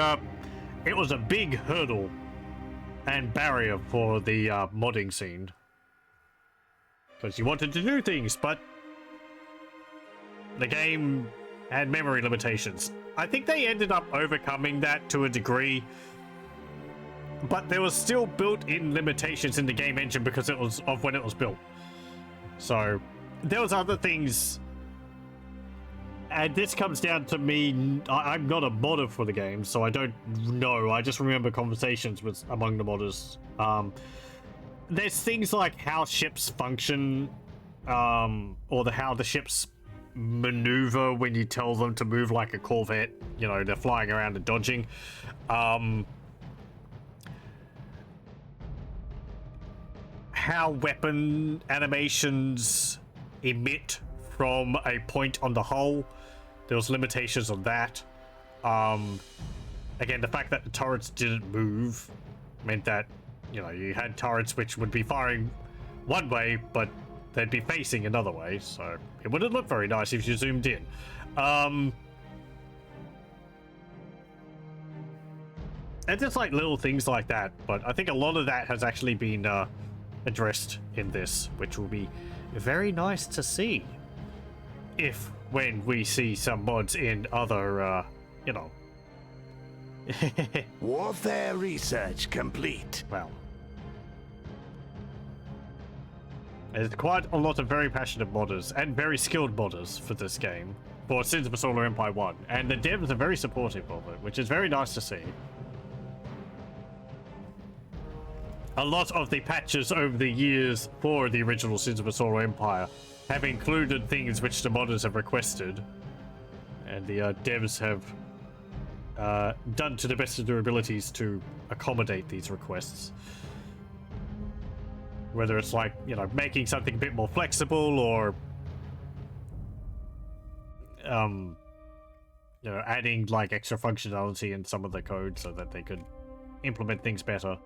it was a big hurdle and barrier for the modding scene. Because you wanted to do things, but the game had memory limitations. I think they ended up overcoming that to a degree, but there was still built-in limitations in the game engine because it was of when it was built. So there was other things, and this comes down to me. I'm not a modder for the game, so I don't know. I just remember conversations with among the modders. There's things like how ships function, or how the ships maneuver when you tell them to move like a Corvette. You know, they're flying around and dodging. How weapon animations emit from a point on the hull. There was limitations on that. Again, the fact that the turrets didn't move meant that, you know, you had turrets which would be firing one way, but they'd be facing another way, so it wouldn't look very nice if you zoomed in. And just like little things like that, but I think a lot of that has actually been addressed in this, which will be very nice to see when we see some mods in other, you know. Warfare research complete. Well, there's quite a lot of very passionate modders and very skilled modders for this game, for Sins of a Solar Empire 1, and the devs are very supportive of it, which is very nice to see. A lot of the patches over the years for the original Sins of a Solar Empire have included things which the modders have requested, and the devs have done to the best of their abilities to accommodate these requests. Whether it's like, you know, making something a bit more flexible, or you know, adding like extra functionality in some of the code so that they could implement things better.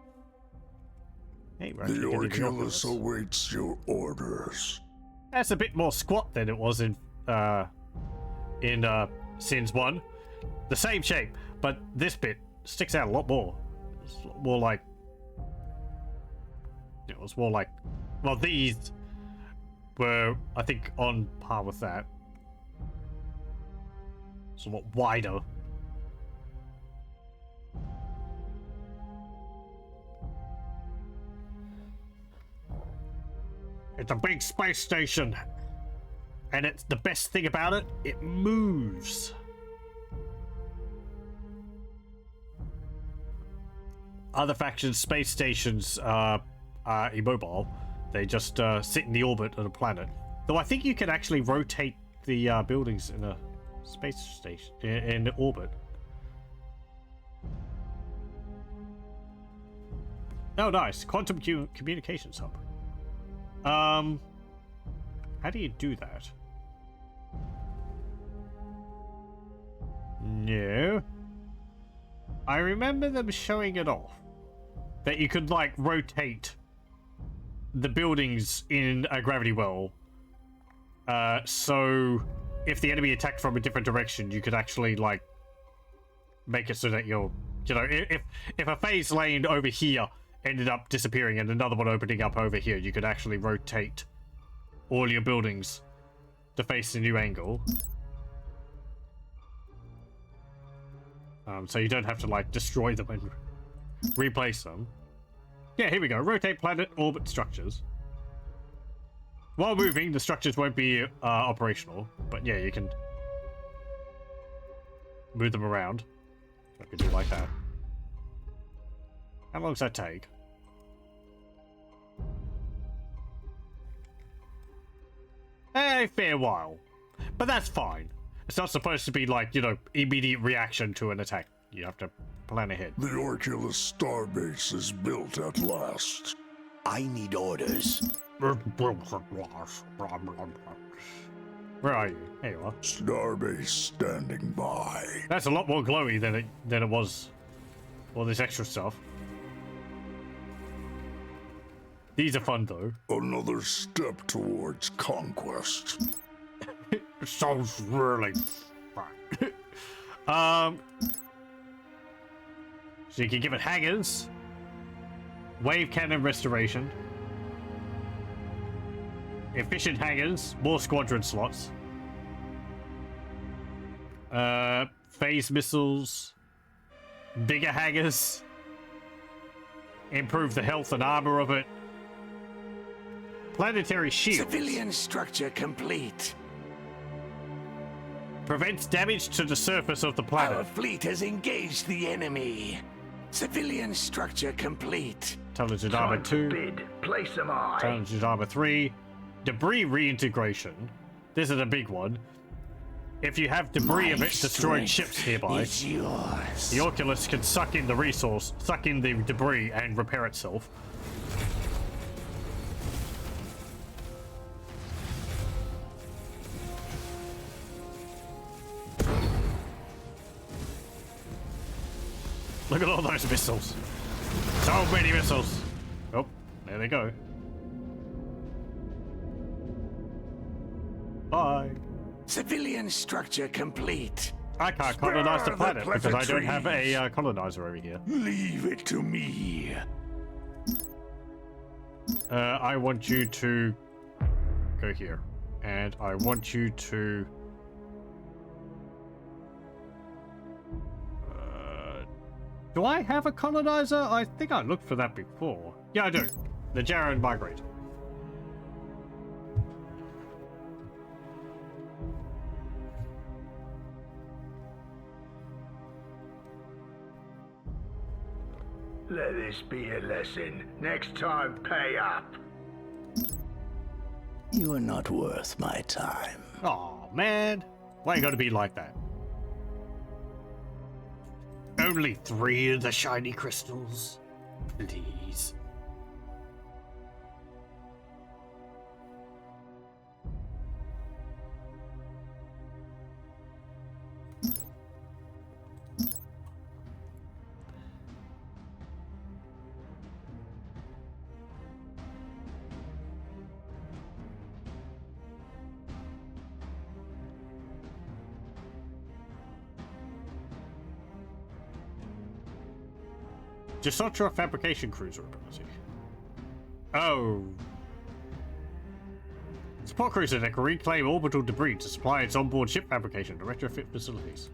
Hey, we're The actually getting Oculus awaits your orders. That's a bit more squat than it was in Sins 1. The same shape, but this bit sticks out a lot more. It's more like, it was more like, well, these were, I think, on par with that. It's a lot wider. It's a big space station, and it's the best thing about it, it moves. Other factions' space stations are immobile. They just sit in the orbit of the planet. Though I think you can actually rotate the buildings in a space station, in orbit. Oh, nice. Quantum communications hub. How do you do that? No. I remember them showing it off. That you could, like, rotate the buildings in a gravity well. So if the enemy attacked from a different direction, you could actually, like, make it so that you're, you know, if a phase lane over here ended up disappearing and another one opening up over here, you could actually rotate all your buildings to face a new angle. So you don't have to, like, destroy them and replace them. Yeah, here we go. Rotate planet orbit structures. While moving, the structures won't be operational, but yeah, you can move them around. I could do like that. How long does that take? A fair while. But that's fine. It's not supposed to be like, you know, immediate reaction to an attack. You have to plan ahead. The Oculus starbase is built at last. I need orders. Where are you? There you are. Starbase standing by. That's a lot more glowy than it was. All this extra stuff. These are fun though. Another step towards conquest. Sounds really fun. So you can give it hangers, wave cannon restoration, efficient hangers, more squadron slots, phase missiles, bigger hangers, improve the health and armor of it, planetary shields. Civilian structure complete. Prevents damage to the surface of the Our planet. fleet has engaged the enemy. Civilian structure complete. Intelligent armor Time to 2. bid. Place them I. Intelligent armor 3. Debris reintegration. This is a big one. If you have debris of it destroyed ships nearby, It's yours. the Oculus can suck in the resource, suck in the debris, and repair itself. Look at all those missiles. So many missiles. Oh, there they go. Bye. Civilian structure complete. I can't colonize the Spare the planet because I don't have a pleasantries. colonizer over here. Leave it to me. I want you to go here. And I want you to... do I have a colonizer? I think I looked for that before. Yeah, I do. The Jaren Migrate. Let this be a lesson. Next time, pay up. You are not worth my time. Oh man. Why you gotta be like that? Only 3 of the shiny crystals. Please. Desotra fabrication cruiser ability. Oh. Support cruiser that can reclaim orbital debris to supply its onboard ship fabrication to retrofit facilities.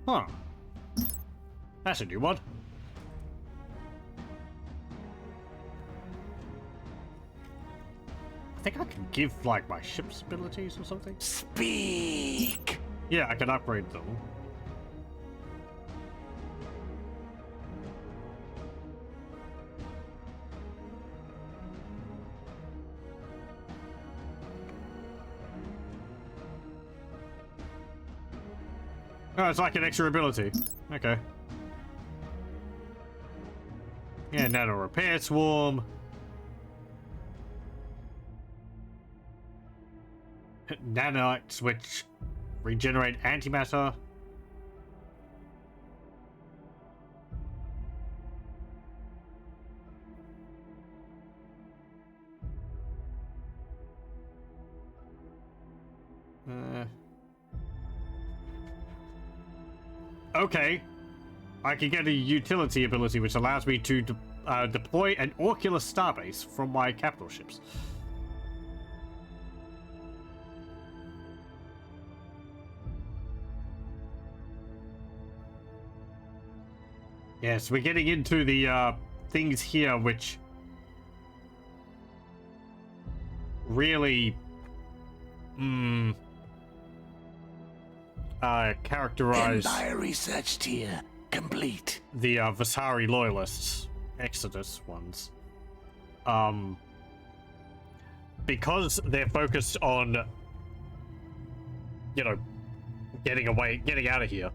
Huh. That's a new one. I think I can give, like, my ship's abilities or something. Speak. Yeah, I can upgrade them. Oh, it's like an extra ability. Okay. Yeah, nano repair swarm. Nanites which regenerate antimatter. Okay. I can get a utility ability which allows me to deploy an Oculus starbase from my capital ships. Yes, we're getting into the things here which really characterize Empire research tier complete. the Vasari loyalists, Exodus ones. Because they're focused on, you know, getting out of here,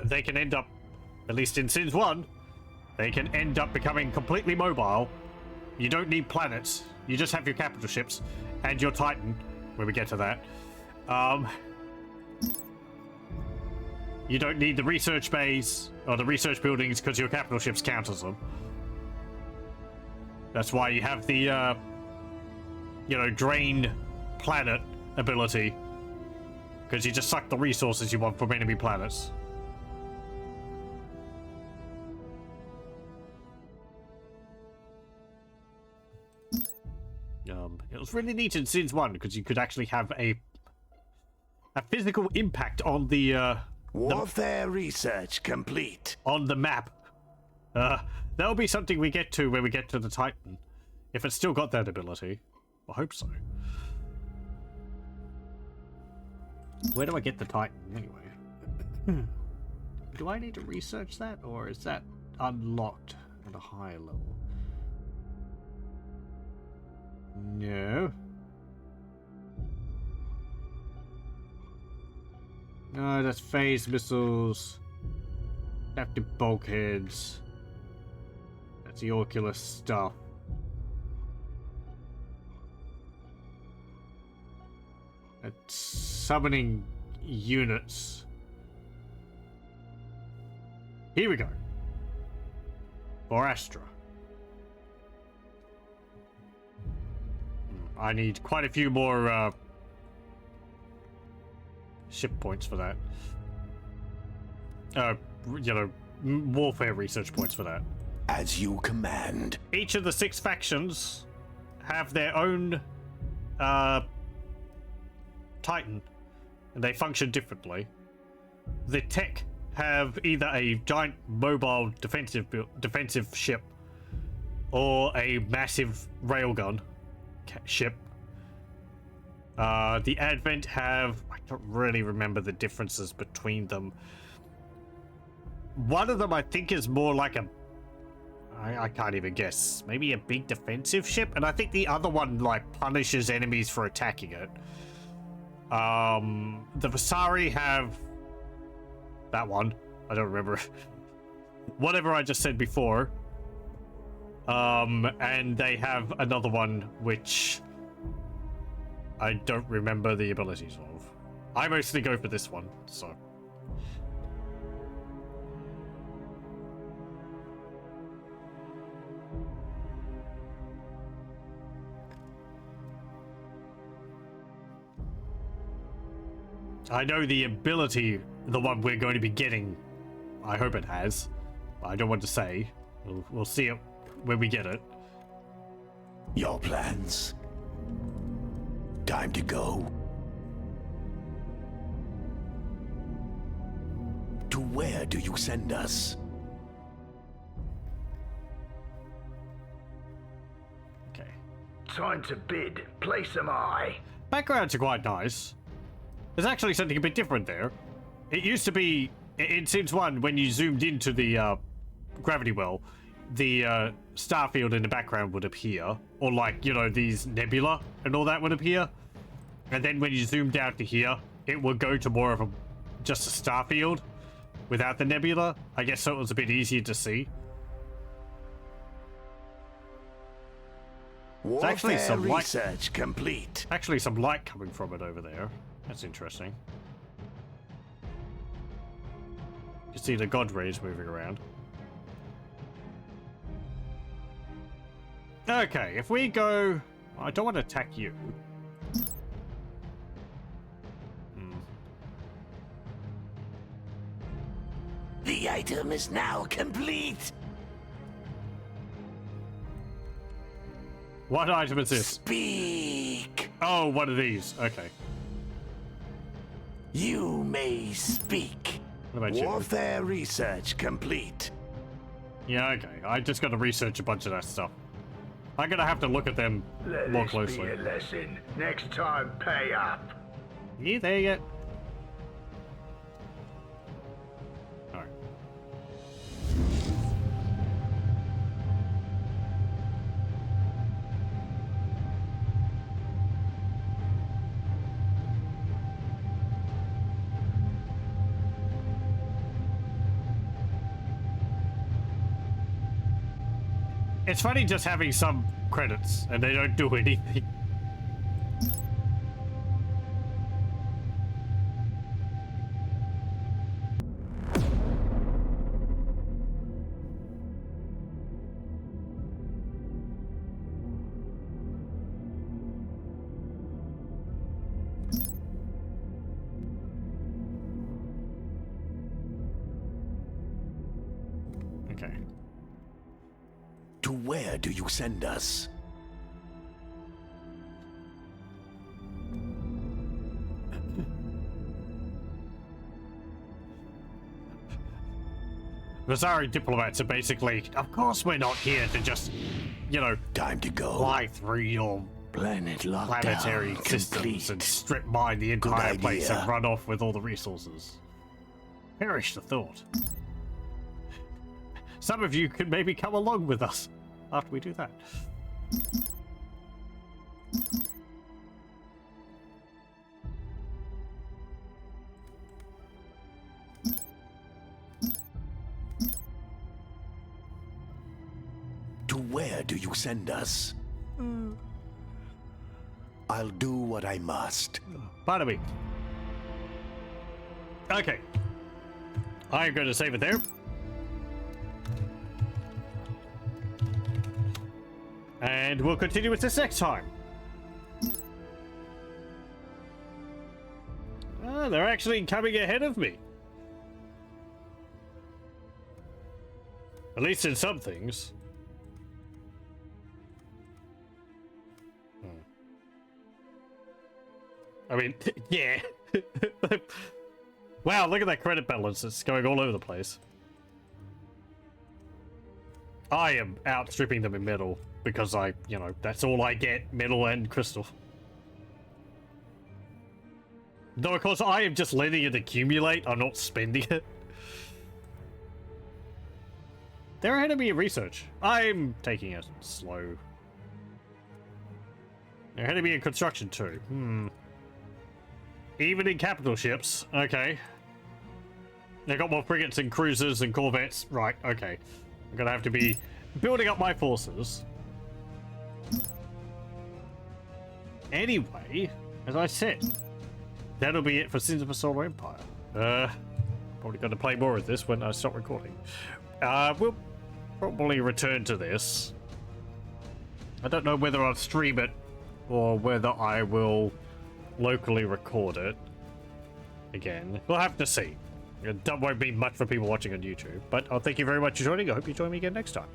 they can end up, at least in Sins 1, they can end up becoming completely mobile. You don't need planets, you just have your capital ships and your Titan, when we get to that. You don't need the research bays or the research buildings because your capital ships count as them. That's why you have the, drain planet ability. Because you just suck the resources you want from enemy planets. It was really neat in Sins 1 because you could actually have a physical impact on the Warfare research complete. on the map. That'll be something we get to when we get to the Titan. If it's still got that ability. I hope so. Where do I get the Titan anyway? Do I need to research that, or is that unlocked at a higher level? No. No, that's phase missiles. Captive bulkheads. That's the Oculus stuff. That's summoning units. Here we go. For Astra. I need quite a few more ship points for that. Warfare research points for that. As you command. Each of the 6 factions have their own Titan, and they function differently. The tech have either a giant mobile defensive ship or a massive railgun ship. The Advent have... I don't really remember the differences between them. One of them I think is more like a... I can't even guess. Maybe a big defensive ship? And I think the other one, like, punishes enemies for attacking it. The Vasari have... that one. I don't remember. Whatever I just said before. And they have another one which I don't remember the abilities of. I mostly go for this one, so. I know the ability, the one we're going to be getting, I hope it has. I don't want to say. We'll see it when we get it. Your plans. Time to go. To where do you send us? Okay. Time to bid. Place am I. Backgrounds are quite nice. There's actually something a bit different there. It used to be, in Sims 1, when you zoomed into the gravity well, the starfield in the background would appear. Or like, these nebula and all that would appear. And then when you zoomed out to here, it would go to more of just a starfield without the nebula. I guess so it was a bit easier to see. Warfare actually some light. research complete. Actually some light coming from it over there. That's interesting. You can see the god rays moving around. Okay, if we go... I don't want to attack you. The item is now complete. What item is this? Speak. Oh, one of these. Okay. You may speak. What about you? Warfare research complete. Yeah, okay. I just got to research a bunch of that stuff. I'm gonna have to look at them Let more this closely. be a lesson. Next time, pay up. Yeah, there you go. Alright. It's funny just having some credits and they don't do anything. where do you send us? Vasari diplomats are basically, of course we're not here to just, you know, Time to go. fly through your Planet lockdown. planetary systems Complete. and strip mine the entire place idea. and run off with all the resources. Perish the thought. Some of you could maybe come along with us after we do that. To where do you send us? I'll do what I must. Pardon me. Okay. I'm going to save it there. And we'll continue with this next time. Ah, they're actually coming ahead of me. At least in some things. I mean, yeah. Wow, look at that credit balance. It's going all over the place. I am outstripping them in metal because that's all I get, metal and crystal. Though, of course, I am just letting it accumulate. I'm not spending it. They're ahead of me in research. I'm taking it slow. They're ahead of me in construction, too. Even in capital ships. Okay. They've got more frigates and cruisers and corvettes. Right, okay. I'm gonna have to be building up my forces. Anyway, as I said, that'll be it for Sins of a Solar Empire. Probably gonna play more of this when I stop recording. We'll probably return to this. I don't know whether I'll stream it or whether I will locally record it again. We'll have to see. That won't be much for people watching on YouTube, but I'll thank you very much for joining. I hope you join me again next time.